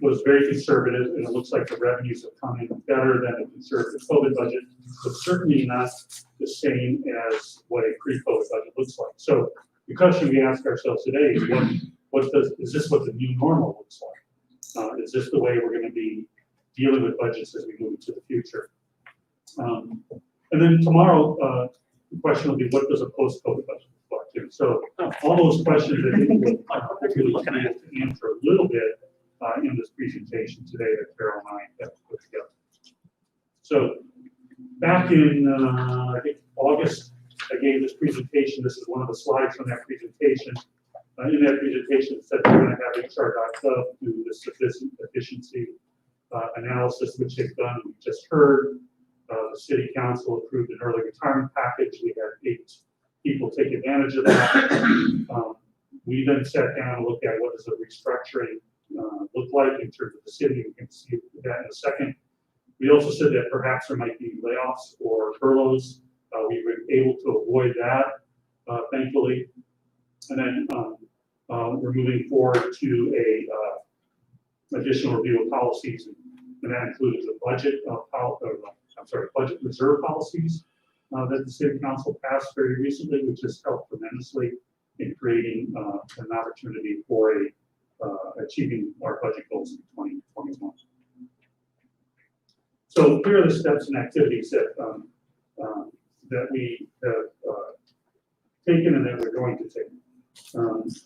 [SPEAKER 9] was very conservative, and it looks like the revenues have come in better than a conservative COVID budget, but certainly not the same as what a pre-COVID budget looks like. So the question we ask ourselves today is is this what the new normal looks like? Is this the way we're going to be dealing with budgets as we move into the future? And then tomorrow, the question will be, what does a post-COVID budget look like? And so all those questions that we will really trying to answer a little bit in this presentation today that Carol and I have put together. So back in, I think, August, I gave this presentation. This is one of the slides from that presentation. In that presentation, it said we're going to have HR.gov do this efficiency analysis, which they've done. We just heard the city council approved an early retirement package. We had 8 people take advantage of that. We then sat down and looked at what does a restructuring look like in terms of the city. We can see that in a second. We also said that perhaps there might be layoffs or furloughs. We were able to avoid that, thankfully. And then we're moving forward to a additional review of policies, and that includes the budget budget reserve policies that the city council passed very recently, which has helped tremendously in creating an opportunity for achieving our budget goals in 2021. So here are the steps and activities that we have taken and that we're going to take,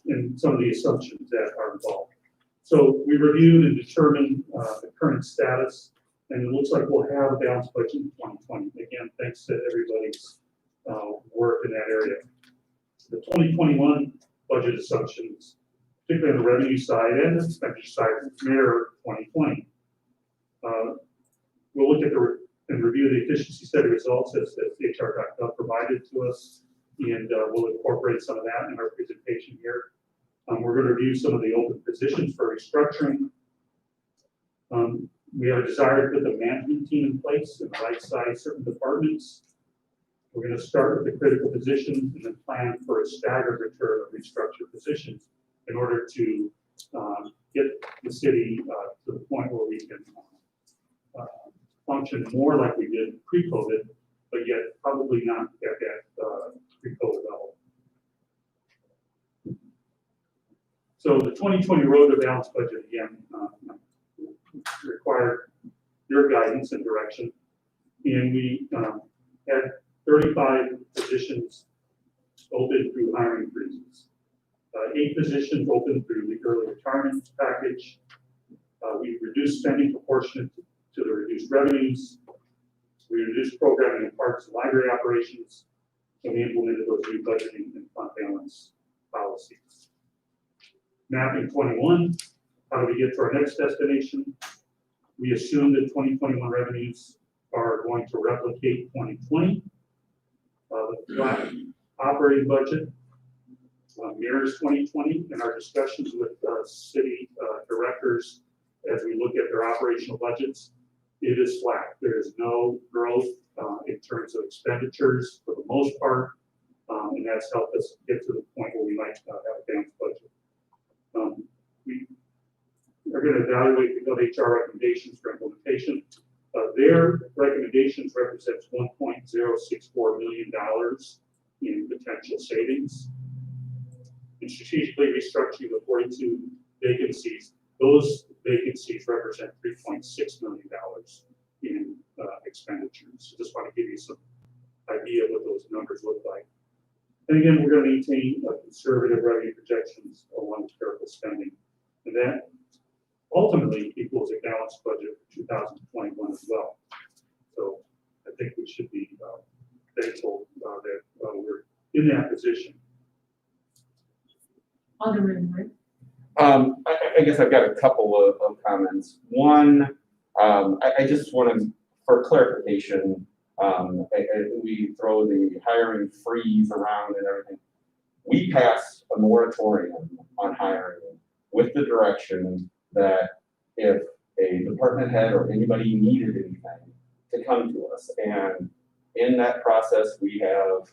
[SPEAKER 9] and some of the assumptions that are involved. So we reviewed and determined the current status, and it looks like we'll have a balanced budget in 2020. Again, thanks to everybody's work in that area. The 2021 budget assumptions, particularly on the revenue side and the expenditure side, mirror 2020. We'll look at and review the efficiency study results as HR.gov provided to us, and we'll incorporate some of that in our presentation here. We're going to review some of the open positions for restructuring. We have a desire to put the management team in place and right-size certain departments. We're going to start with the critical positions and then plan for a staggered return of restructured positions in order to get the city to the point where we can function more like we did pre-COVID, but yet probably not at that pre-COVID level. So the 2020 road to balanced budget, again, required your guidance and direction. And we had 35 positions open through hiring freezes. 8 positions open through the early retirement package. We reduced spending proportionate to the reduced revenues. We reduced programming in parks and library operations, and we implemented those new budgeting and fund balance policies. Mapping 21, how do we get to our next destination? We assume that 2021 revenues are going to replicate 2020. The flat operating budget mirrors 2020, and our discussions with city directors as we look at their operational budgets, it is flat. There is no growth in terms of expenditures for the most part, and that's helped us get to the point where we might have a balanced budget. We are going to evaluate the HR recommendations for implementation. Their recommendations represents $1.064 million in potential savings. And strategically restructuring the 42 vacancies, those vacancies represent $3.6 million in expenditures. So just want to give you some idea of what those numbers look like. And again, we're going to maintain conservative revenue projections along with careful spending. And that ultimately equals a balanced budget for 2021 as well. So I think we should be thankful that we're in that position.
[SPEAKER 1] Alderman Wood.
[SPEAKER 10] I guess I've got a couple of comments. One, I just want to, for clarification, we throw the hiring freeze around and everything. We passed a moratorium on hiring with the direction that if a department head or anybody needed anything to come to us. And in that process, we have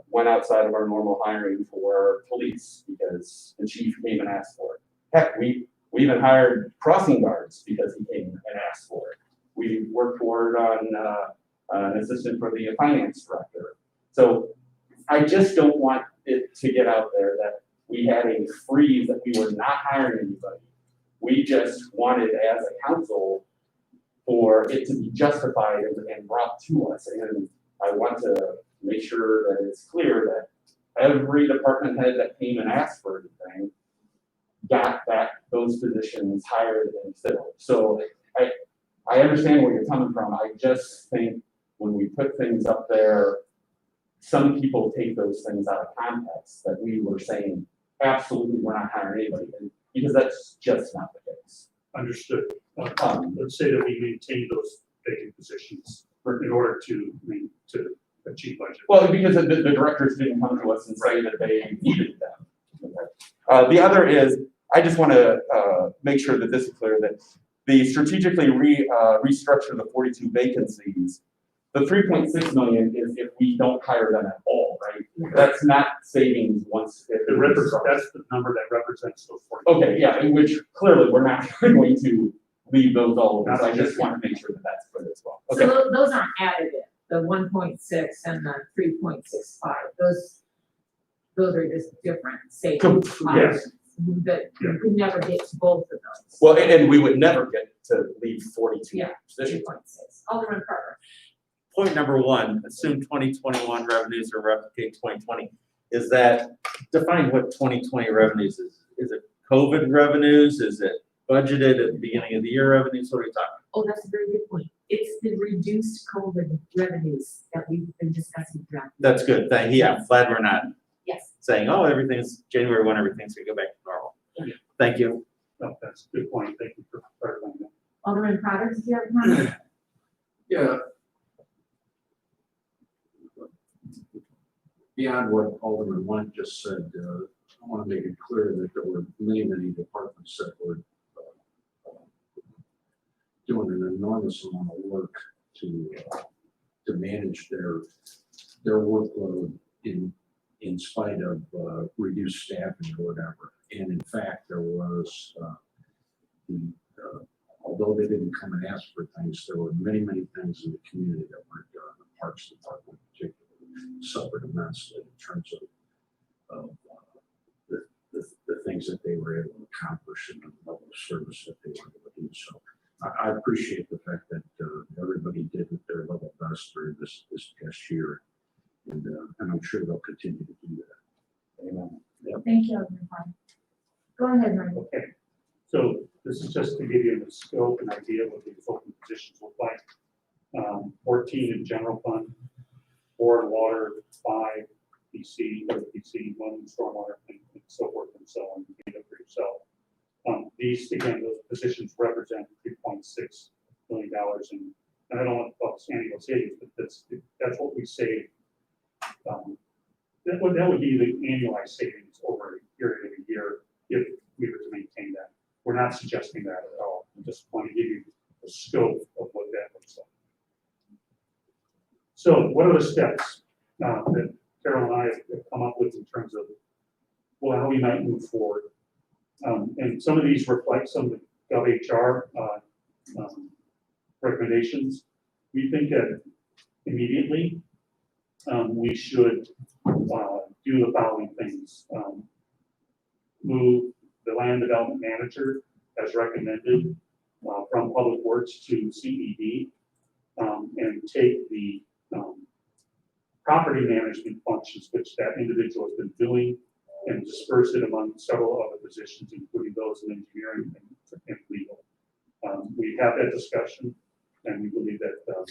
[SPEAKER 10] went outside of our normal hiring for police because the chief came and asked for it. Heck, we even hired crossing guards because he came and asked for it. We worked forward on an assistant for the finance director. So I just don't want it to get out there that we had a freeze, that we were not hiring anybody. We just wanted as a council for it to be justified and brought to us. And
[SPEAKER 13] I want to make sure that it's clear that every department head that came and asked for anything got those positions hired and filled. So I understand where you're coming from. I just think when we put things up there, some people take those things out of context, that we were saying, absolutely, we're not hiring anybody, because that's just not the case.
[SPEAKER 9] Understood. Let's say that we maintain those vacant positions in order to achieve budget.
[SPEAKER 13] Well, because the directors didn't come to us and say that they needed them. The other is, I just want to make sure that this is clear, that the strategically restructure the 42 vacancies, the 3.6 million is if we don't hire them at all, right? That's not savings once.
[SPEAKER 9] That's the number that represents those 40.
[SPEAKER 13] Okay, yeah, in which clearly we're not going to leave those all over. So I just want to make sure that that's clear as well. Okay.
[SPEAKER 1] So those aren't additive, the 1.6 and the 3.65, those are just different savings.
[SPEAKER 9] Yes.
[SPEAKER 1] That you could never get to both of those.
[SPEAKER 13] Well, and we would never get to leave 42
[SPEAKER 1] Yeah.
[SPEAKER 13] positions.
[SPEAKER 1] 3.6. Alderman Carter.
[SPEAKER 6] Point number one, assume 2021 revenues are replicate 2020. Is that, define what 2020 revenues is? Is it COVID revenues? Is it budgeted at the beginning of the year revenues? What are we talking?
[SPEAKER 14] Oh, that's a very good point. It's the reduced COVID revenues that we've been discussing throughout.
[SPEAKER 6] That's good. Thank you. Yeah, glad we're not
[SPEAKER 14] Yes.
[SPEAKER 6] saying, oh, everything's January 1, everything's gonna go back to normal.
[SPEAKER 9] Yeah.
[SPEAKER 6] Thank you.
[SPEAKER 9] No, that's a good point. Thank you for clarifying that.
[SPEAKER 1] Alderman Carter, did you have a comment?
[SPEAKER 8] Yeah. Beyond what Alderman Went just said, I want to make it clear that there were many departments that were doing an enormous amount of work to manage their workload in spite of reduced staffing or whatever. And in fact, there was although they didn't come and ask for things, there were many things in the community that weren't done. The Parks Department particularly suffered immensely in terms of the things that they were able to accomplish and the level of service that they were able to do. So I appreciate the fact that everybody did their level best during this past year, and I'm sure they'll continue to do that.
[SPEAKER 13] Amen.
[SPEAKER 8] Yep.
[SPEAKER 1] Thank you, Alderman Carter. Go ahead, Mike.
[SPEAKER 9] Okay, so this is just to give you the scope and idea of what these open positions look like. 14 in general fund, 4 in water, 5 PC, 1 in stormwater, and so forth and so on. You can for yourself. These, again, those positions represent $3.6 million, and I don't want to call this annual savings, but that's what we save. That would be the annualized savings over a period of a year if we were to maintain that. We're not suggesting that at all. I just want to give you the scope of what that looks like. So what are the steps that Carol and I have come up with in terms of, well, how we might move forward? And some of these reflect some of the GovHR recommendations. We think that immediately we should do the following things. Move the land development manager as recommended from Public Works to CED, and take the property management functions which that individual has been doing and disperse it among several other positions, including those in engineering and legal. We have that discussion, and we believe that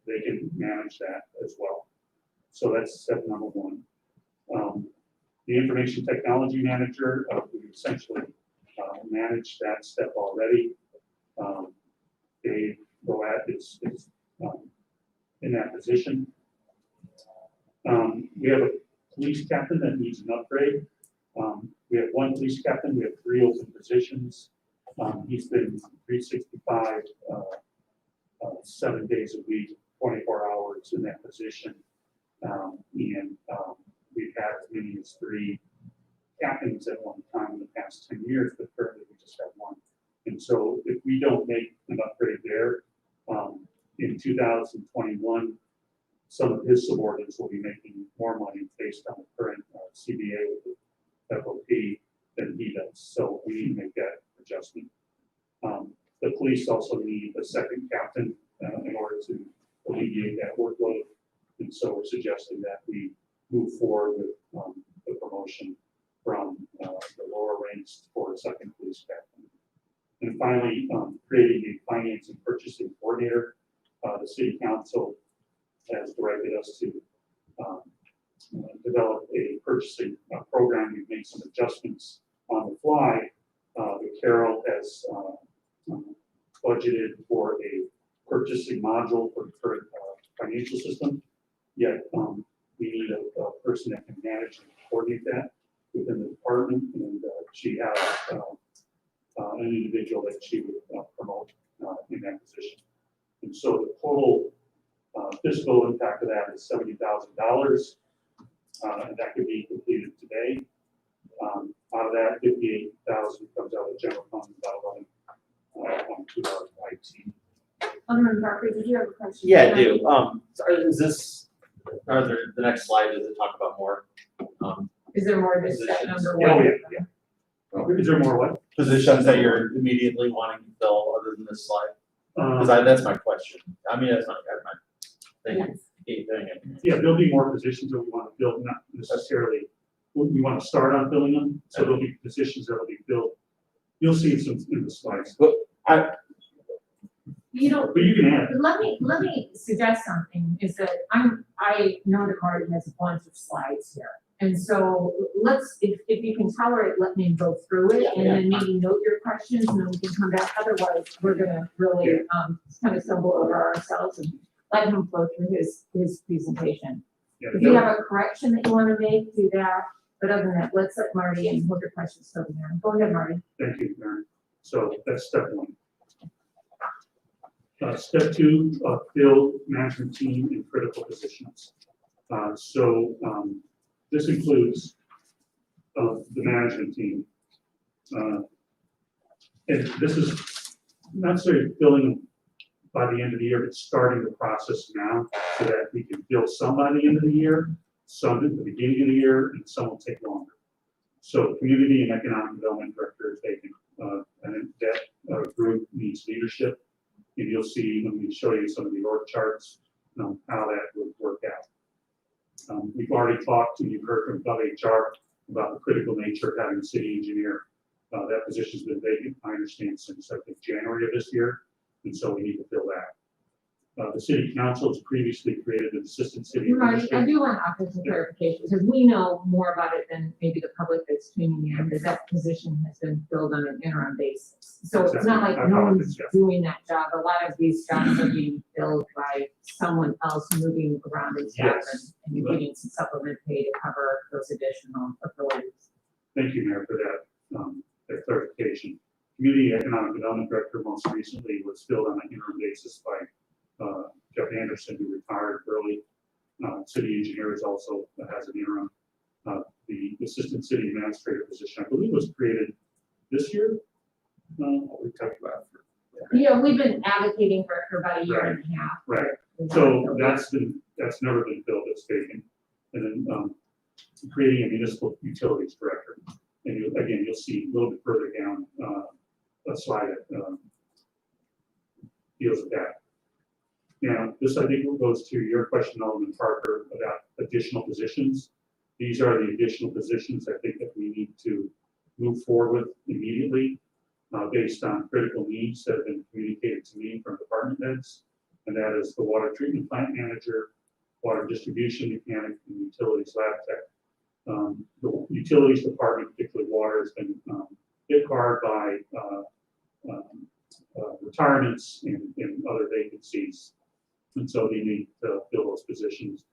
[SPEAKER 9] they can manage that as well. So that's step number one. The information technology manager, we essentially managed that step already. Dave Roat is in that position. We have a police captain that needs an upgrade. We have 1 police captain. We have 3 open positions. He's been 365 7 days a week, 24 hours in that position. And we've had as many as 3 captains at one time in the past 10 years, but currently we just have 1. And so if we don't make an upgrade there, in 2021, some of his subordinates will be making more money based on the current CBA with the FOP than he does. So we need to make that adjustment. The police also need a second captain in order to alleviate that workload. And so we're suggesting that we move forward with the promotion from the lower ranks for a second police captain. And finally, creating a finance and purchasing coordinator. The city council has directed us to develop a purchasing program. We've made some adjustments on the fly, but Carol has budgeted for a purchasing module for the current financial system. Yet we need a person that can manage and coordinate that within the department, and she has an individual that she would promote in that position. And so the total fiscal impact of that is $70,000, and that could be completed today. Out of that, 58,000 comes out of the general fund, about 11 to our IT.
[SPEAKER 14] Alderman Parker, did you have a question?
[SPEAKER 15] Yeah, I do. So is this, are there, the next slide, does it talk about more?
[SPEAKER 14] Is there more to step
[SPEAKER 15] Positions.
[SPEAKER 14] number
[SPEAKER 9] Oh,
[SPEAKER 14] one?
[SPEAKER 9] yeah. Is there more what?
[SPEAKER 15] Positions that you're immediately wanting to fill other than this slide? Because that's my question. I mean, that's my thing,
[SPEAKER 14] Yes.
[SPEAKER 15] key thing.
[SPEAKER 9] Yeah, there'll be more positions that we want to fill, not necessarily, we want to start on filling them, so there'll be positions that will be filled. You'll see some in the slides,
[SPEAKER 15] But
[SPEAKER 14] You know,
[SPEAKER 9] but you can add.
[SPEAKER 14] let me suggest something, is that I know that Marty has a bunch of slides here. And so let's, if you can tolerate, let me go through it and then maybe note your questions and then we can come back. Otherwise, we're gonna really, kind of stumble over ourselves and let him flow through his presentation.
[SPEAKER 9] Yeah,
[SPEAKER 14] If you have a correction that you wanna make, do that. But other than that, let's let Marty and hold your questions over there. Go ahead, Marty.
[SPEAKER 9] Thank you, Karen. So that's step one. Step two, fill management team in critical positions. This includes the management team. And this is not necessarily filling them by the end of the year, but starting the process now so that we can fill some by the end of the year, some at the beginning of the year, and some will take longer. So community and economic development director is vacant. And that group needs leadership. And you'll see when we show you some of the org charts, how that would work out. We've already talked, and you've heard from HR about the critical nature of having a city engineer. That position's been vacant, I understand, since I think January of this year, and so we need to fill that. The city council has previously created an assistant city
[SPEAKER 14] Marty, I
[SPEAKER 9] administrator.
[SPEAKER 14] do want to offer some clarification, because we know more about it than maybe the public that's tuning in, that position has been filled on an interim basis. So it's not like no one's doing that job. A lot of these jobs are being filled by someone else moving around in staff and you're getting some supplement pay to cover those additional authorities.
[SPEAKER 9] Thank you, Mayor, for that clarification. Community economic development director most recently was filled on an interim basis by Jeff Anderson, who retired early. City engineer is also has an interim. The assistant city administrator position, I believe, was created this year. We talked about it.
[SPEAKER 14] Yeah, we've been advocating for about a year and a half.
[SPEAKER 9] Right. So that's never been filled. It's vacant. And then creating a municipal utilities director. And you'll see a little bit further down a slide that deals with that. Now, this I think goes to your question, Alderman Parker, about additional positions. These are the additional positions I think that we need to move forward with immediately based on critical needs that have been communicated to me from department heads. And that is the water treatment plant manager, water distribution mechanic, and utilities lab tech. The utilities department, particularly water, has been hit hard by retirements and other vacancies. And so they need to fill those positions.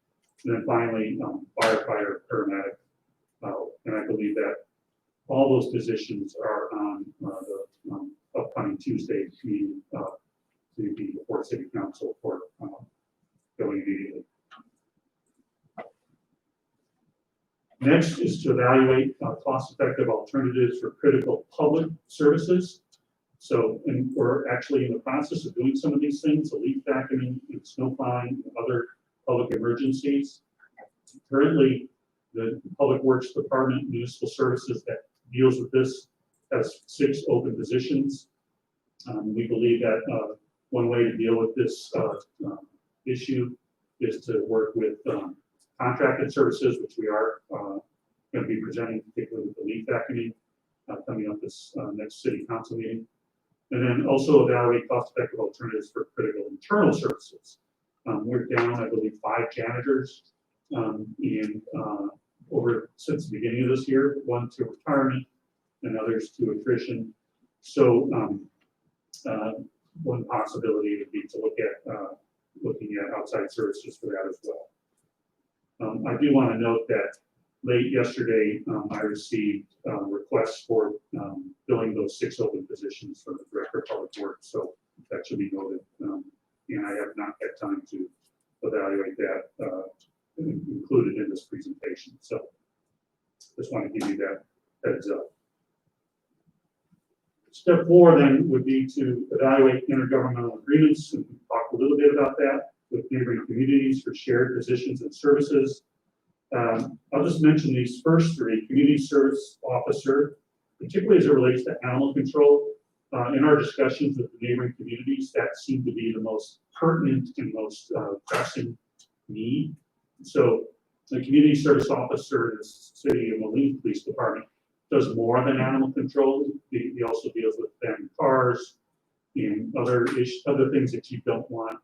[SPEAKER 9] And then finally, firefighter, paramedic. And I believe that all those positions are on the upcoming Tuesday meeting to be before City Council for going immediately. Next is to evaluate cost-effective alternatives for critical public services. So, and we're actually in the process of doing some of these things, so leaf vacuuming and snow plowing and other public emergencies. Currently, the Public Works Department, Municipal Services that deals with this has 6 open positions. We believe that one way to deal with this issue is to work with contracted services, which we are going to be presenting, particularly with the leaf vacuuming coming up this next city council meeting. And then also evaluate cost-effective alternatives for critical internal services. We're down, I believe, 5 janitors over since the beginning of this year, 1 to retirement and others to attrition. So one possibility would be to look at looking at outside services for that as well. I do want to note that late yesterday, I received requests for filling those 6 open positions for the Director of Public Works. So that should be noted. And I have not had time to evaluate that included in this presentation. So just want to give you that heads up. Step 4 then would be to evaluate intergovernmental agreements, and talk a little bit about that with neighboring communities for shared positions and services. I'll just mention these first 3: community service officer, particularly as it relates to animal control. In our discussions with the neighboring communities, that seemed to be the most pertinent and most pressing need. So the community service officer in the city of Moline Police Department does more than animal control. He also deals with abandoned cars and other things that you don't want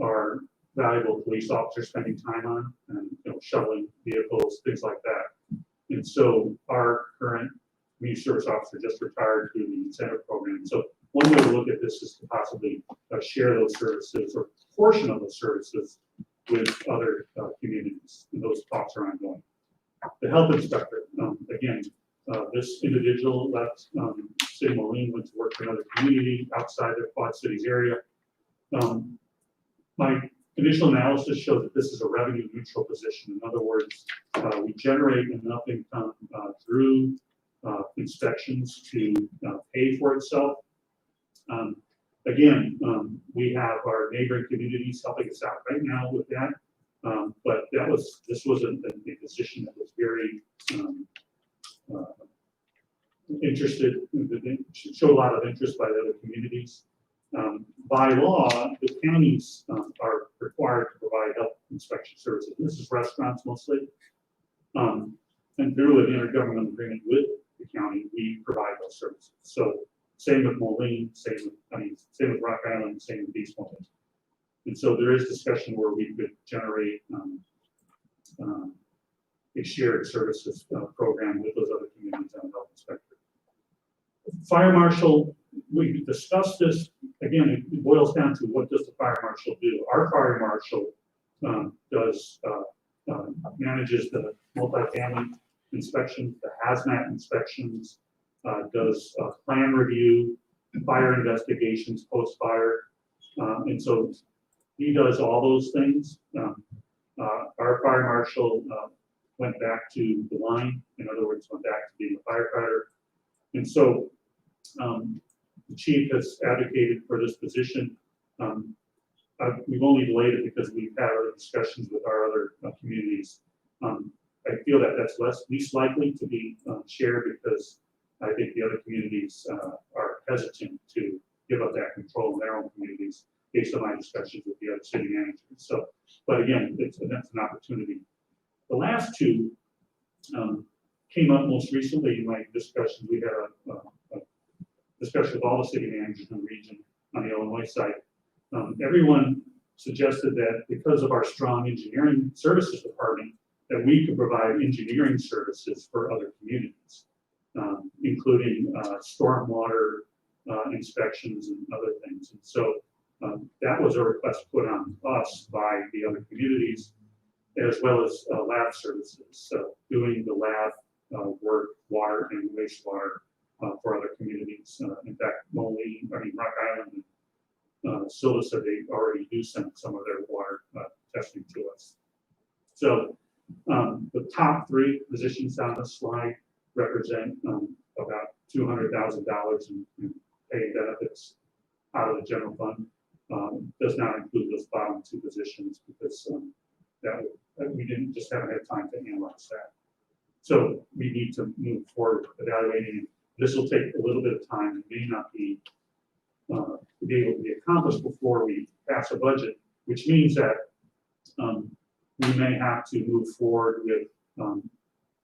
[SPEAKER 9] our valuable police officers spending time on, and shoveling vehicles, things like that. And so our current community service officer just retired through the incentive program. So one way to look at this is to possibly share those services or portion of those services with other communities, and those talks are ongoing. The health inspector, again, this individual left City of Moline, went to work for another community outside the Quad Cities area. My initial analysis shows that this is a revenue neutral position. In other words, we generate enough income through inspections to pay for itself. Again, we have our neighboring communities helping us out right now with that. But this was a position that was very interested, showed a lot of interest by the other communities. By law, the counties are required to provide health inspection services. This is restaurants mostly. And through an intergovernmental agreement with the county, we provide those services. So same with Moline, same with Rock Island, same with East Moline. And so there is discussion where we could generate a shared services program with those other communities on health inspector. Fire marshal, we discussed this, again, it boils down to what does the fire marshal do? Our fire marshal manages the multifamily inspections, the hazmat inspections, does plan review, fire investigations, post-fire. And so he does all those things. Our fire marshal went back to the line, in other words, went back to being a firefighter. And so the chief has advocated for this position. We've only delayed it because we've had other discussions with our other communities. I feel that that's least likely to be shared because I think the other communities are hesitant to give up that control in their own communities based on my discussions with the other city managers. So, but again, that's an opportunity. The last 2 came up most recently in my discussions. We had a discussion with all the city managers in the region on the Illinois side. Everyone suggested that because of our strong engineering services department, that we could provide engineering services for other communities, including stormwater inspections and other things. And so that was a request put on us by the other communities, as well as lab services, so doing the lab work, water and wastewater for other communities. In fact, Rock Island and Silva said they already do send some of their water testing to us. So the top 3 positions on the slide represent about $200,000 in pay benefits out of the general fund. Does not include those bottom 2 positions because we haven't had time to analyze that. So we need to move forward evaluating. This will take a little bit of time. It may not be able to be accomplished before we pass a budget, which means that we may have to move forward with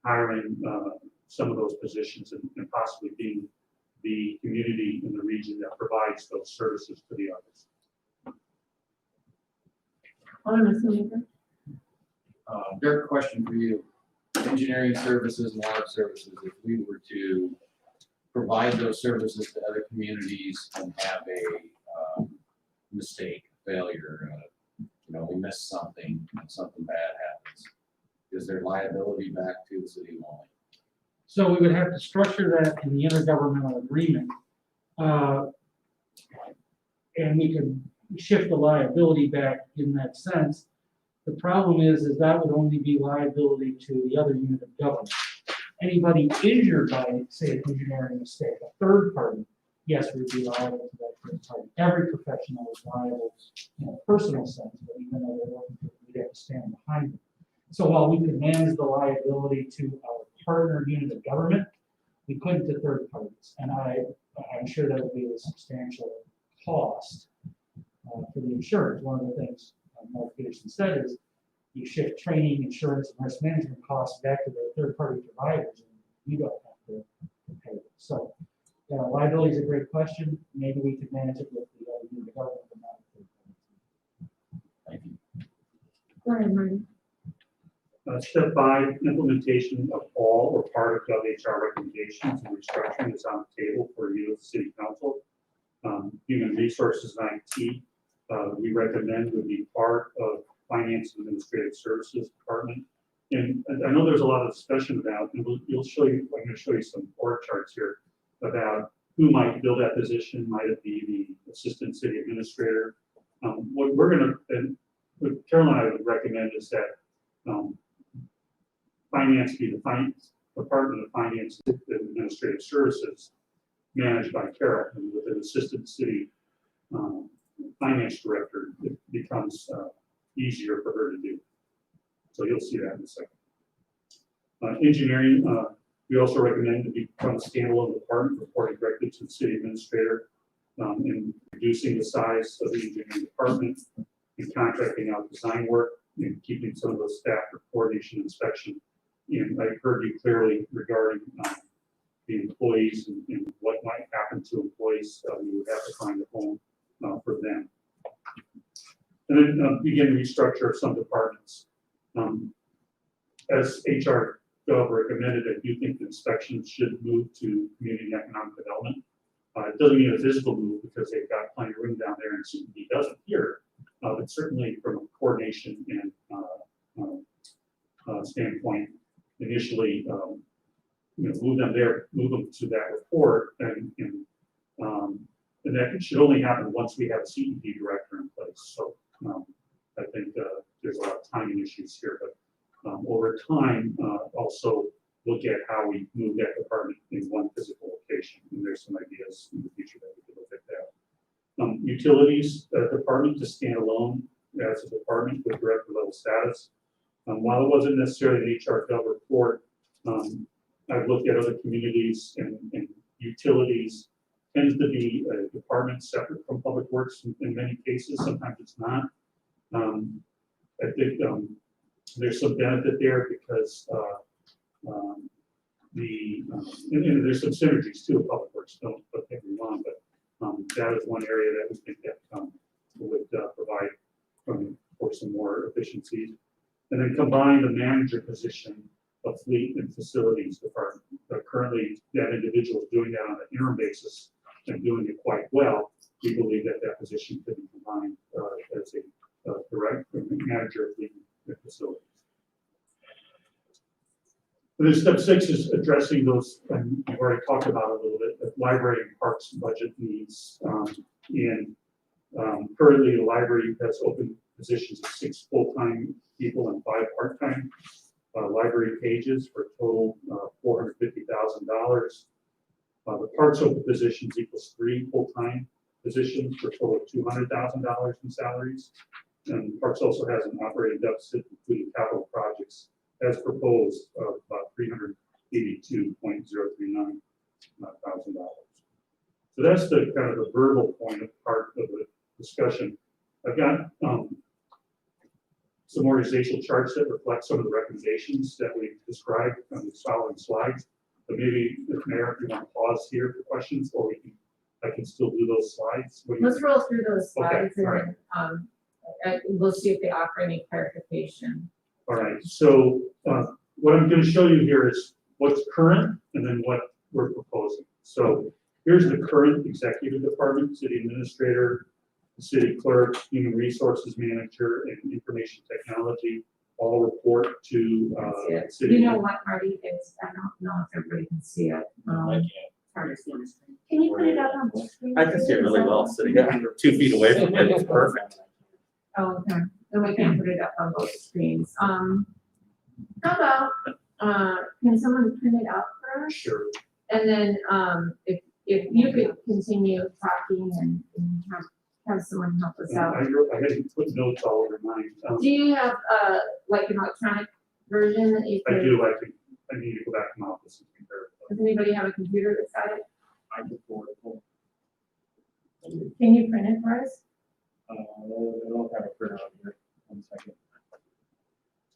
[SPEAKER 9] hiring some of those positions and possibly being the community in the region that provides those services to the others.
[SPEAKER 11] Alderman Sneaker.
[SPEAKER 16] Dirk, question for you. Engineering services and lab services, if we were to provide those services to other communities and have a mistake, failure, we miss something and something bad happens, is there liability back to the city of Moline?
[SPEAKER 17] So we would have to structure that in the intergovernmental agreement. And we can shift the liability back in that sense. The problem is that would only be liability to the other unit of government. Anybody injured by, say, an engineering mistake, a third party, yes, we'd be liable to that third party. Every professional is liable in a personal sense, but even though they're working, we'd have to stand behind them. So while we can manage the liability to our partner unit of government, we couldn't to third parties. And I'm sure that would be a substantial cost for the insurance. One of the things Mark Peterson said is you shift training, insurance, and risk management costs back to the third party providers, and you don't have to pay it. So liability is a great question. Maybe we could manage it with the unit of government, but not the third party.
[SPEAKER 16] Thank you.
[SPEAKER 11] Go ahead, Marty.
[SPEAKER 9] Step 5, implementation of all or part of GovHR recommendations and restructuring is on the table for you as City Council. Human Resources and IT, we recommend would be part of Finance and Administrative Services Department. And I know there's a lot of discussion about, and I'm going to show you some org charts here about who might fill that position. Might it be the Assistant City Administrator? What Carol and I would recommend is that Finance be the Department of Finance and Administrative Services managed by Carol, and with an Assistant City Finance Director, it becomes easier for her to do. So you'll see that in a second. Engineering, we also recommend to become a standalone department reporting directly to the city administrator, and reducing the size of the engineering department and contracting out design work and keeping some of those staff for coordination and inspection. And I heard you clearly regarding the employees and what might happen to employees. We would have to find a home for them. And then begin restructure of some departments. As HR Gov recommended, I do think the inspections should move to community and economic development. It doesn't mean a physical move because they've got plenty of room down there and CED doesn't here, but certainly from a coordination and standpoint, initially, move them there, move them to that report, and that should only happen once we have a CED director in place. So I think there's a lot of timing issues here, but over time, also look at how we move that department in one physical location. And there's some ideas in the future that we could look at that. Utilities department to stand alone as a department with director level status. While it wasn't necessarily an HR Gov report, I've looked at other communities and utilities tends to be a department separate from public works in many cases. Sometimes it's not. I think there's some benefit there because and there's some synergies too with public works. Don't get me wrong, but that is one area that we think that would provide for some more efficiencies. And then combine the manager position of fleet and facilities department. Currently, that individual is doing that on an interim basis and doing it quite well. We believe that that position could be combined as a direct manager of fleet and facilities. And then step 6 is addressing those, and we've already talked about it a little bit, the library and parks budget needs. Currently, the library has open positions of 6 full-time people and 5 part-time library pages for a total $450,000. The parks open positions equals 3 full-time positions for a total of $200,000 in salaries. And parks also has an operating deficit, including capital projects, as proposed of about $382,039 thousand. So that's the kind of the verbal point of part of the discussion. I've got, some organizational charts that reflect some of the recommendations that we described on the following slides. But maybe, Mayor, if you want to pause here for questions, or I can still do those slides. What do you
[SPEAKER 14] Let's roll through those
[SPEAKER 9] Okay,
[SPEAKER 14] slides and
[SPEAKER 9] all right.
[SPEAKER 14] then, we'll see if they offer any clarification.
[SPEAKER 9] All right, so what I'm going to show you here is what's current and then what we're proposing. So here's the current executive department, city administrator, the city clerk, human resources manager, and information technology all report to city.
[SPEAKER 14] You know what, Marty, I don't know if everybody can see it.
[SPEAKER 15] I can't.
[SPEAKER 14] Hard to see on the screen. Can you put it up on both screens?
[SPEAKER 15] I can see it really well, sitting 2 feet away from it, it's perfect.
[SPEAKER 14] Oh, okay, then we can put it up on both screens. How about, can someone print it out for us?
[SPEAKER 9] Sure.
[SPEAKER 14] And then, if you could continue talking and have someone help us out.
[SPEAKER 9] I had to put notes all over mine.
[SPEAKER 14] Do you have, like an electronic version that you
[SPEAKER 9] I
[SPEAKER 14] could?
[SPEAKER 9] do, I need to go back to my office and compare it.
[SPEAKER 14] Does anybody have a computer that's got it?
[SPEAKER 15] I can forward it.
[SPEAKER 14] Can you print it for us?
[SPEAKER 15] I don't have a printer on here. 1 second.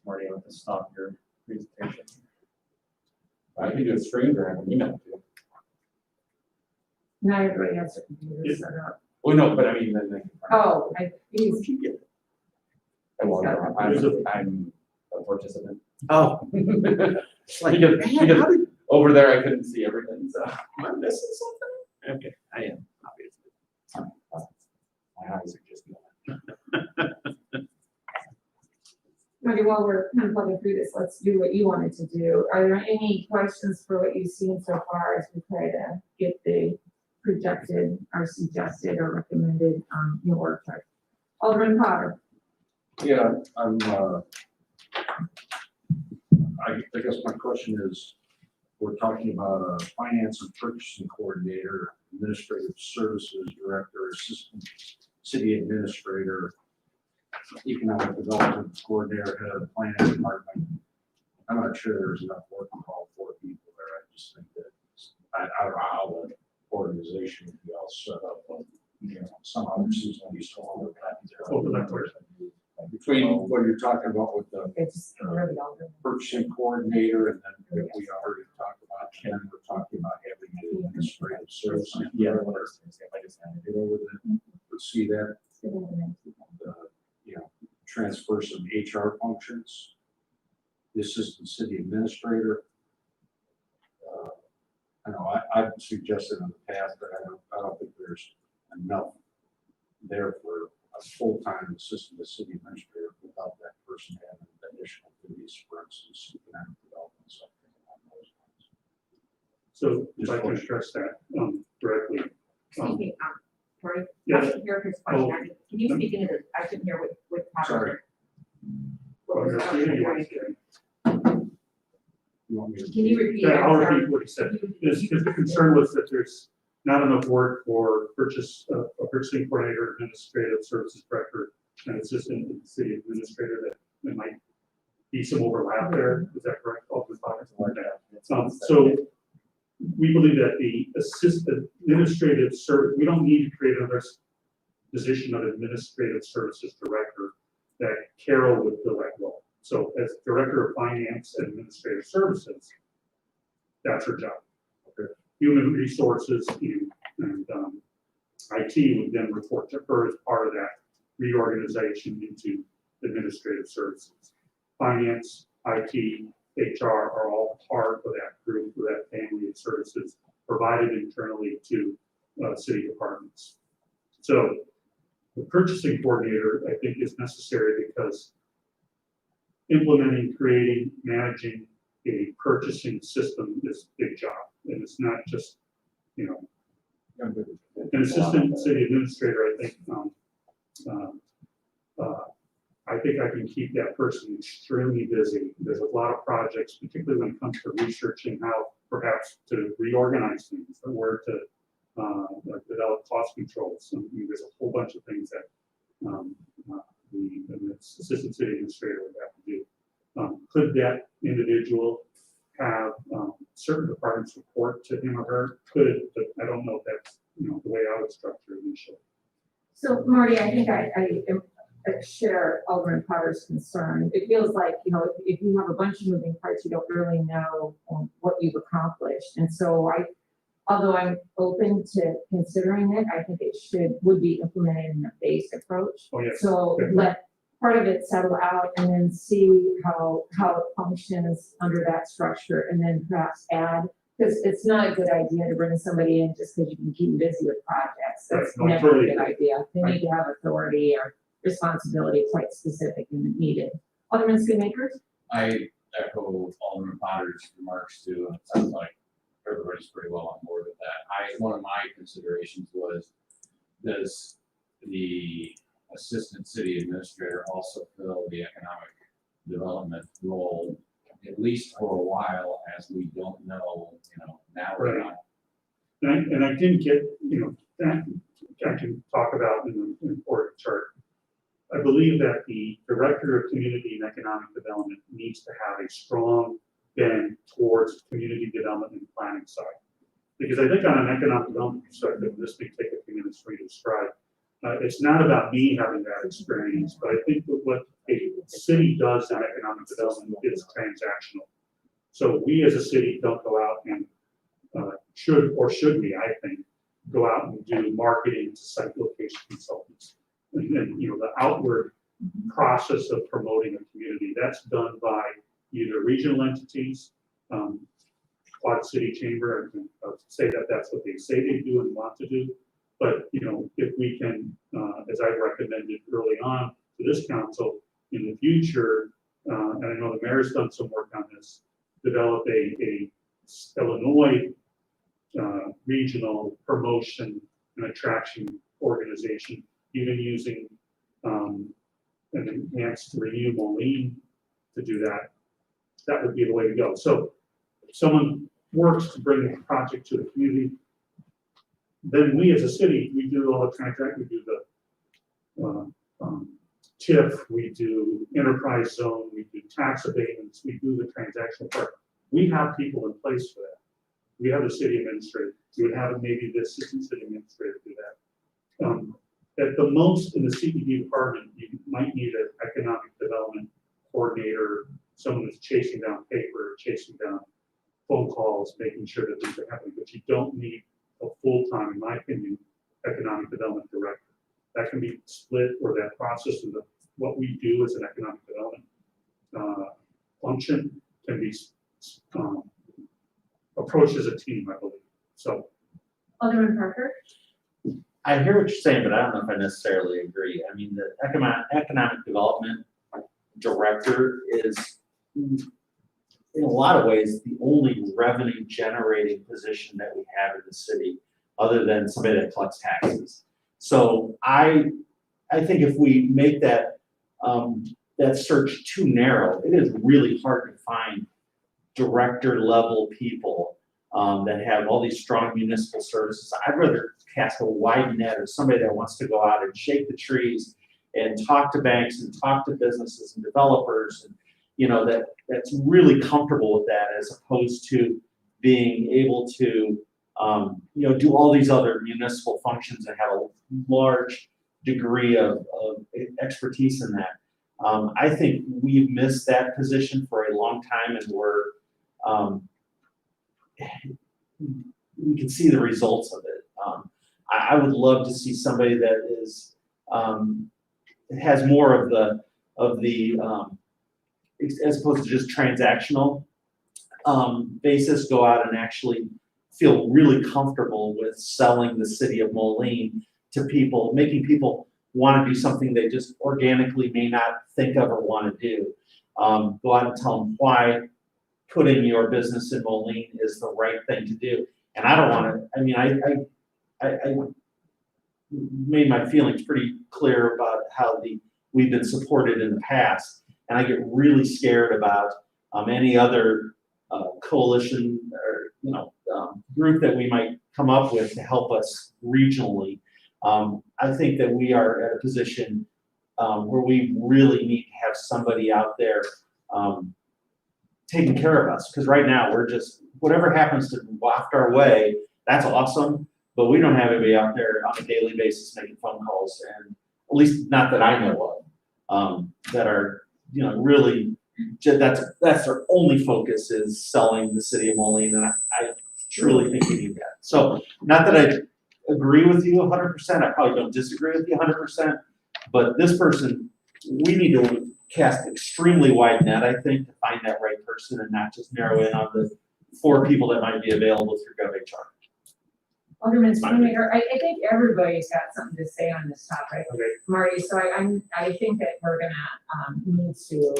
[SPEAKER 15] Marty, I have to stop your presentation. I can do a screen grab and email it to you.
[SPEAKER 14] Not everybody has a computer set up.
[SPEAKER 15] Well, no, but I mean, then they can.
[SPEAKER 14] Oh, he's,
[SPEAKER 15] I'm a participant. Oh. Like, because over there, I couldn't see everything, so. Am I missing something? Okay, I am, obviously. My eyes are just going.
[SPEAKER 14] Marty, while we're kind of plugging through this, let's do what you wanted to do. Are there any questions for what you've seen so far as we try to get the projected or suggested or recommended, new work chart? Alderman Potter.
[SPEAKER 8] Yeah, I guess my question is, we're talking about a finance and purchasing coordinator, administrative services director, assistant city administrator, economic development coordinator, head of the planning department. I'm not sure there's enough work for all 4 people there. I just think that I don't know how the organization would be all set up, but somehow there seems to be some overlap there. Between what you're talking about with the purchasing coordinator, and then we already talked about Ken, we're talking about having an administrative service.
[SPEAKER 15] Yeah.
[SPEAKER 8] Get over that, let's see that. Transfer some HR functions. The assistant city administrator. I know I've suggested in the past, but I don't think there's enough there for a full-time assistant city administrator without that person having additional duties, for instance, economic development, something along those lines.
[SPEAKER 9] So if I can address that directly.
[SPEAKER 14] Excuse me, Tori,
[SPEAKER 9] Yeah.
[SPEAKER 14] I didn't hear his question. Can you speak into this? I couldn't hear what
[SPEAKER 8] Sorry.
[SPEAKER 14] What was the question?
[SPEAKER 8] You want me to?
[SPEAKER 14] Can you repeat?
[SPEAKER 9] Yeah, I'll
[SPEAKER 14] I'm sorry.
[SPEAKER 9] repeat what he said. Because the concern was that there's not enough work for a purchasing coordinator, administrative services director, and assistant city administrator, that there might be some overlap there. Is that correct? So we believe that the assistant administrative service, we don't need to create another position of administrative services director that Carol would fill that role. So as director of finance and administrative services, that's her job. Okay. Human resources and IT would then report to her as part of that reorganization into administrative services. Finance, IT, HR are all part of that group, of that family of services provided internally to city departments. So the purchasing coordinator, I think, is necessary because implementing, creating, managing a purchasing system is a big job. And it's not just, an assistant city administrator, I think I can keep that person extremely busy. There's a lot of projects, particularly when it comes to researching how perhaps to reorganize things, or where to develop cost controls. There's a whole bunch of things that the assistant city administrator would have to do. Could that individual have certain departments report to him or her? Could, but I don't know if that's the way I would structure it initially.
[SPEAKER 14] So Marty, I think I share Alderman Potter's concern. It feels like, if you have a bunch of moving parts, you don't really know what you've accomplished. And so although I'm open to considering it, I think it would be implemented in a phased approach.
[SPEAKER 9] Oh, yes.
[SPEAKER 14] So let part of it settle out and then see how it functions under that structure and then perhaps add, because it's not a good idea to bring somebody in just because you can keep them busy with projects. That's
[SPEAKER 9] Right. No,
[SPEAKER 14] never
[SPEAKER 9] totally.
[SPEAKER 14] a good idea. They need to have authority or responsibility quite specific and needed. Alderman Schoonmaker?
[SPEAKER 16] I echo Alderman Potter's remarks too, and it sounds like everybody's pretty well on board with that. One of my considerations was, does the assistant city administrator also fill the economic development role, at least for a while, as we don't know, now we're
[SPEAKER 9] Right.
[SPEAKER 16] not.
[SPEAKER 9] And I didn't get, that I can talk about in the important chart. I believe that the Director of Community and Economic Development needs to have a strong bend towards community development and planning side. Because I think on an economic development perspective, this may take a few minutes for you to describe. It's not about me having that experience, but I think that what a city does in economic development is transactional. So we as a city don't go out and should we, I think, go out and do marketing to site location consultants. And the outward process of promoting a community, that's done by either regional entities, Quad City Chamber, I can say that that's what they say they do and want to do. But, if we can, as I recommended early on to this council, in the future, and I know the mayor's done some work on this, develop a Illinois regional promotion and attraction organization, even using an enhanced Renew Moline to do that. That would be the way to go. So if someone works to bring a project to the community, then we as a city, we do all the contract, we do the TIF, we do enterprise zone, we do tax abatements, we do the transactional part. We have people in place for that. We have a city administrator. We would have maybe the assistant city administrator do that. At the most in the CED department, you might need an economic development coordinator, someone that's chasing down paper, chasing down phone calls, making sure that things are happening, but you don't need a full-time, in my opinion, economic development director. That can be split, or that process of what we do as an economic development function can be approached as a team, I believe. So.
[SPEAKER 14] Alderman Parker?
[SPEAKER 15] I hear what you're saying, but I don't know if I necessarily agree. I mean, the economic development director is, in a lot of ways, the only revenue generating position that we have in the city, other than somebody that collects taxes. So I think if we make that that search too narrow, it is really hard to find director level people that have all these strong municipal services. I'd rather cast a wide net of somebody that wants to go out and shake the trees and talk to banks and talk to businesses and developers, and that's really comfortable with that, as opposed to being able to do all these other municipal functions and have a large degree of expertise in that. I think we've missed that position for a long time, and we can see the results of it. I would love to see somebody that is has more of the as opposed to just transactional basis, go out and actually feel really comfortable with selling the city of Moline to people, making people want to do something they just organically may not think of or want to do. Go out and tell them why putting your business in Moline is the right thing to do. And I don't want to, I mean, I made my feelings pretty clear about how we've been supported in the past. And I get really scared about any other coalition or group that we might come up with to help us regionally. I think that we are at a position where we really need to have somebody out there taking care of us. Because right now we're just, whatever happens to waft our way, that's awesome. but we don't have anybody out there on a daily basis making phone calls, and at least not that I know of, that are, you know, really, that's their only focus is selling the city of Moline, and I truly think we need that. So, not that I agree with you 100%, I probably don't disagree with you 100%, but this person, we need to cast extremely wide net, I think, to find that right person and not just narrow in on the 4 people that might be available through GovHR.
[SPEAKER 14] Alderman Schoonmaker, I think everybody's got something to say on this topic,
[SPEAKER 15] Okay.
[SPEAKER 14] Marty, so I think that we're gonna, need to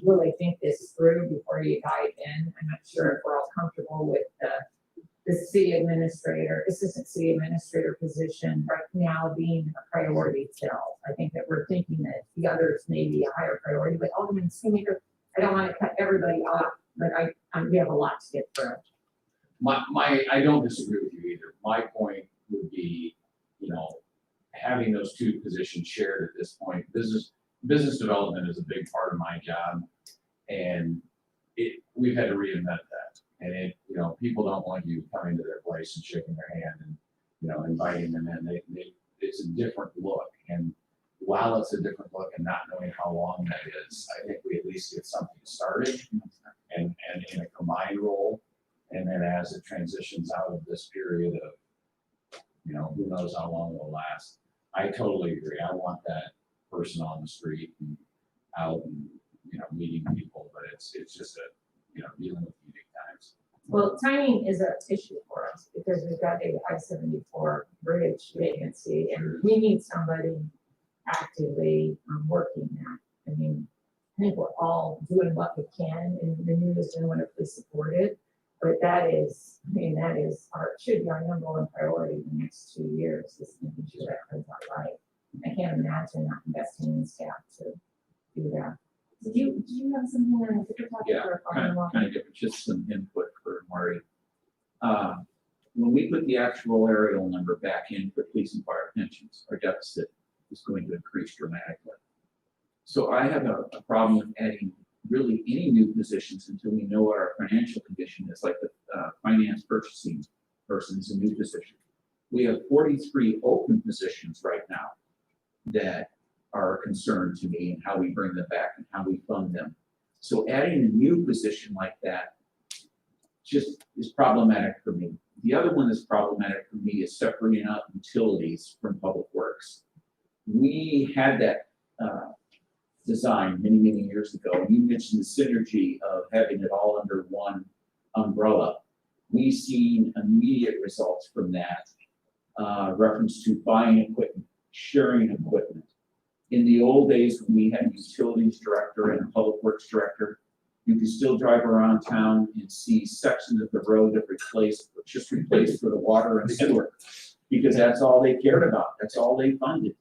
[SPEAKER 14] really think this through before you dive in. I'm not sure if we're all comfortable with the city administrator, assistant city administrator position right now being a priority fill. I think that we're thinking that the others may be a higher priority, but Alderman Schoonmaker, I don't wanna cut everybody off, but we have a lot to get through.
[SPEAKER 16] I don't disagree with you either. My point would be, you know, having those 2 positions shared at this point, business development is a big part of my job. And we've had to reinvent that. And you know, people don't want you coming to their place and shaking their hand and, you know, inviting them in. It's a different look. And while it's a different look and not knowing how long that is, I think we at least get something started and in a combined role. And then as it transitions out of this period of, you know, who knows how long it will last. I totally agree. I want that person on the street and out and, you know, meeting people, but it's just you know, dealing with unique times.
[SPEAKER 14] Well, timing is an issue for us because we've got a I-74 bridge vacancy and we need somebody actively working that. I mean, I think we're all doing what we can and the news is wonderfully supported, but that is should be our number 1 priority in the next 2 years is making sure that comes out right. I can't imagine not investing in staff to do that. Do you have something on the topic?
[SPEAKER 7] Yeah, kind of different, just some input for Marty. When we put the actuarial number back in for police and fire pensions, our deficit is going to increase dramatically. So I have a problem with adding really any new positions until we know what our financial condition is, like the finance purchasing person is a new position. We have 43 open positions right now that are a concern to me and how we bring them back and how we fund them. So adding a new position like that just is problematic for me. The other one that's problematic for me is separating out utilities from public works. We had that design many, many years ago. You mentioned the synergy of having it all under one umbrella. We've seen immediate results from that, reference to buying equipment, sharing equipment. In the old days, when we had a utilities director and a public works director, you could still drive around town and see sections of the road that just replaced for the water and sewer, because that's all they cared about. That's all they funded.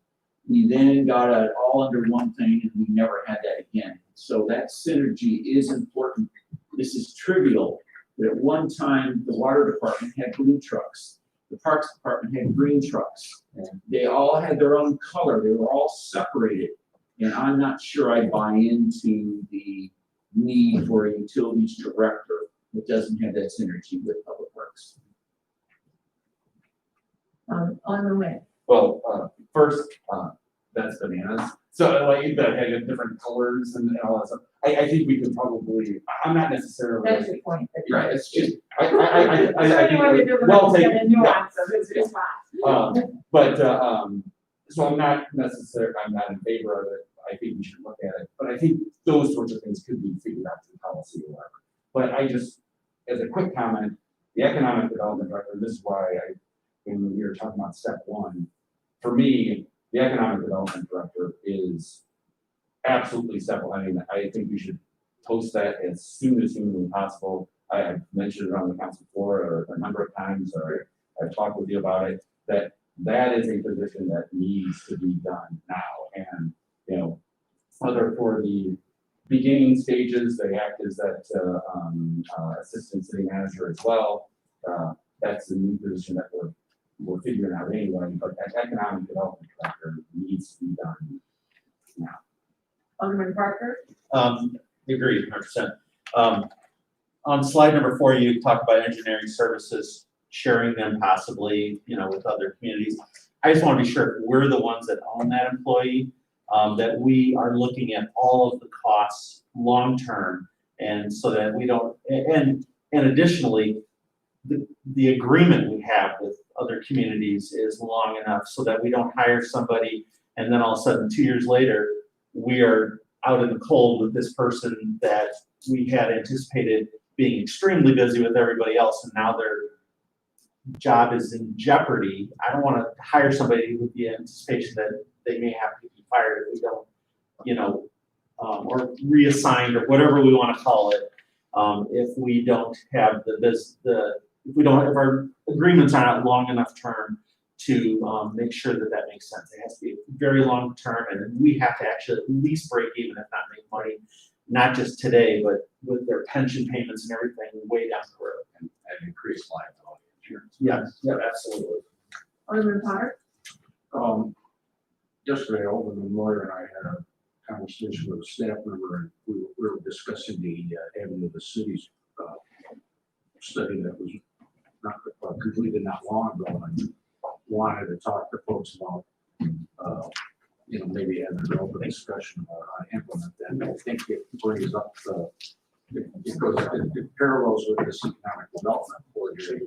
[SPEAKER 7] We then got it all under one thing and we never had that again. So that synergy is important. This is trivial, but at one time, the water department had blue trucks. The parks department had green trucks. They all had their own color. They were all separated. And I'm not sure I buy into the need for a utilities director that doesn't have that synergy with public works.
[SPEAKER 14] On the way.
[SPEAKER 15] Well, first, that's bananas. So like that had different colors and all that stuff. I think we could probably. I'm not necessarily.
[SPEAKER 14] That's your point.
[SPEAKER 15] Right. It's just.
[SPEAKER 14] Well taken.
[SPEAKER 15] But so I'm not necessarily. I'm not in favor of it. I think we should look at it. But I think those sorts of things could be figured out through policy or whatever. But I just, as a quick comment, the economic development director. This is why when we were talking about step 1, for me, the economic development director is absolutely step 1. I mean, I think we should post that as soon as humanly possible. I have mentioned it on the council floor a number of times, or I've talked with you about it, that is a position that needs to be done now. And, you know, other for the beginning stages, they act as that assistant city manager as well. That's the new position that we're figuring out anyway, but that economic development director needs to be done now.
[SPEAKER 14] Alderman Parker?
[SPEAKER 15] Agreed, 100%. On slide number 4, you talk about engineering services.
[SPEAKER 6] sharing them possibly, with other communities. I just want to be sure if we're the ones that own that employee, that we are looking at all of the costs long-term, and so that we don't, and additionally, the agreement we have with other communities is long enough so that we don't hire somebody and then all of a sudden 2 years later, we are out in the cold with this person that we had anticipated being extremely busy with everybody else, and now their job is in jeopardy. I don't want to hire somebody with the anticipation that they may have to be fired if we don't, or reassigned or whatever we want to call it. If we don't have if our agreements are not long enough term to make sure that that makes sense. It has to be very long term, and we have to actually at least break even, if not make money, not just today, but with their pension payments and everything way down the road.
[SPEAKER 16] And increase liability insurance.
[SPEAKER 6] Yes, yeah, absolutely.
[SPEAKER 2] Alderman Potter?
[SPEAKER 8] Yesterday, Alderman Moyer and I had a conversation with a staff member, and we were discussing the Avenue of the Cities study that was not completed not long ago, and I wanted to talk to folks about, maybe having an open discussion about how to implement that. And I think it brings up it parallels with this economic development coordinator.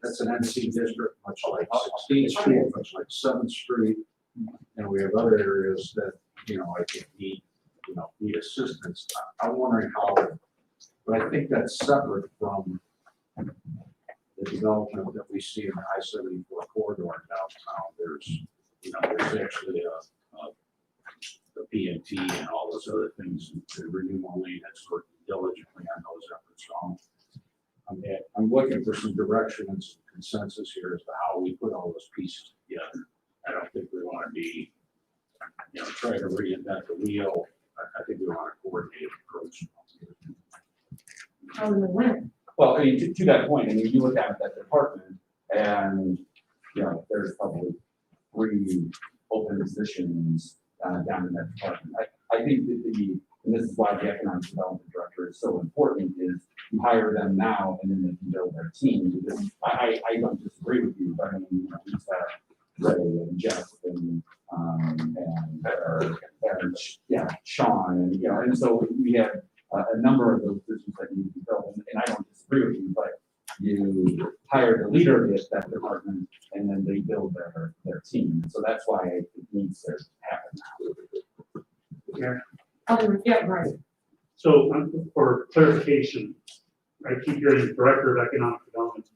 [SPEAKER 8] That's an NC district, much like 16th Street, much like 7th Street. And we have other areas that, I think need assistance. I'm wondering how, but I think that's separate from the development that we see in the I-74 corridor in downtown. There's actually the PNT and all those other things, the Renew Moline that's working diligently on those efforts. So I'm looking for some direction and some consensus here as to how we put all those pieces together. I don't think we want to be, try to reinvent the wheel. I think we want a coordinated approach.
[SPEAKER 2] Alderman Nguyen?
[SPEAKER 13] Well, to that point, you look at that department and, there's probably 3 open positions down in that department. I think that and this is why the economic development director is so important, is you hire them now and then they can build their team. Because I don't disagree with you, but we've got Ray and Jeff and Sean, and so we have a number of those positions that need to be filled, and I don't disagree with you, but you hire the leader of that department and then they build their team. So that's why it needs to happen now.
[SPEAKER 17] Yeah.
[SPEAKER 2] Alderman, yeah, right.
[SPEAKER 17] So for clarification, I keep hearing Director of Economic Development.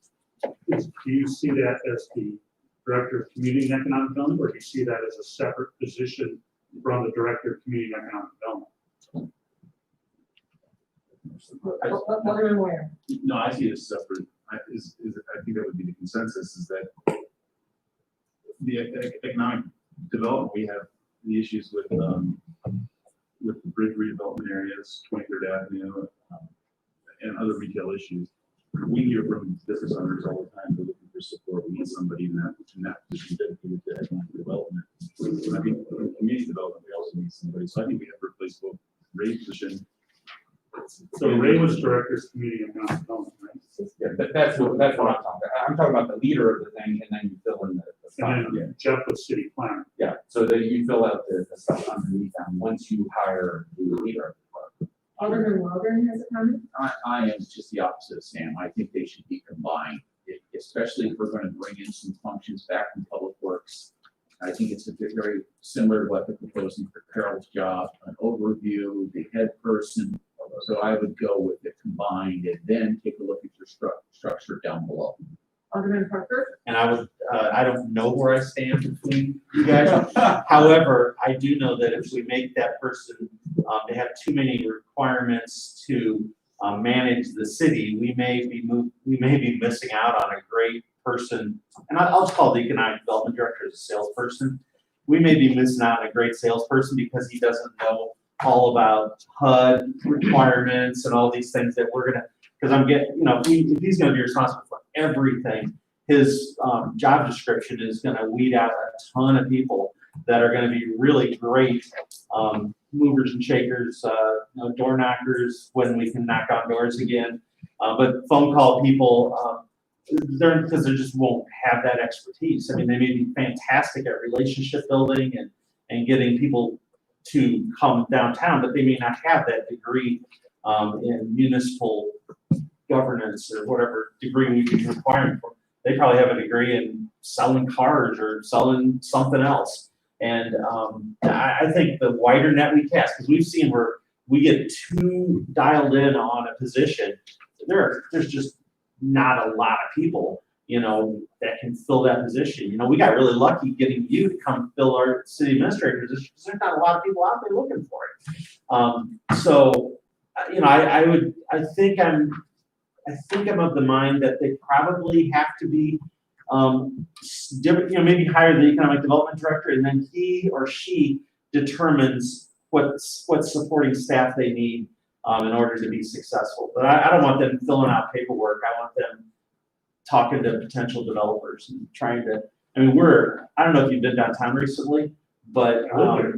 [SPEAKER 17] Do you see that as the Director of Community and Economic Development, or do you see that as a separate position from the Director of Community and Economic Development?
[SPEAKER 2] Alderman Moyer?
[SPEAKER 18] No, I see it as separate. I think that would be the consensus, is that the economic development, we have the issues with the bridge redevelopment areas, 23rd Avenue, and other retail issues. We hear from business owners all the time, they're looking for support. We need somebody in that position dedicated to economic development. I think in community development, we also need somebody. So I think we have to replace both Ray's position.
[SPEAKER 17] So Ray was Director of Community and Economic Development, right?
[SPEAKER 13] Yeah, that's what I'm talking about. I'm talking about the leader of the thing, and then you fill in the stuff.
[SPEAKER 17] And then Jeff was City Planner.
[SPEAKER 13] Yeah, so then you fill out the stuff underneath them once you hire the leader of the department.
[SPEAKER 2] Alderman Waldron has a comment?
[SPEAKER 15] I am just the opposite of Sam. I think they should be combined, especially if we're going to bring in some functions back from Public Works. I think it's very similar to what they're proposing for Carol's job, an overview, the head person. So I would go with it combined and then take a look at your structure down below.
[SPEAKER 2] Alderman Parker?
[SPEAKER 6] And I don't know where I stand between you guys. However, I do know that if we make that person, they have too many requirements to manage the city, we may be missing out on a great person. And I'll just call the economic development director as a salesperson. We may be missing out on a great salesperson because he doesn't know all about HUD requirements and all these things that we're gonna. Because if he's going to be responsible for everything, his job description is going to weed out a ton of people that are going to be really great movers and shakers, door knockers when we can knock on doors again, but phone call people
[SPEAKER 19] because they just won't have that expertise. I mean, they may be fantastic at relationship building and getting people to come downtown, but they may not have that degree in municipal governance or whatever degree we be requiring for. They probably have a degree in selling cars or selling something else. And I think the wider net we cast, because we've seen where we get too dialed in on a position, there's just not a lot of people, that can fill that position. We got really lucky getting you to come fill our city administrator position because there's not a lot of people out there looking for it. So, I think I'm of the mind that they probably have to be different, maybe hire the economic development director and then he or she determines what supporting staff they need in order to be successful. But I don't want them filling out paperwork. I want them talking to potential developers and trying to, I don't know if you've been downtown recently, but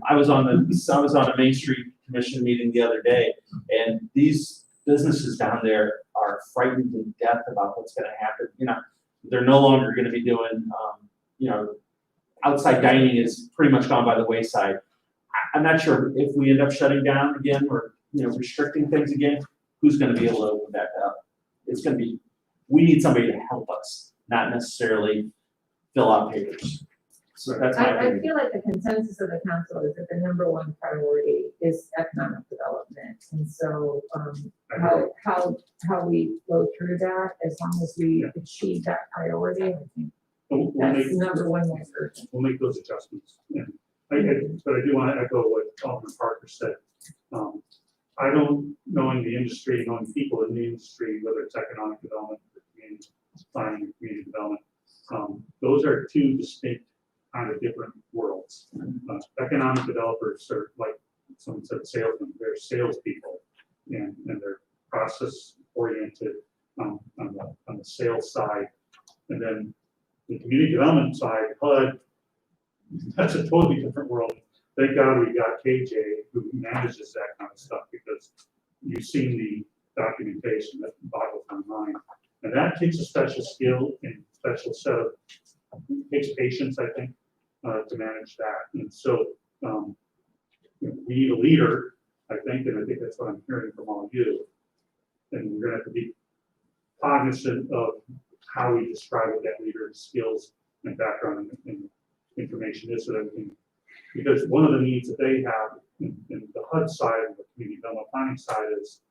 [SPEAKER 19] I was on a Main Street Commission meeting the other day, and these businesses down there are frightened to death about what's gonna happen. They're no longer gonna be doing, outside dining is pretty much gone by the wayside. I'm not sure if we end up shutting down again or, restricting things again, who's gonna be able to open that up? It's gonna be, we need somebody to help us, not necessarily fill out papers. So that's my
[SPEAKER 14] I
[SPEAKER 19] opinion.
[SPEAKER 14] feel like the consensus of the council is that the number one priority is economic development. And so, how we go through that, as long as we achieve that priority, I think that's number one most urgent.
[SPEAKER 9] We'll make those adjustments. Yeah. But I do want to echo what Alderman Parker said. I don't, knowing the industry, knowing people in the industry, whether it's economic development or community planning or community development, those are two distinct kind of different worlds. Economic developers are, like someone said, salesmen. They're salespeople, and they're process oriented on the sales side. And then the community development side, HUD, that's a totally different world. Thank God we got KJ who manages that kind of stuff, because you've seen the documentation that boggles my mind. And that takes a special skill and special set of, takes patience, I think, to manage that. And so we need a leader, I think, and I think that's what I'm hearing from all of you. And we're gonna have to be cognizant of how we describe what that leader's skills and background and information is, so that we can, because one of the needs that they have in the HUD side and the community development planning side is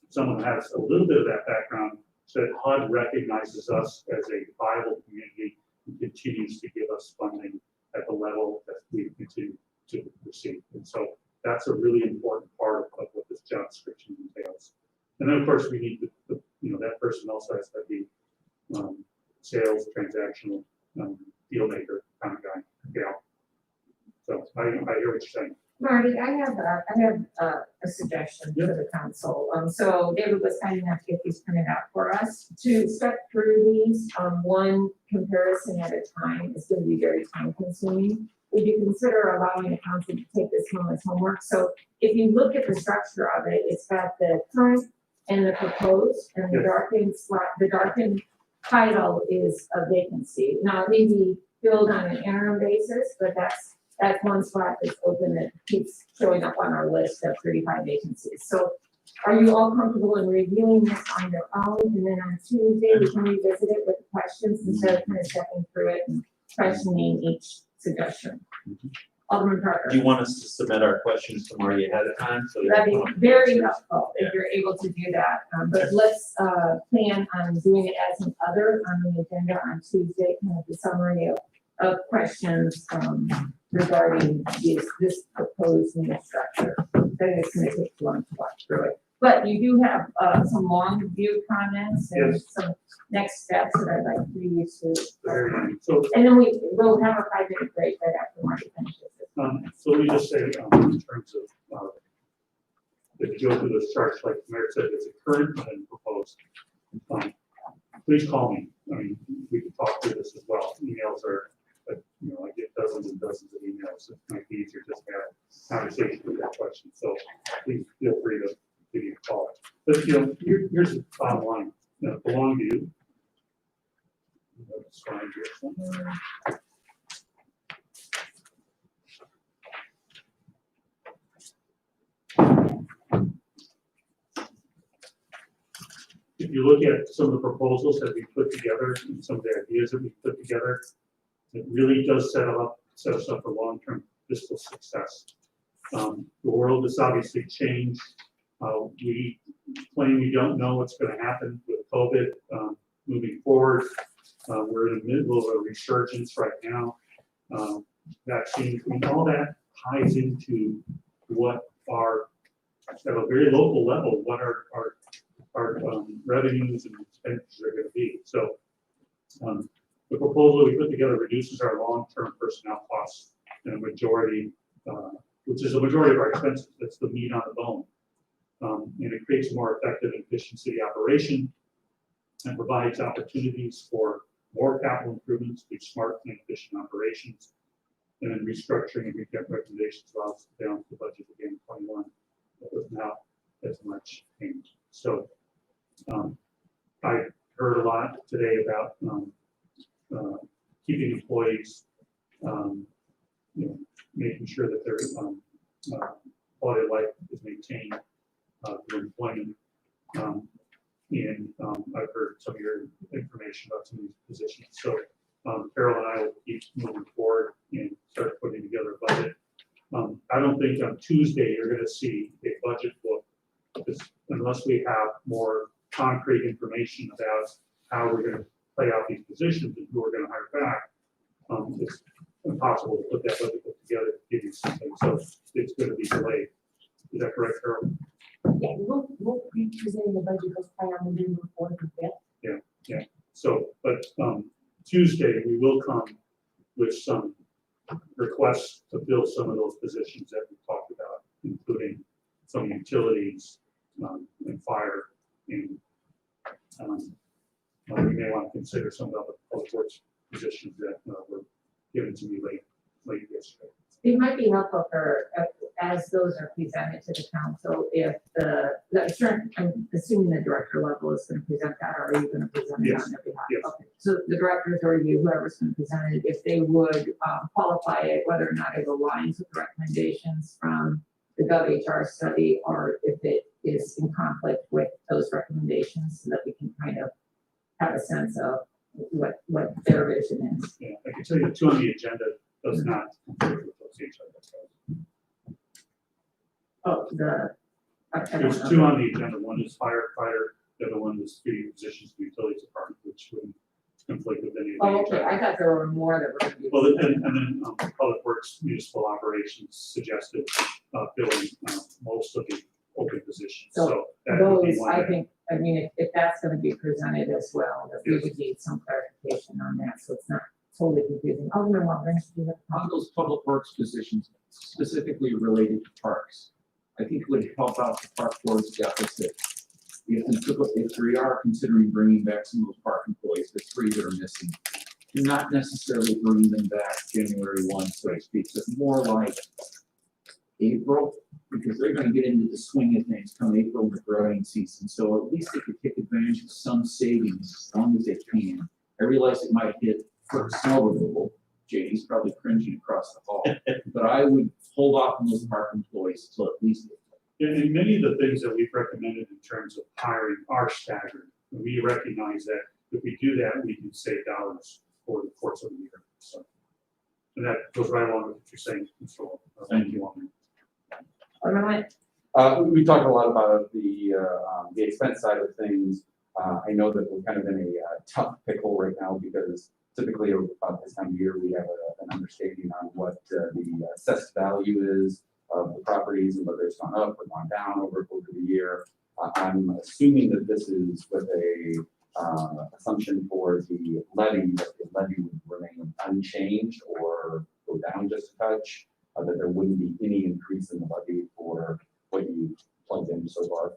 [SPEAKER 9] someone who has a little bit of that background, so that HUD recognizes us as a viable community and continues to give us funding at the level that we continue to receive. And so that's a really important part of what this job description entails. And then of course we need that person also has to be sales, transactional, deal maker kind of guy, gal. So I hear what you're saying.
[SPEAKER 14] Marty, I have a suggestion for the council. So David was kind enough to get these printed out for us. To step through these, one comparison at a time is going to be very time consuming. Would you consider allowing the council to take this home as homework? So if you look at the structure of it, it's got the current and the proposed, and the darkened slot, the darkened title is a vacancy. Now, it may be filled on an interim basis, but that's one spot that's open that keeps showing up on our list of 35 vacancies. So are you all comfortable in reviewing this on your own? And then on Tuesday, we can revisit it with questions instead of kind of stepping through it and questioning each suggestion. Alderman Parker.
[SPEAKER 19] Do you want us to submit our questions to Marty ahead of time? So
[SPEAKER 14] That'd be very helpful if you're able to do that. But let's plan on doing it as an other on the agenda on Tuesday, kind of the summary of questions regarding this proposed new structure. Then it's going to take too long to walk through it. But you do have some long view comments and some next steps that I'd like for you to. And then we'll have a 5-minute break right after Marty finishes it.
[SPEAKER 9] So let me just say, in terms of if you go through this chart, like the mayor said, it's a current and proposed. Please call me. I mean, we can talk through this as well. Emails are, I get dozens and dozens of emails. It might be easier just to have a conversation with that question. So please feel free to give me a call. But here's the bottom line. Belong to you. slide here somewhere. If you look at some of the proposals that we put together and some of the ideas that we put together, it really does set us up for long-term fiscal success. The world has obviously changed. We claim we don't know what's going to happen with COVID moving forward. We're in the middle of a resurgence right now. Vaccines, all that ties into what our, at a very local level, what our revenues and expenditures are going to be. So the proposal we put together reduces our long-term personnel costs in a majority, which is a majority of our expenses. That's the meat on the bone. And it creates more effective and efficient city operation and provides opportunities for more capital improvements through smart and efficient operations. And then restructuring and recommendations allows us to balance the budget again in 21, but without as much change. So I heard a lot today about keeping employees, making sure that their quality of life is maintained through employment. And I've heard some of your information about some of these positions. So Carol and I will keep moving forward and start putting together a budget. I don't think on Tuesday you're going to see a budget book unless we have more concrete information about how we're going to play out these positions and who we're going to hire back. It's impossible to put that budget book together to give you something. So it's going to be delayed. Is that correct, Carol?
[SPEAKER 11] Yeah, we'll be presenting the budget goes by on the June 4th and 5th.
[SPEAKER 9] Yeah. So, but Tuesday we will come with some requests to fill some of those positions that we talked about, including some utilities and fire, and we may want to consider some of the public works positions that were given to me late yesterday.
[SPEAKER 14] It might be helpful for, as those are presented to the council, if I'm assuming the director level is going to present that, or are you going to present it on their behalf?
[SPEAKER 9] Yes.
[SPEAKER 14] Okay. So the directors or you, whoever's going to present it, if they would qualify it, whether or not it aligns with the recommendations from the GovHR study, or if it is in conflict with those recommendations, so that we can kind of have a sense of what their vision is.
[SPEAKER 9] Yeah, I can tell you the two on the agenda does not conflict with those HR.
[SPEAKER 14] Oh,
[SPEAKER 9] There's two on the agenda. One is firefighter, the other one is three positions in the utilities department, which would conflict with any of the.
[SPEAKER 14] Oh, okay, I thought there were more that were going to be.
[SPEAKER 9] Well, and then Public Works Municipal Operations suggested filling most of the open positions. So that would be
[SPEAKER 14] Those,
[SPEAKER 9] one
[SPEAKER 14] I
[SPEAKER 9] that-
[SPEAKER 14] think, I mean, if that's going to be presented as well, that we would need some clarification on that, so it's not totally confusing. Alderman Walden, you have a
[SPEAKER 7] On those public works positions specifically related to parks, I think it would help out the park board's deficit. If we are considering bringing back some of those park employees, the three that are missing, not necessarily bringing them back January 1, so to speak, but more like April, because they're going to get into the swing of things come April with growing season. So at least they could take advantage of some savings as long as they can. I realize it might hit for snow removal. JD's probably cringing across the hall, but I would hold off on those park employees till at least.
[SPEAKER 9] And many of the things that we've recommended in terms of hiring are staggered. And we recognize that if we do that, we can save dollars for the course of the year. So, and that goes right along with what you're saying. So, thank you, Alderman.
[SPEAKER 13] We talked a lot about the expense side of things. I know that we're kind of in a tough pickle right now because typically about this time of year, we have an understanding on what the assessed value is of the properties and whether it's gone up or gone down over the year. I'm assuming that this is with a assumption for the levy, that the levy would remain unchanged or go down just a touch, that there wouldn't be any increase in the levy for what you plugged in so far.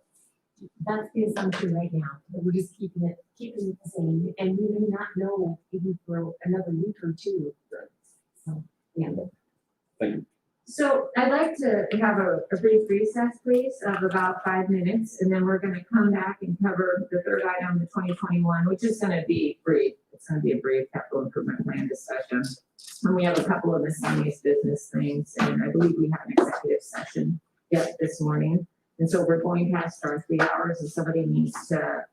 [SPEAKER 11] That's the assumption right now, that we're just keeping it the same, and we may not know even for another week or two. So, yeah.
[SPEAKER 13] Thank you.
[SPEAKER 14] So I'd like to have a brief recess, please, of about 5 minutes, and then we're gonna come back and cover the third item, the 2021, which is gonna be brief. It's gonna be a brief capital improvement plan discussion. And we have a couple of miscellaneous business things, and I believe we have an executive session yet this morning. And so we're going past our 3 hours, and somebody needs to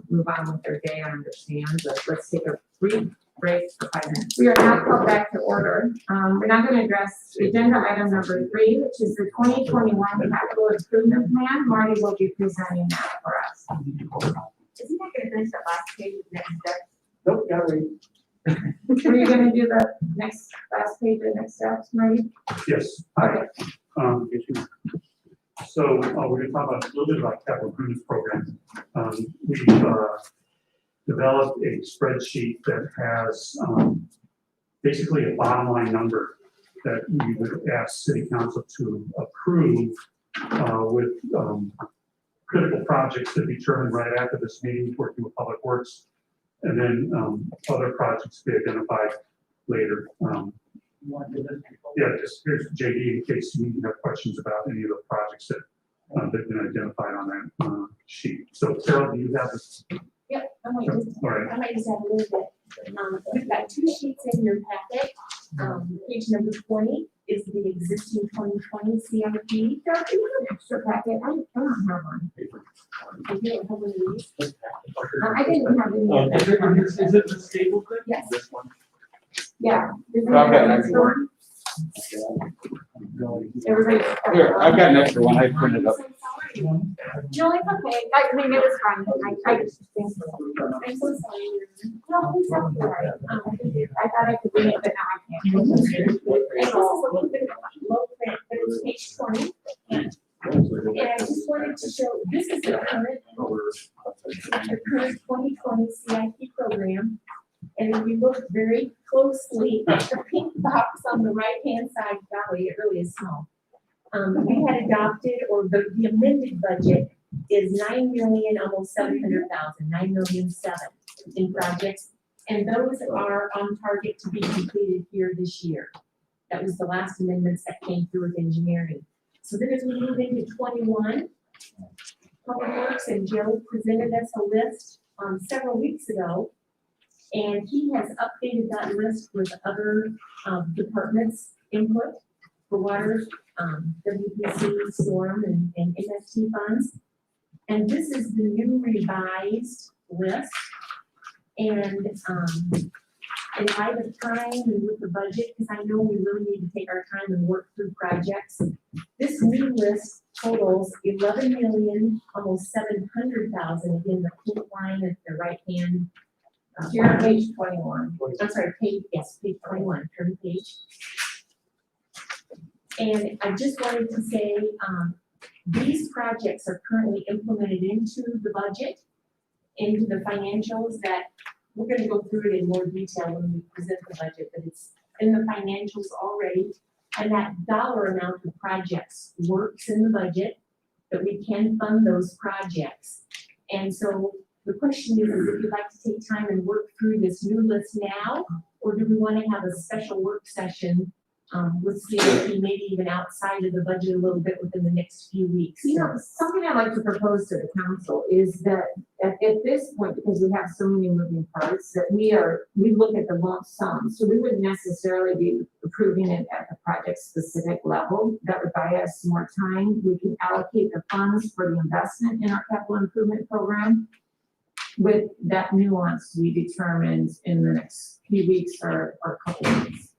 [SPEAKER 14] move on with their day, I understand, but let's take a brief break for 5 minutes. We are now called back to order. We're now going to address agenda item number 3, which is the 2021 capital improvement plan. Marty will be presenting that for us. Isn't that going to finish that last page of next steps?
[SPEAKER 9] Nope, gotta wait.
[SPEAKER 14] Are you going to do the next last page of next steps, Marty?
[SPEAKER 9] Yes.
[SPEAKER 14] Okay.
[SPEAKER 9] So we're going to talk about a little bit about capital improvements program. We've developed a spreadsheet that has basically a bottom line number that we would ask city council to approve with critical projects to be determined right after this meeting, working with Public Works, and then other projects to be identified later. Yeah, just here's JD in case you have questions about any of the projects that have been identified on that sheet. So Carol, do you have this?
[SPEAKER 11] Yep, I might just,
[SPEAKER 9] All right.
[SPEAKER 11] I might just add a little bit. We've got 2 sheets in your packet. Page number 20 is the existing 2020 CIP.
[SPEAKER 14] Carol, do you have an extra packet? I don't have one.
[SPEAKER 11] You don't have one of these?
[SPEAKER 14] I didn't have any.
[SPEAKER 19] Is it the stable thing?
[SPEAKER 11] Yes.
[SPEAKER 19] This one?
[SPEAKER 14] Yeah.
[SPEAKER 13] I've got an extra one.
[SPEAKER 14] Everybody.
[SPEAKER 13] Here, I've got an extra one, I printed up.
[SPEAKER 14] No, it's okay. I mean, it was fine. I just think.
[SPEAKER 11] I'm so sorry.
[SPEAKER 14] No, it's okay. I thought I could read it, but now I can't.
[SPEAKER 11] And this is a little bit low print, but it's page 20. And I just wanted to show, this is the current 2020 CIP program. And if you look very closely at the pink box on the right-hand side, golly, it really is small. We had adopted, or the amended budget is 9,000,000, almost 700,000, 9,000,007 in projects. And those are on target to be completed here this year. That was the last amendments that came through with engineering. So then as we move into 21, Public Works and Joe presented us a list several weeks ago. And he has updated that list with other departments' input for water, WPC, storm, and MST funds. And this is the new revised list. And in light of time and with the budget, because I know we really need to take our time and work through projects, this new list totals 11,000,000, almost 700,000. Again, the pink line at the right hand.
[SPEAKER 14] You're on page 21.
[SPEAKER 11] I'm sorry, page 21, turn page. And I just wanted to say, these projects are currently implemented into the budget, into the financials that, we're gonna go through it in more detail when we present the budget, but it's in the financials already. And that dollar amount of projects works in the budget, that we can fund those projects. And so the question is if you'd like to take time and work through this new list now, or do we want to have a special work session with CIP, maybe even outside of the budget a little bit within the next few weeks?
[SPEAKER 14] You know, something I'd like to propose to the council is that at this point, because we have so many moving parts, that we look at the lump sum. So we wouldn't necessarily be approving it at the project specific level. That would buy us more time. We can allocate the funds for the investment in our capital improvement program with that nuance to be determined in the next few weeks or a couple of weeks.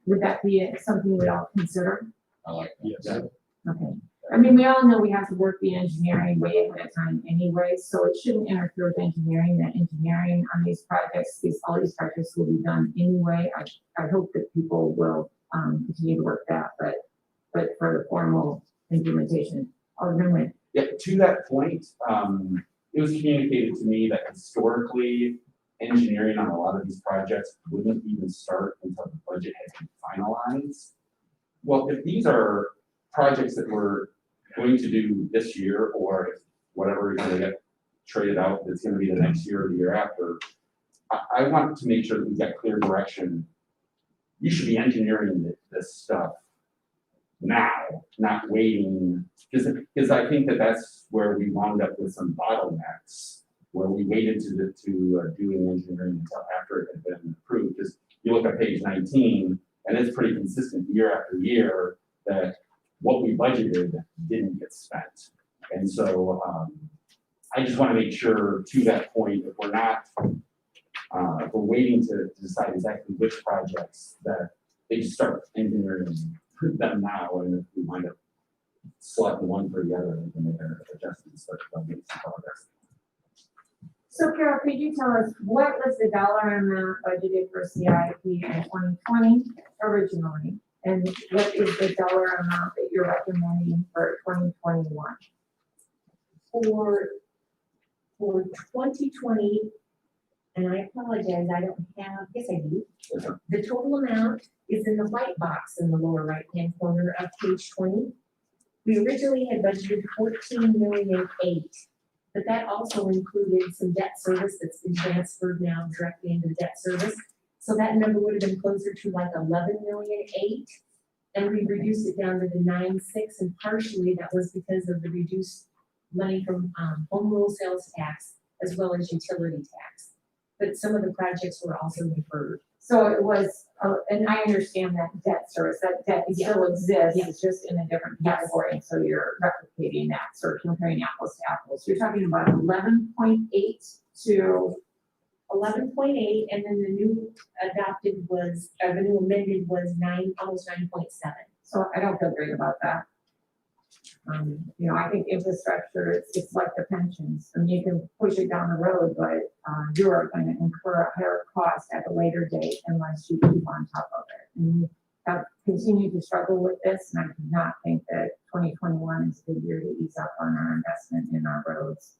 [SPEAKER 14] Would that be something we'd all consider?
[SPEAKER 15] I like that.
[SPEAKER 18] Yes.
[SPEAKER 14] Okay. I mean, we all know we have to work the engineering way ahead of time anyway, so it shouldn't interfere with engineering. That engineering on these projects, all these projects will be done anyway. I hope that people will continue to work that, but for the formal implementation, Alderman Nguyen.
[SPEAKER 13] Yeah, to that point, it was communicated to me that historically, engineering on a lot of these projects wouldn't even start until the budget had been finalized. Well, if these are projects that we're going to do this year, or if whatever is gonna get traded out, that's gonna be the next year or the year after, I want to make sure that we've got clear direction. you should be engineering this stuff now, not waiting, because I think that's where we wound up with some bottlenecks, where we waited to doing engineering until after it had been approved. Because you look at page 19, and it's pretty consistent year after year that what we budgeted didn't get spent. And so I just want to make sure, to that point, if we're not, if we're waiting to decide exactly which projects, that they just start engineering them now, and if we wind up selecting one for the other, we can make our adjustments, but make some progress.
[SPEAKER 14] So Carol, could you tell us what was the dollar amount budgeted for CIP in 2020 originally? And what is the dollar amount that you're recommending for 2021?
[SPEAKER 11] For 2020, and I apologize, I don't have, yes, I do. The total amount is in the white box in the lower right-hand corner of page 20. We originally had budgeted 14,000,008, but that also included some debt service that's been transferred now directly into the debt service. So that number would have been closer to like 11,000,008, and we reduced it down to the 9.6, and partially that was because of the reduced money from home rule sales tax as well as utility tax. But some of the projects were also deferred.
[SPEAKER 14] So it was, and I understand that debt service, that debt still exists, it's just in a different category, and so you're replicating that, sort of comparing apples to apples. You're talking about 11.8 to
[SPEAKER 11] 11.8, and then the new adopted was, the new amended was almost 9.7.
[SPEAKER 14] So I don't feel great about that. You know, I think infrastructure, it's like the pensions. I mean, you can push it down the road, but you are going to incur a higher cost at a later date unless you keep on top of it. And we have continued to struggle with this, and I do not think that 2021 is a good year to ease up on our investment in our roads.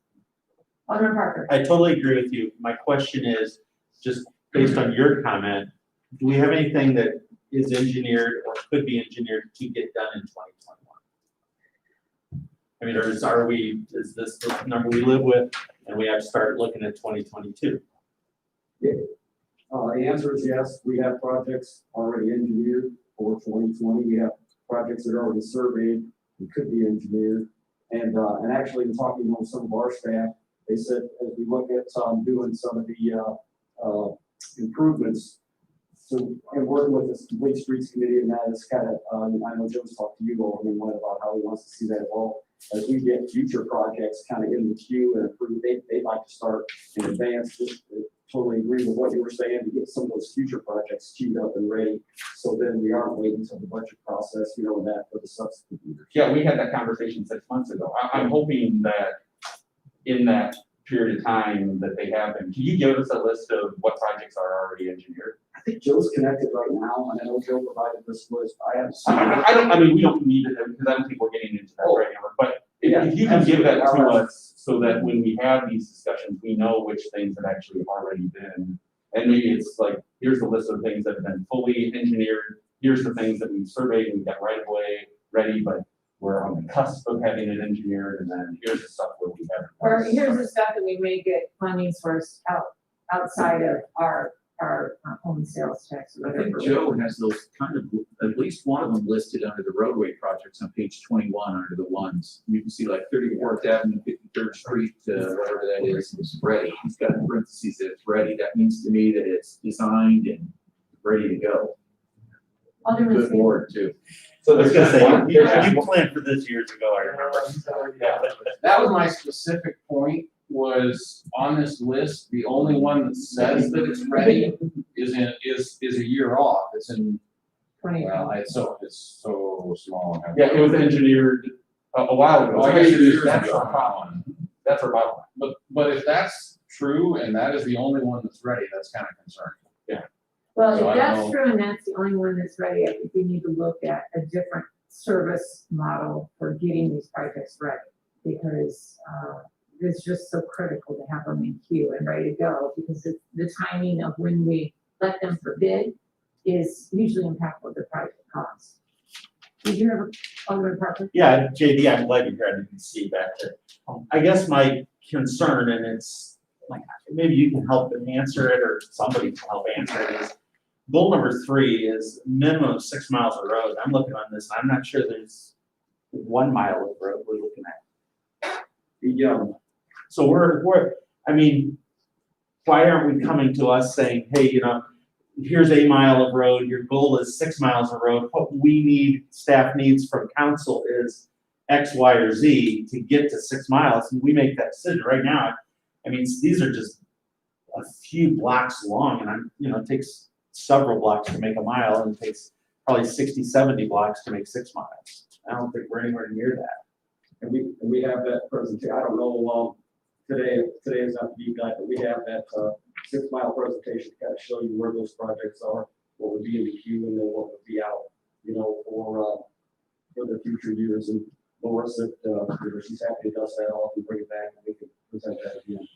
[SPEAKER 14] Alderman Parker.
[SPEAKER 19] I totally agree with you. My question is, just based on your comment, do we have anything that is engineered or could be engineered to get done in 2021? I mean, is this the number we live with, and we have to start looking at 2022?
[SPEAKER 20] The answer is yes. We have projects already engineered for 2020. We have projects that are already surveyed and could be engineered. And actually, in talking with some of our staff, they said as we look at doing some of the improvements, so and working with this Complete Streets Committee, and that is kind of, I know Joe's talked to you all about how he wants to see that evolve. As we get future projects kind of in the queue and approved, they'd like to start in advance. Just totally agree with what you were saying, to get some of those future projects queued up and ready. So then we aren't waiting until the budget process, that for the subsequent years.
[SPEAKER 13] Yeah, we had that conversation 6 months ago. I'm hoping that in that period of time that they have them, can you give us a list of what projects are already engineered?
[SPEAKER 20] I think Joe's connected right now, and I know Joe provided this list.
[SPEAKER 13] I mean, we don't need it, because I don't think we're getting into that right now, but if you can give that to us so that when we have these discussions, we know which things have actually already been, and maybe it's like, here's the list of things that have been fully engineered, here's the things that we've surveyed and we've got right away ready, but we're on the cusp of having it engineered, and then here's the stuff where we haven't.
[SPEAKER 14] Or here's the stuff that we may get funding source outside of our home sales tax. Or
[SPEAKER 7] I think
[SPEAKER 14] whatever.
[SPEAKER 7] Joe has those kind of, at least one of them listed under the roadway projects on page 21 under the ones. You can see like 34th Avenue, 53rd Street, whatever that is ready. He's got in parentheses that it's ready. That means to me that it's designed and ready to go. Good word too.
[SPEAKER 19] So there's gonna say, you planned for this years ago, I remember.
[SPEAKER 16] Yeah, that was my specific point, was on this list, the only one that says that it's ready is a year off. It's in, well, it's so small.
[SPEAKER 13] Yeah, it was engineered a while ago.
[SPEAKER 16] I guess it is,
[SPEAKER 13] That's our problem. That's our problem.
[SPEAKER 16] But if that's true, and that is the only one that's ready, that's kind of concerning.
[SPEAKER 13] Yeah.
[SPEAKER 14] Well,
[SPEAKER 16] So
[SPEAKER 14] if
[SPEAKER 16] I
[SPEAKER 14] that's
[SPEAKER 16] don't know.
[SPEAKER 14] true and that's the only one that's ready, I think we need to look at a different service model for getting these projects ready. Because it's just so critical to have them in queue and ready to go, because the timing of when we let them for bid is usually impactful with the project cost. Did you have Alderman Parker?
[SPEAKER 19] Yeah, JD, I'm glad you're here. I didn't see back there. I guess my concern, and it's like, maybe you can help answer it, or somebody can help answer it, is goal number 3 is minimum of 6 miles of road. I'm looking on this, I'm not sure there's 1 mile of road we're looking at. So I mean, why aren't we coming to us saying, hey, you know, here's a mile of road, your goal is 6 miles of road, what we need, staff needs from council is X, Y, or Z to get to 6 miles, and we make that decision right now. I mean, these are just a few blocks long, and it takes several blocks to make a mile, and it takes probably 60, 70 blocks to make 6 miles. I don't think we're anywhere near that.
[SPEAKER 20] And we have that presentation, I don't know, today is not the deep dive, but we have that 6 mile presentation to kind of show you where those projects are, what would be in the queue, and then what would be out, for the future years. And Laura said, she's happy to dust that off and bring it back, and we can present that again.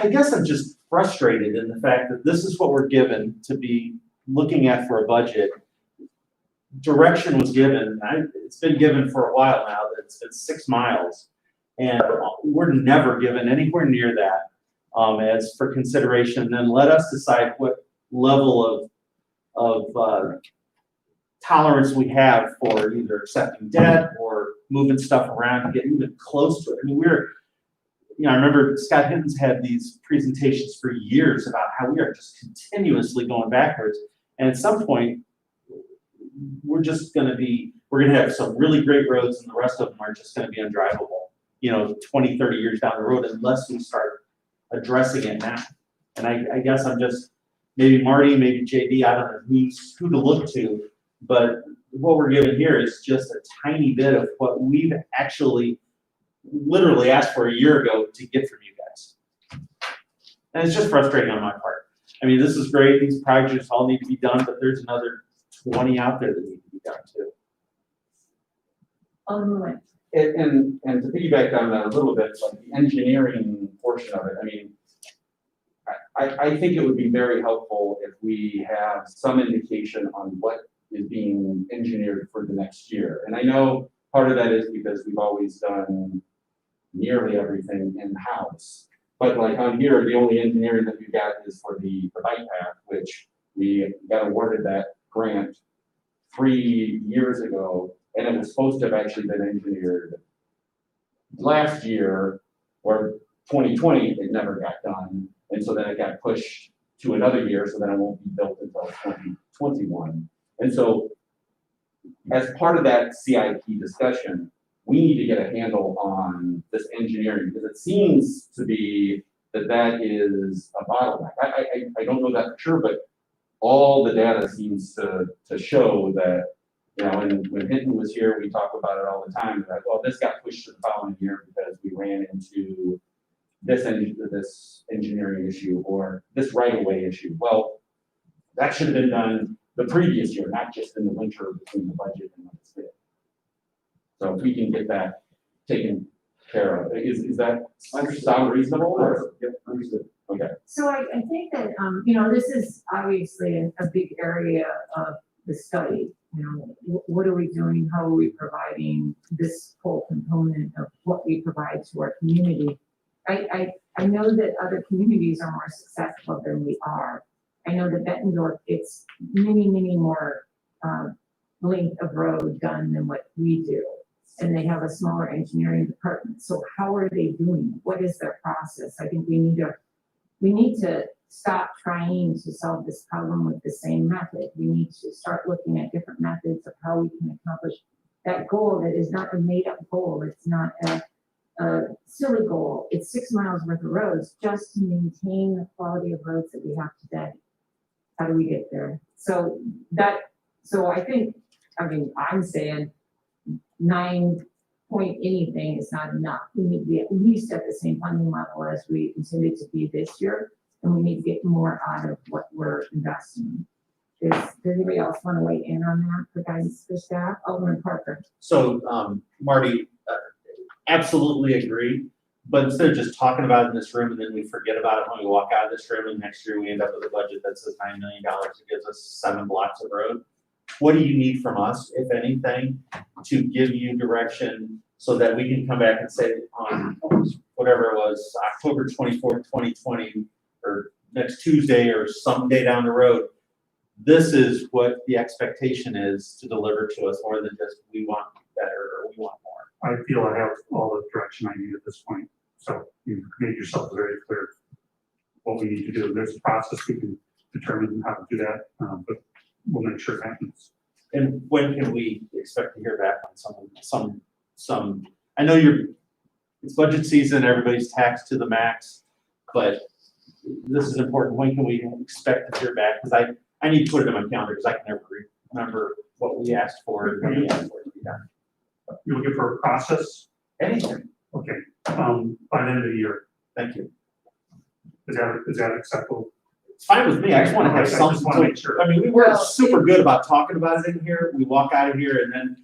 [SPEAKER 19] I guess I'm just frustrated in the fact that this is what we're given to be looking at for a budget. Direction was given, it's been given for a while now, that it's been 6 miles. And we're never given anywhere near that as for consideration. And then let us decide what level of tolerance we have for either accepting debt or moving stuff around to get even close to it. I mean, I remember Scott Hinton's had these presentations for years about how we are just continuously going backwards. And at some point, we're going to have some really great roads, and the rest of them are just going to be undrivable, 20, 30 years down the road, unless we start addressing it now. And I guess I'm just, maybe Marty, maybe JD, I don't know who to look to, but what we're given here is just a tiny bit of what we've actually literally asked for a year ago to get from you guys. And it's just frustrating on my part. I mean, this is great, these projects all need to be done, but there's another 20 out there that need to be done too.
[SPEAKER 14] Moline.
[SPEAKER 13] And to piggyback on that a little bit, like the engineering portion of it, I mean, I think it would be very helpful if we have some indication on what is being engineered for the next year. And I know part of that is because we've always done nearly everything in-house. But like on here, the only engineering that we've got is for the bike path, which we got awarded that grant 3 years ago, and it was supposed to have actually been engineered last year, or 2020, it never got done. And so then it got pushed to another year, so then it won't be built until 2021. And so as part of that CIP discussion, we need to get a handle on this engineering, because it seems to be that is a bottleneck. I don't know that for sure, but all the data seems to show that, when Hinton was here, we talk about it all the time, that, well, this got pushed to the following year because we ran into this engineering issue or this right-of-way issue. Well, that should have been done the previous year, not just in the winter between the budget and when it's due. So if we can get that taken care of, is that sound reasonable? Or?
[SPEAKER 20] Yep, understood.
[SPEAKER 13] Okay.
[SPEAKER 14] So I think that, this is obviously a big area of the study. What are we doing? How are we providing this whole component of what we provide to our community? I know that other communities are more successful than we are. I know that Bettendorf gets many more length of road done than what we do. And they have a smaller engineering department. So how are they doing it? What is their process? I think we need to stop trying to solve this problem with the same method. We need to start looking at different methods of how we can accomplish that goal that is not a made-up goal. It's not a silly goal. It's 6 miles worth of roads just to maintain the quality of roads that we have today. How do we get there? So I think, I'm saying 9 point anything is not enough. We need to be at least at the same funding level as we intended to be this year, and we need to get more out of what we're investing. Does anybody else want to weigh in on that for guidance for staff? Alderman Parker.
[SPEAKER 19] So, Marty, absolutely agree. But instead of just talking about it in this room and then we forget about it when we walk out of this room, and next year we end up with a budget that says $9 million, it gives us 7 blocks of road. What do you need from us, if anything, to give you direction so that we can come back and say on whatever it was, October 24th, 2020, or next Tuesday or some day down the road, this is what the expectation is to deliver to us, more than just we want better or we want more.
[SPEAKER 9] I feel I have all the direction I need at this point. So you've made yourself very clear what we need to do. There's a process we can determine how to do that, but we'll make sure it happens.
[SPEAKER 19] And when can we expect to hear back on some, I know it's budget season, everybody's taxed to the max, but this is important. When can we expect to hear back? Because I need to put it in my calendar because I can never remember what we asked for and when we asked for it to be done.
[SPEAKER 9] You're looking for a process?
[SPEAKER 19] Anything.
[SPEAKER 9] Okay, by the end of the year.
[SPEAKER 19] Thank you.
[SPEAKER 9] Is that acceptable?
[SPEAKER 19] It's fine with me. I just want to have
[SPEAKER 9] I just
[SPEAKER 19] something.
[SPEAKER 9] wanna make sure.
[SPEAKER 19] I mean, we were super good about talking about it in here. We walk out of here and then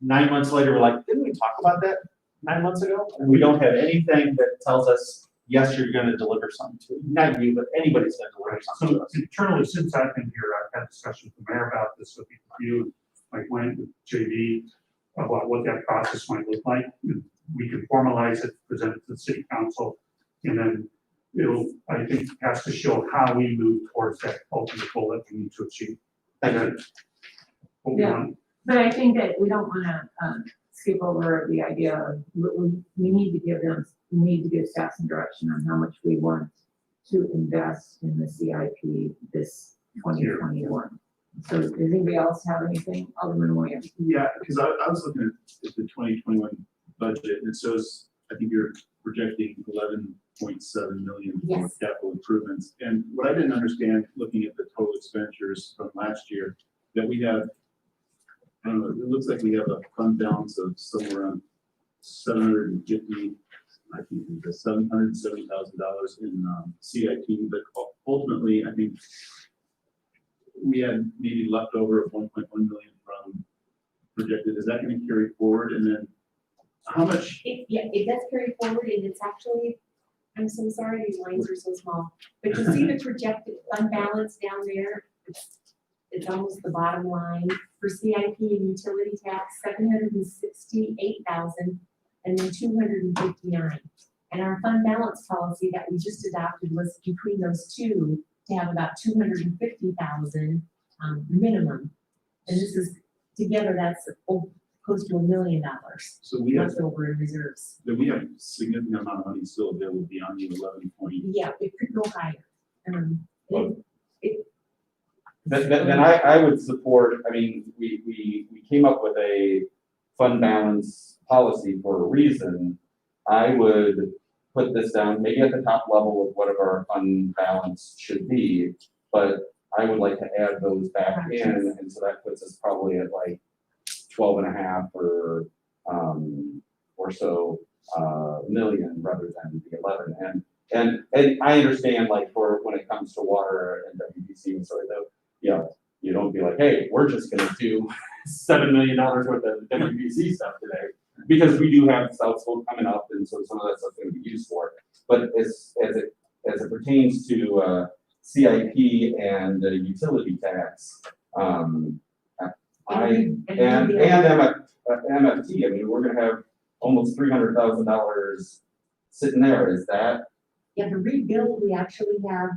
[SPEAKER 19] 9 months later, we're like, didn't we talk about that 9 months ago? And we don't have anything that tells us, yes, you're going to deliver something to, not you, but anybody's going to deliver something to
[SPEAKER 9] So
[SPEAKER 19] us.
[SPEAKER 9] internally, since I've been here, I've had discussions with the mayor about this, with you, like Wayne, with JV, about what that process might look like. We can formalize it, present it to the city council, and then I think, has to show how we move towards that ultimate goal that we need to achieve.
[SPEAKER 19] Thank you.
[SPEAKER 9] What we
[SPEAKER 14] Yeah.
[SPEAKER 9] want.
[SPEAKER 14] But I think that we don't wanna, skip over the idea of, we need to give staff some direction on how much we want to invest in the CIP this 2021. So does anybody else have anything? Alderman Williams?
[SPEAKER 18] Yeah, because I was looking at the 2021 budget, and it shows, I think you're projecting 11.7 million for
[SPEAKER 14] Yes.
[SPEAKER 18] capital improvements. And what I didn't understand, looking at the total expenditures from last year, that we have, I don't know, it looks like we have a fund balance of somewhere around $770,000 in CIP, but ultimately, I think we had maybe leftover of 1.1 million from projected. Is that going to carry forward? And then how much?
[SPEAKER 11] It does carry forward, and it's actually, I'm so sorry, these lines are so small, but you see the projected fund balance down there? It's almost the bottom line. For CIP and utility tax, 768,000, and then 259. And our fund balance policy that we just adopted was between those two to have about 250,000 minimum. And this is, together, that's close to $1 million
[SPEAKER 18] So we have,
[SPEAKER 11] left over in reserves.
[SPEAKER 18] that we have significant amount of money still available beyond the 11 point.
[SPEAKER 11] Yeah, it could go higher.
[SPEAKER 13] Then I would support, I mean, we came up with a fund balance policy for a reason. I would put this down, maybe at the top level of whatever our fund balance should be, but I would like to add those back in, and so that puts us probably at like 12.5 or so million rather than the 11. And I understand, like, for when it comes to water and WBC and sort of, you don't be like, hey, we're just gonna do $7 million worth of WBC stuff today, because we do have South Slope coming up, and so some of that stuff's gonna be used for it. But as it pertains to CIP and utility tax, and MFT, I mean, we're gonna have almost $300,000 sitting there. Is that?
[SPEAKER 11] Yeah, the rebuild, we actually have.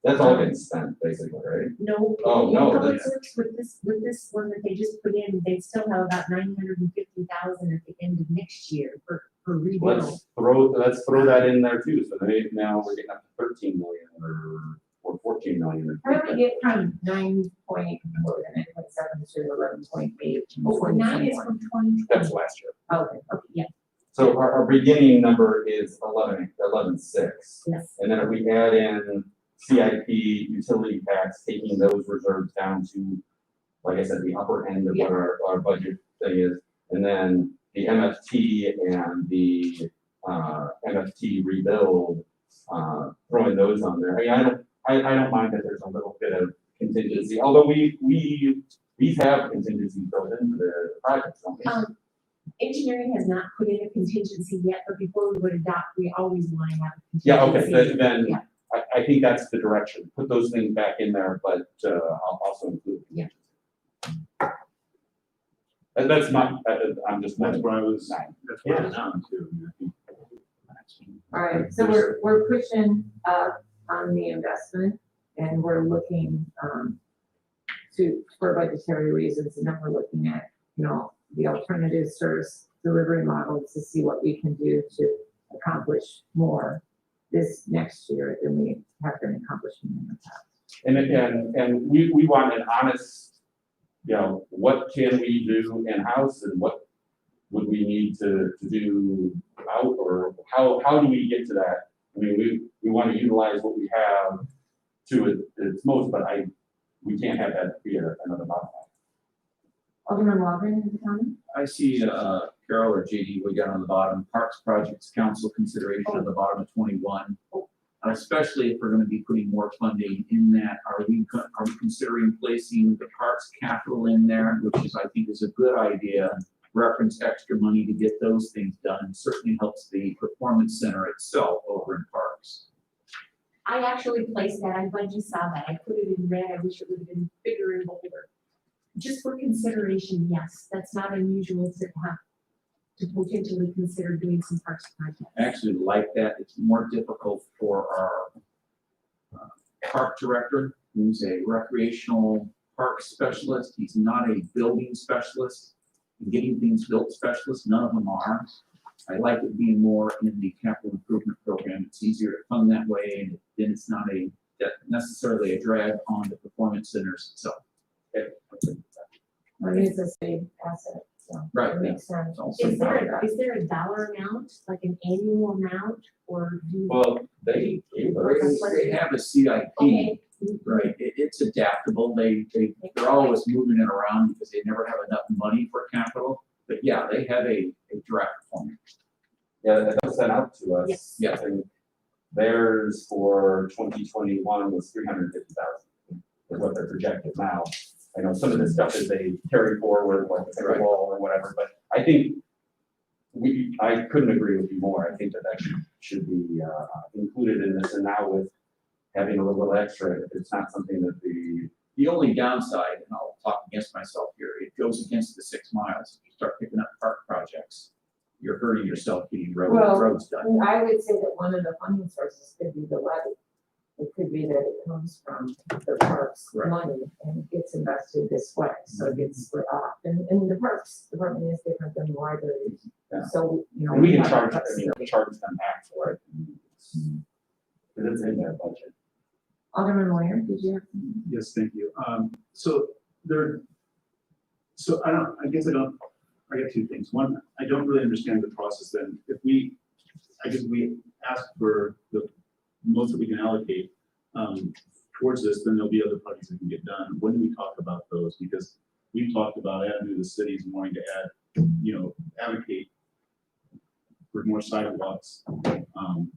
[SPEAKER 13] That's all been spent, basically, right?
[SPEAKER 11] No.
[SPEAKER 13] Oh, no,
[SPEAKER 11] Public
[SPEAKER 13] that's-
[SPEAKER 11] Works with this one that they just put in, they still have about 950,000 at the end of next year for rebuild.
[SPEAKER 13] Let's throw that in there too, so now we're getting up to 13 million or 14 million.
[SPEAKER 14] How do we get from 9.7 to 11.8?
[SPEAKER 11] Oh, 9 is from 2020.
[SPEAKER 13] That's last year.
[SPEAKER 14] Okay,
[SPEAKER 11] Yeah.
[SPEAKER 13] So our beginning number is 11.6.
[SPEAKER 11] Yes.
[SPEAKER 13] And then if we add in CIP, utility tax, taking those reserves down to, like I said, the upper end of what our budget thing is, and then the MFT and the MFT rebuild, throwing those on there. I don't mind that there's a little bit of contingency, although we have contingency built into the projects, don't we?
[SPEAKER 11] Engineering has not put in a contingency yet, but before we would adopt, we always want to have a
[SPEAKER 13] Yeah,
[SPEAKER 11] contingency.
[SPEAKER 13] okay, then I think that's the direction. Put those things back in there, but I'll also include.
[SPEAKER 11] Yeah.
[SPEAKER 13] And that's my, I'm just.
[SPEAKER 18] That's where I was, that's where I was down to.
[SPEAKER 14] all right, so we're pushing up on the investment, and we're looking, for budgetary reasons, and then we're looking at, the alternative service delivery model to see what we can do to accomplish more this next year than we have been accomplishing in the past.
[SPEAKER 13] And we want an honest, what can we do in-house and what would we need to do out, or how do we get to that? I mean, we want to utilize what we have to its most, but we can't have that be another bottleneck.
[SPEAKER 14] Alderman Walgren has a comment?
[SPEAKER 7] I see, Carol or JD, we got on the bottom, Parks Projects Council consideration on the bottom of 21. Especially if we're gonna be putting more funding in that, are we considering placing the parks capital in there, which is, I think is a good idea. Reference extra money to get those things done, certainly helps the performance center itself over in parks.
[SPEAKER 11] I actually placed that, I'm glad you saw that, I put it in red, I wish it would have been bigger and bolder. Just for consideration, yes, that's not unusual to have, to potentially consider doing some parks projects.
[SPEAKER 7] I actually like that. It's more difficult for our park director, who's a recreational park specialist. He's not a building specialist, getting things built specialist. None of them are. I like it being more in the capital improvement program. It's easier to fund that way, and then it's not necessarily a drag on the performance centers itself.
[SPEAKER 14] Well, it's a safe asset, so
[SPEAKER 7] Right,
[SPEAKER 14] it makes sense.
[SPEAKER 11] Is there a dollar amount, like an annual amount, or do?
[SPEAKER 7] Well, they have a CIP,
[SPEAKER 11] Okay.
[SPEAKER 7] right? It's adaptable. They're always moving it around because they never have enough money for capital. But yeah, they have a draft plan.
[SPEAKER 13] Yeah, that was sent out to us.
[SPEAKER 11] Yes.
[SPEAKER 7] Yes.
[SPEAKER 13] And theirs for 2021 was 350,000 is what they're projected now. I know some of this stuff is they carry forward, like the
[SPEAKER 7] Right.
[SPEAKER 13] wall or whatever, but I think I couldn't agree with you more. I think that should be included in this, and now with having a little extra, it's not something that
[SPEAKER 7] The only downside, and I'll talk against myself here, it goes against the 6 miles. If you start picking up park projects, you're hurting yourself getting roads done.
[SPEAKER 14] I would say that one of the funding sources could be the levy. It could be that it comes from the parks
[SPEAKER 7] Right.
[SPEAKER 14] money and gets invested this way, so it gets split off. And the parks department is different than the library.
[SPEAKER 13] Yeah.
[SPEAKER 14] So,
[SPEAKER 13] and we can
[SPEAKER 14] have
[SPEAKER 13] charge
[SPEAKER 14] flexibility.
[SPEAKER 13] charge them back for it. Because it's in their budget.
[SPEAKER 14] Alderman Moyer, did you have?
[SPEAKER 18] Yes, thank you. I got two things. One, I don't really understand the process then. If we ask for the most that we can allocate towards this, then there'll be other projects that can get done. When do we talk about those? Because we've talked about adding to the cities and wanting to add, advocate for more sidewalks,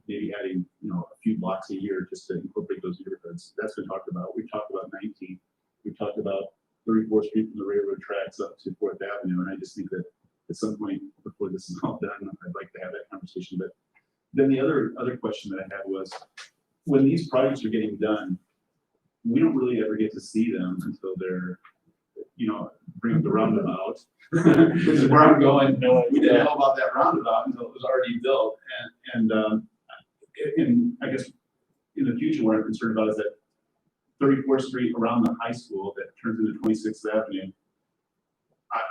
[SPEAKER 18] maybe adding, a few blocks a year just to incorporate those neighborhoods. That's been talked about. We've talked about 19. We've talked about 34th Street from the railroad tracks up to 4th Avenue. And I just think that at some point before this is all done, I'd like to have that conversation. But then the other question that I had was, when these projects are getting done, we don't really ever get to see them until they're, bring up the roundabout, which is where I'm going. We didn't know about that roundabout until it was already built. And I guess in the future, what I'm concerned about is that 34th Street around the high school that turns into 26th Avenue.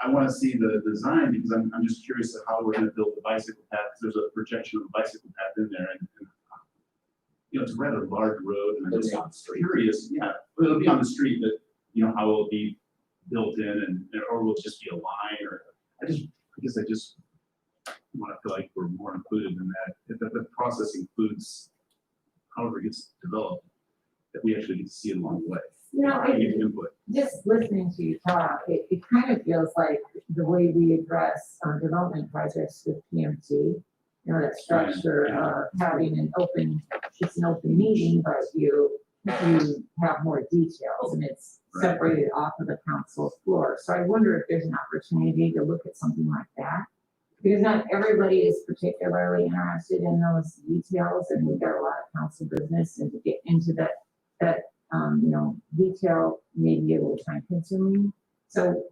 [SPEAKER 18] I want to see the design because I'm just curious of how we're going to build the bicycle path. There's a projection of a bicycle path in there, and it's a rather large road, and I'm just curious. Yeah, but it'll be on the street, but how it'll be built in, or will it just be a line? Or I guess I just want to feel like we're more included in that. If the process includes however it gets developed, that we actually get to see it along the way. Input.
[SPEAKER 14] Just listening to you talk, it kind of feels like the way we address development projects with PMT, that structure of having it's an open meeting, but you have more details and it's separated off of the council floor. So I wonder if there's an opportunity to look at something like that. Because not everybody is particularly interested in those details, and we've got a lot of council business, and to get into that detail may be a little time consuming. So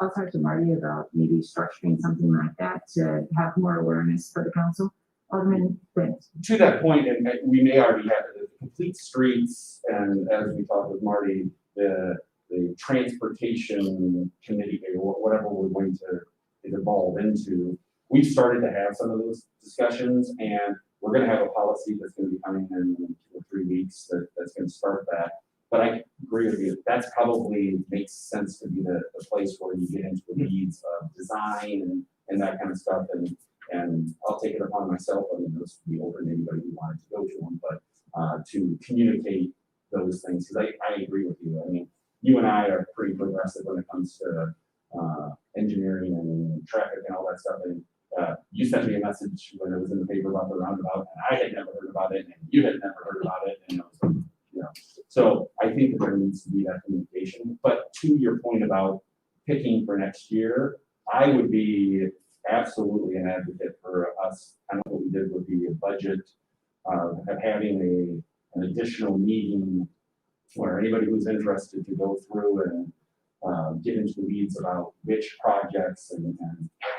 [SPEAKER 14] I'll talk to Marty about maybe structuring something like that to have more awareness for the council. Alderman Flint.
[SPEAKER 13] To that point, and we may already have the complete streets, and as we talked with Marty, the the transportation committee or whatever we're going to evolve into. We've started to have some of those discussions, and we're gonna have a policy that's gonna be coming in 2 or 3 weeks that's gonna start that. But I agree with you, that's probably makes sense to be the place where you get into the weeds of design and that kind of stuff, and I'll take it upon myself, I mean, those would be open to anybody who wanted to go to them, but to communicate those things, because I agree with you, I mean, you and I are pretty progressive when it comes to engineering and traffic and all that stuff, and you sent me a message when it was in the paper about the roundabout, and I had never heard about it, and you had never heard about it, and it was, you know, so I think that there needs to be that communication. But to your point about picking for next year, I would be absolutely an advocate for us. Kind of what we did with the budget, of having an additional meeting where anybody who's interested to go through and get into the weeds about which projects and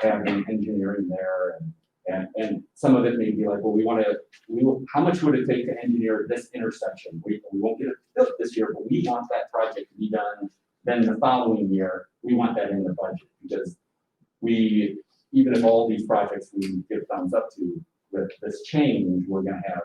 [SPEAKER 13] having engineering there and some of it may be like, well, how much would it take to engineer this intersection? We won't get it built this year, but we want that project to be done. Then the following year, we want that in the budget because even if all these projects we give thumbs up to with this change, we're gonna have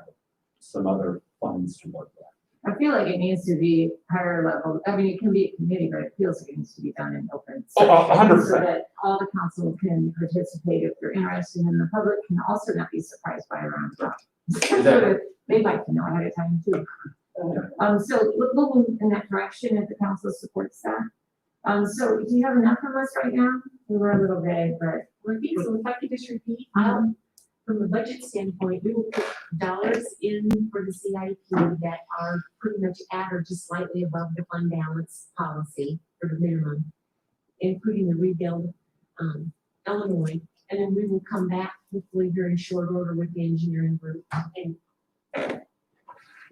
[SPEAKER 13] some other funds to work with.
[SPEAKER 14] I feel like it needs to be higher level. I mean, it can be a committee, but it feels like it needs to be done in open.
[SPEAKER 13] Oh, 100%.
[SPEAKER 14] So that all the council can participate if they're interested, and the public can also not be surprised by a roundabout.
[SPEAKER 13] Exactly.
[SPEAKER 14] They'd like to know ahead of time too. So moving in that direction, if the council supports that. So do you have enough from us right now? We were a little vague, but.
[SPEAKER 11] So if I could just repeat, from a budget standpoint, we will put dollars in for the CIP that are pretty much at or just slightly above the fund balance policy for the minimum, including the rebuild, Illinois. And then we will come back hopefully very in short order with the engineering group and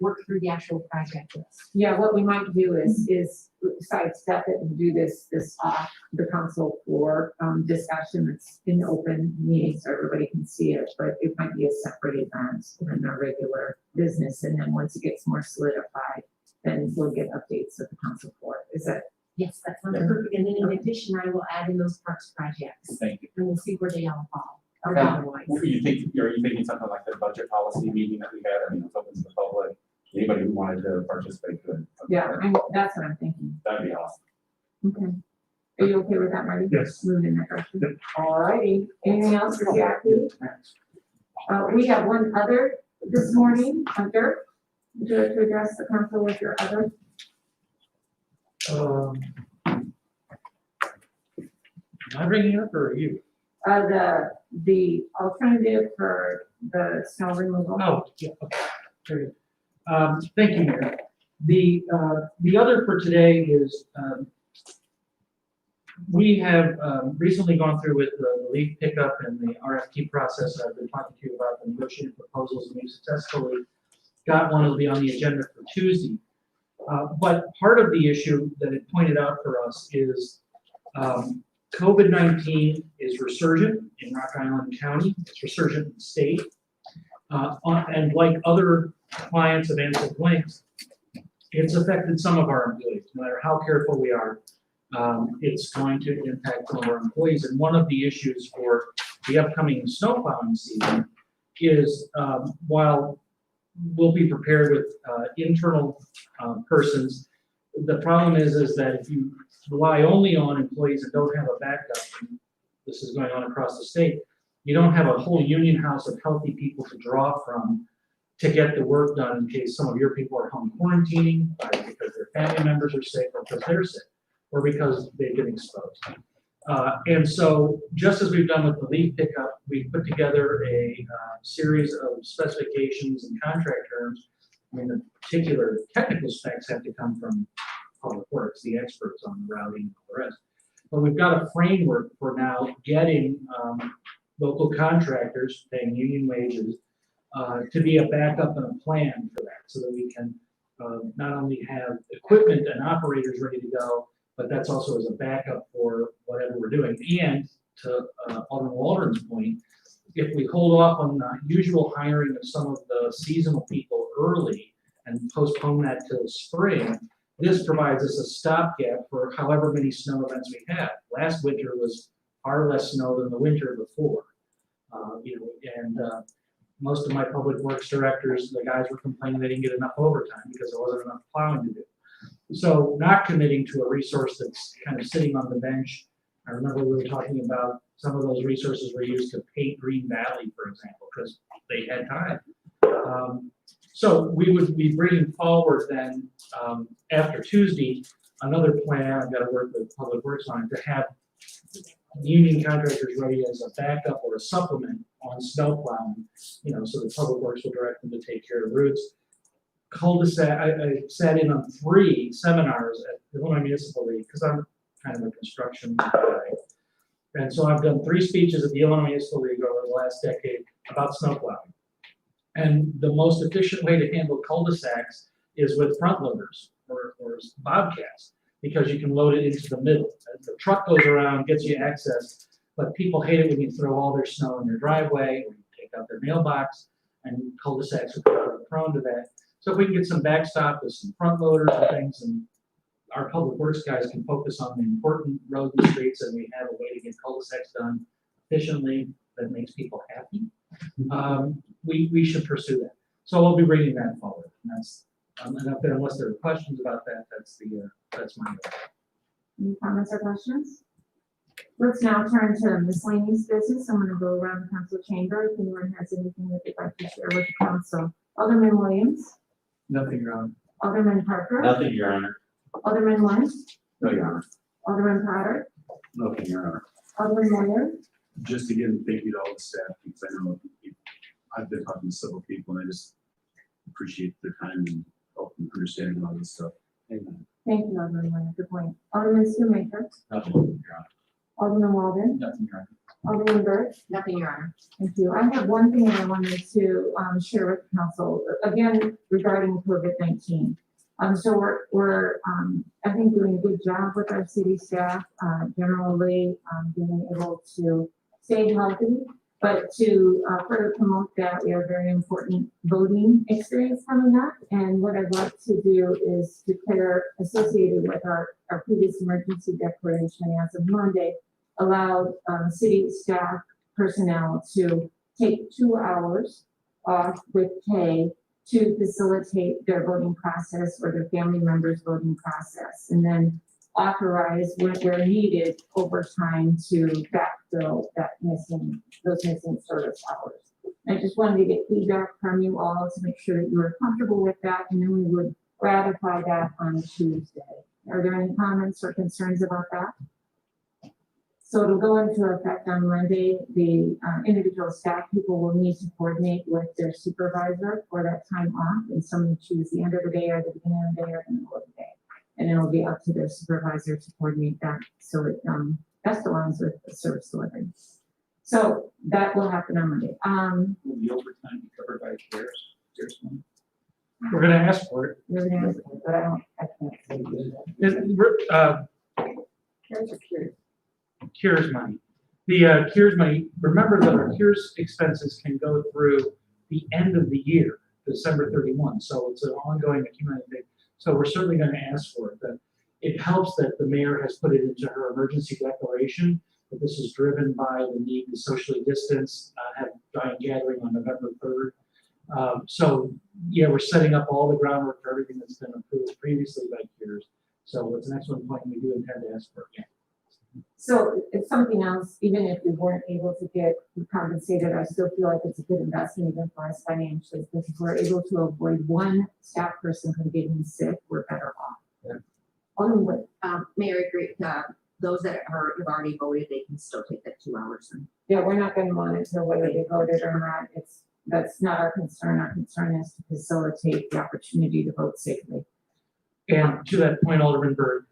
[SPEAKER 11] work through the actual project list.
[SPEAKER 14] Yeah, what we might do is sidestep it and do this the council floor discussion that's in the open meeting so everybody can see it, but it might be a separate event than our regular business. And then once it gets more solidified, then we'll get updates of the council floor. Is that?
[SPEAKER 11] Yes, that sounds perfect. And then in addition, I will add in those parks projects.
[SPEAKER 13] Thank you.
[SPEAKER 11] And we'll see where they all fall.
[SPEAKER 13] Okay. Are you thinking something like the budget policy meeting that we had? I mean, it's open to the public. Anybody who wanted to participate could.
[SPEAKER 14] Yeah, that's what I'm thinking.
[SPEAKER 13] That'd be awesome.
[SPEAKER 14] Okay. Are you okay with that, Marty?
[SPEAKER 9] Yes.
[SPEAKER 14] Moving in that direction. All righty. Anything else for CIP? We have one other this morning. Hunter, would you like to address the council with your other?
[SPEAKER 17] Am I bringing it up or are you?
[SPEAKER 14] The alternative for the snow removal.
[SPEAKER 17] Oh, yeah, okay, very good. Thank you, Mayor. The other for today is, we have recently gone through with the leaf pickup and the RFP process. I've been talking to you about the negotiated proposals, and we successfully got one to be on the agenda for Tuesday. But part of the issue that it pointed out for us is COVID-19 is resurgent in Rock Island County. It's resurgent in the state. And like other clients of Ansett Links, it's affected some of our employees. No matter how careful we are, it's going to impact some of our employees. And one of the issues for the upcoming snow plowing season is while we'll be prepared with internal persons, the problem is that if you rely only on employees that don't have a backup, and this is going on across the state, you don't have a whole union house of healthy people to draw from to get the work done in case some of your people are home quarantining, either because their family members are sick or because they're sick, or because they've been exposed. And so just as we've done with the leaf pickup, we put together a series of specifications and contract terms. I mean, the particular technical specs have to come from Public Works, the experts on the routing and all the rest. But we've got a framework for now getting local contractors paying union wages to be a backup and a plan for that, so that we can not only have equipment and operators ready to go, but that's also as a backup for whatever we're doing. And to Alderman Waldron's point, if we hold off on the usual hiring of some of the seasonal people early and postpone that till spring, This provides us a stopgap for however many snow events we have. Last winter was far less snow than the winter before. Most of my public works directors, the guys were complaining they didn't get enough overtime because there wasn't enough plowing to do. So not committing to a resource that's kind of sitting on the bench. I remember we were talking about some of those resources were used to paint Green Valley, for example, because they had time. So we would be bringing forward then, after Tuesday, another plan, I've got to work with Public Works on it, to have union contractors ready as a backup or a supplement on snow plowing, so the Public Works will direct them to take care of routes. Cul-de-sac, I sat in on 3 seminars at Illinois Municipal League, because I'm kind of a construction guy. And so I've done 3 speeches at the Illinois Municipal League over the last decade about snow plowing. And the most efficient way to handle cul-de-sacs is with front loaders or bobcats, because you can load it into the middle. As the truck goes around, gets you access, but people hate it when you throw all their snow in their driveway, or you take out their mailbox, and cul-de-sacs are prone to that. So if we can get some backstop with some front loaders and things, and our public works guys can focus on the important roads and streets, and we have a way to get cul-de-sacs done efficiently that makes people happy, we should pursue that. So we'll be bringing that forward. And that's, unless there are questions about that, that's my.
[SPEAKER 14] Any comments or questions? Let's now turn to miscellaneous business. I'm going to go around the council chamber if anyone has anything that they'd like to share with the council. Alderman Williams.
[SPEAKER 19] Nothing, Your Honor.
[SPEAKER 14] Alderman Parker.
[SPEAKER 13] Nothing, Your Honor.
[SPEAKER 14] Alderman Lynch.
[SPEAKER 15] No, Your Honor.
[SPEAKER 14] Alderman Potter.
[SPEAKER 15] Nothing, Your Honor.
[SPEAKER 14] Alderman Moyer.
[SPEAKER 18] Just again, thank you to all the staff, because I know I've been talking to several people, and I just appreciate their time and help and understanding all this stuff. Amen.
[SPEAKER 14] Thank you, Alderman Moyer. Good point. Alderman Shoemaker.
[SPEAKER 15] Nothing, Your Honor.
[SPEAKER 14] Alderman Walden.
[SPEAKER 15] Nothing, Your Honor.
[SPEAKER 14] Alderman Burt.
[SPEAKER 2] Nothing, Your Honor.
[SPEAKER 14] Thank you. I have one thing that I wanted to share with the council, again, regarding COVID-19. So we're I think doing a good job with our city staff, generally being able to stay healthy, but to further promote that, we have a very important voting experience coming up. And what I'd like to do is declare, associated with our previous emergency declaration as of Monday, allow city staff personnel to take 2 hours off with pay to facilitate their voting process or their family members' voting process, and then authorize where needed overtime to backfill those missing service hours. I just wanted to get feedback from you all to make sure that you were comfortable with that, and then we would ratify that on Tuesday. Are there any comments or concerns about that? So it'll go into effect on Monday. The individual staff people will need to coordinate with their supervisor for that time off, and some may choose the end of the day or the beginning of the day or the middle of the day. And it'll be up to their supervisor to coordinate that so it best aligns with the service delivery. So that will happen on Monday.
[SPEAKER 17] Will the overtime be covered by CARES money? We're gonna ask for it.
[SPEAKER 14] We're gonna ask for it, but I can't say that. CARES or CARES?
[SPEAKER 17] CARES money. The CARES money, remember that our CARES expenses can go through the end of the year, December 31. So it's an ongoing accumulating thing. So we're certainly going to ask for it. But it helps that the mayor has put it into her emergency declaration, that this is driven by the need to socially distance, have giant gathering on November 3rd. So yeah, we're setting up all the groundwork for everything that's been approved previously by CARES. So it's an excellent point. We do intend to ask for it again.
[SPEAKER 14] So it's something else, even if we weren't able to get compensated, I still feel like it's a good investment even for us financially, because if we're able to avoid one staff person from getting sick, we're better off.
[SPEAKER 17] Yeah.
[SPEAKER 14] Only
[SPEAKER 2] Mayor, agree, those that have already voted, they can still take that 2 hours.
[SPEAKER 14] yeah, we're not going to monitor whether they voted or not. That's not our concern. Our concern is to facilitate the opportunity to vote safely.
[SPEAKER 17] And to that point, Alderman Byrd,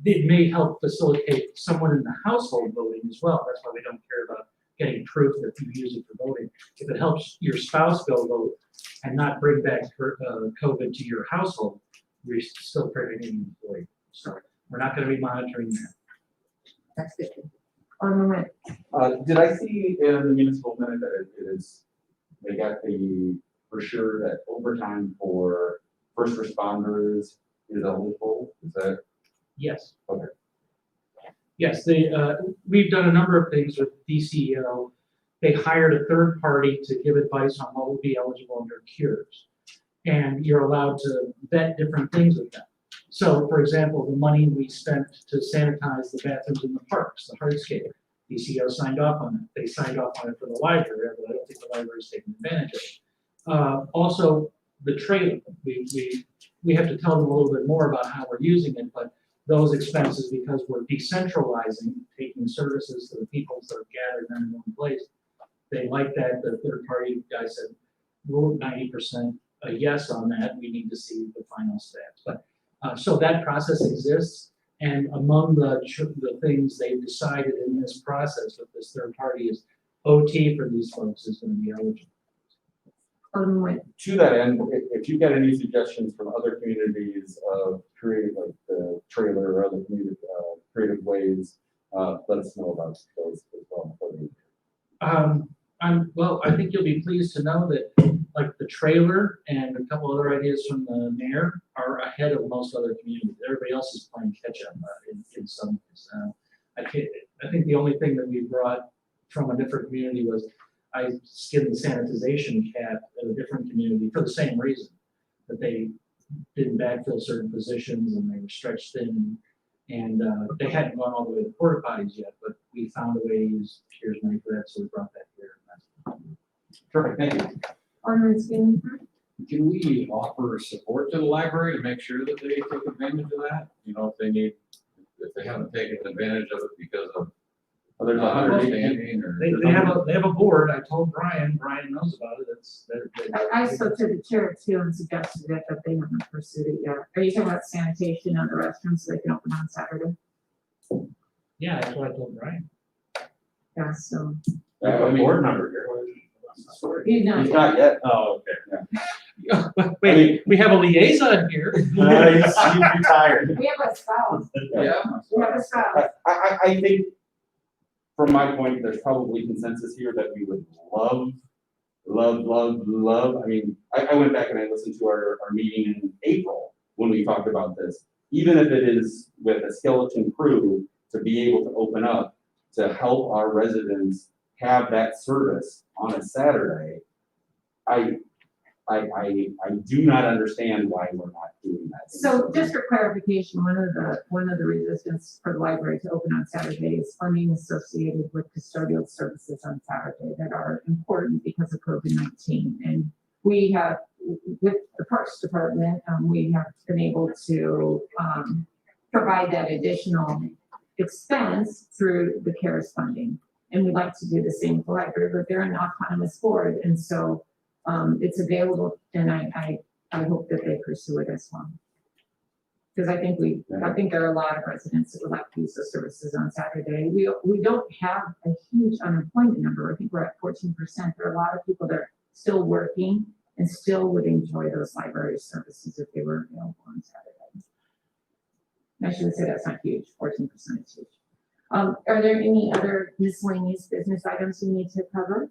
[SPEAKER 17] it may help facilitate someone in the household voting as well. That's why we don't care about getting proof that you use it for voting. If it helps your spouse go vote and not bring back COVID to your household, you're still preventing employee. So we're not going to be monitoring that.
[SPEAKER 2] That's good.
[SPEAKER 13] Did I see in the municipal minute that they got for sure that overtime for first responders is eligible, is that?
[SPEAKER 17] Yes.
[SPEAKER 13] Okay.
[SPEAKER 17] Yes, we've done a number of things with DCEO. They hired a third party to give advice on what would be eligible under cures. And you're allowed to vet different things with them. So, for example, the money we spent to sanitize the bathrooms in the parks, the hardscape, DCEO signed off on it. They signed off on it for the library, but I don't think the library's taking advantage of it. Also, the trailer, we have to tell them a little bit more about how we're using it, but those expenses, because we're decentralizing, taking services to the people that are gathered in one place, they like that. The third party guy said, we're 90% a yes on that. We need to see the final stats. But so that process exists, and among the things they've decided in this process with this third party is OT for these folks is going to be eligible.
[SPEAKER 13] To that end, if you've got any suggestions from other communities of creating like the trailer or other community creative ways, let us know about those as well.
[SPEAKER 17] Well, I think you'll be pleased to know that like the trailer and a couple other ideas from the mayor are ahead of most other communities. Everybody else is playing catch up in some ways. I think the only thing that we brought from a different community was I skinned the sanitization cap at a different community for the same reason, that they didn't backfill certain positions and they were stretched thin, and they hadn't gone all the way to porta potties yet, but we found a way to use CARES money for that, so we brought that here.
[SPEAKER 13] Perfect, thank you.
[SPEAKER 16] Can we offer support to the library to make sure that they take advantage of that? You know, if they haven't taken advantage of it because of
[SPEAKER 13] there's
[SPEAKER 16] understanding or.
[SPEAKER 17] They have a board. I told Brian knows about it.
[SPEAKER 14] I spoke to the chair too and suggested it, but they haven't pursued it yet. Are you talking about sanitation of the restrooms so they can open on Saturday?
[SPEAKER 17] Yeah, that's what I told Brian.
[SPEAKER 14] Yeah, so.
[SPEAKER 13] I have a board member here.
[SPEAKER 14] He's not
[SPEAKER 13] yet. Oh, okay.
[SPEAKER 17] Yeah. Wait, we have a liaison here.
[SPEAKER 13] He's retired.
[SPEAKER 14] We have a spouse.
[SPEAKER 13] Yeah.
[SPEAKER 14] We have a spouse.
[SPEAKER 13] I think, from my point, there's probably consensus here that we would love. I mean, I went back and I listened to our meeting in April when we talked about this. Even if it is with a skeleton crew, to be able to open up, to help our residents have that service on a Saturday, I do not understand why we're not doing that.
[SPEAKER 14] So just for clarification, one of the resistance for the library to open on Saturday is funding associated with custodial services on Saturday that are important because of COVID-19. And we have, with the Parks Department, we have been able to provide that additional expense through the CARES funding. And we'd like to do the same for the library, but they're an autonomous board. And so it's available, and I hope that they pursue it as well. Because I think there are a lot of residents that would like to use those services on Saturday. We don't have a huge unemployment number. I think we're at 14%. There are a lot of people that are still working and still would enjoy those library services if they were available on Saturday. I shouldn't say that's not huge. 14% is huge. Are there any other miscellaneous business items we need to cover?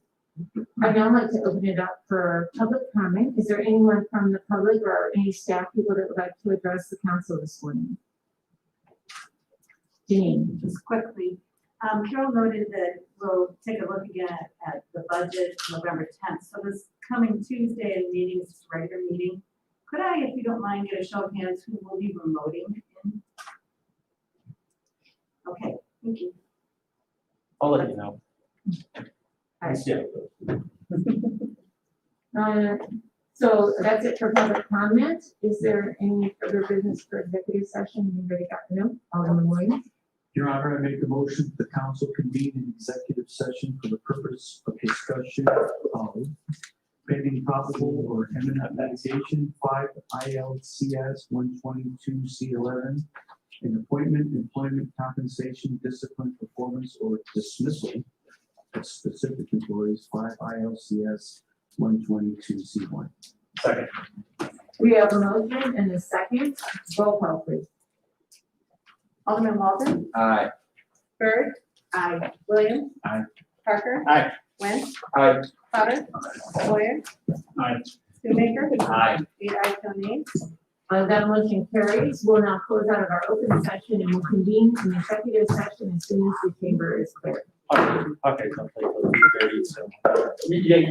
[SPEAKER 14] I'd now like to open it up for public comment. Is there anyone from the public or any staff people that would like to address the council this morning? Janine.
[SPEAKER 21] Just quickly, Carol noted that we'll take a look again at the budget November 10th. So this coming Tuesday in meetings, regular meeting, could I, if you don't mind, get a show of hands who will be remoting in? Okay, thank you.
[SPEAKER 19] I'll let you know.
[SPEAKER 14] So that's it for public comment. Is there any further business for executive session? Anybody got the note? Alderman Williams.
[SPEAKER 3] Your Honor, I make the motion that the council convene an executive session for the purpose of discussion of pending probable or imminent litigation, 5 ILCS 122C11, and appointment, employment, compensation, discipline, performance, or dismissal of specific employees, 5 ILCS 122C1.
[SPEAKER 19] Second.
[SPEAKER 14] We have a motion and a second. Roll call, please.
[SPEAKER 21] Alderman Walton.
[SPEAKER 13] Aye.
[SPEAKER 21] Bird. Aye. Williams.
[SPEAKER 3] Aye.
[SPEAKER 21] Parker.
[SPEAKER 19] Aye.
[SPEAKER 21] Wentz.
[SPEAKER 13] Aye.
[SPEAKER 21] Potter. Moyer.
[SPEAKER 19] Aye.
[SPEAKER 21] Schoonmaker.
[SPEAKER 19] Aye.
[SPEAKER 21] 8 ayes, no nays.
[SPEAKER 14] That motion carries. We'll now close out of our open session and we'll convene an executive session as soon as the chamber is clear.
[SPEAKER 19] Okay, so 2:30, so, yeah,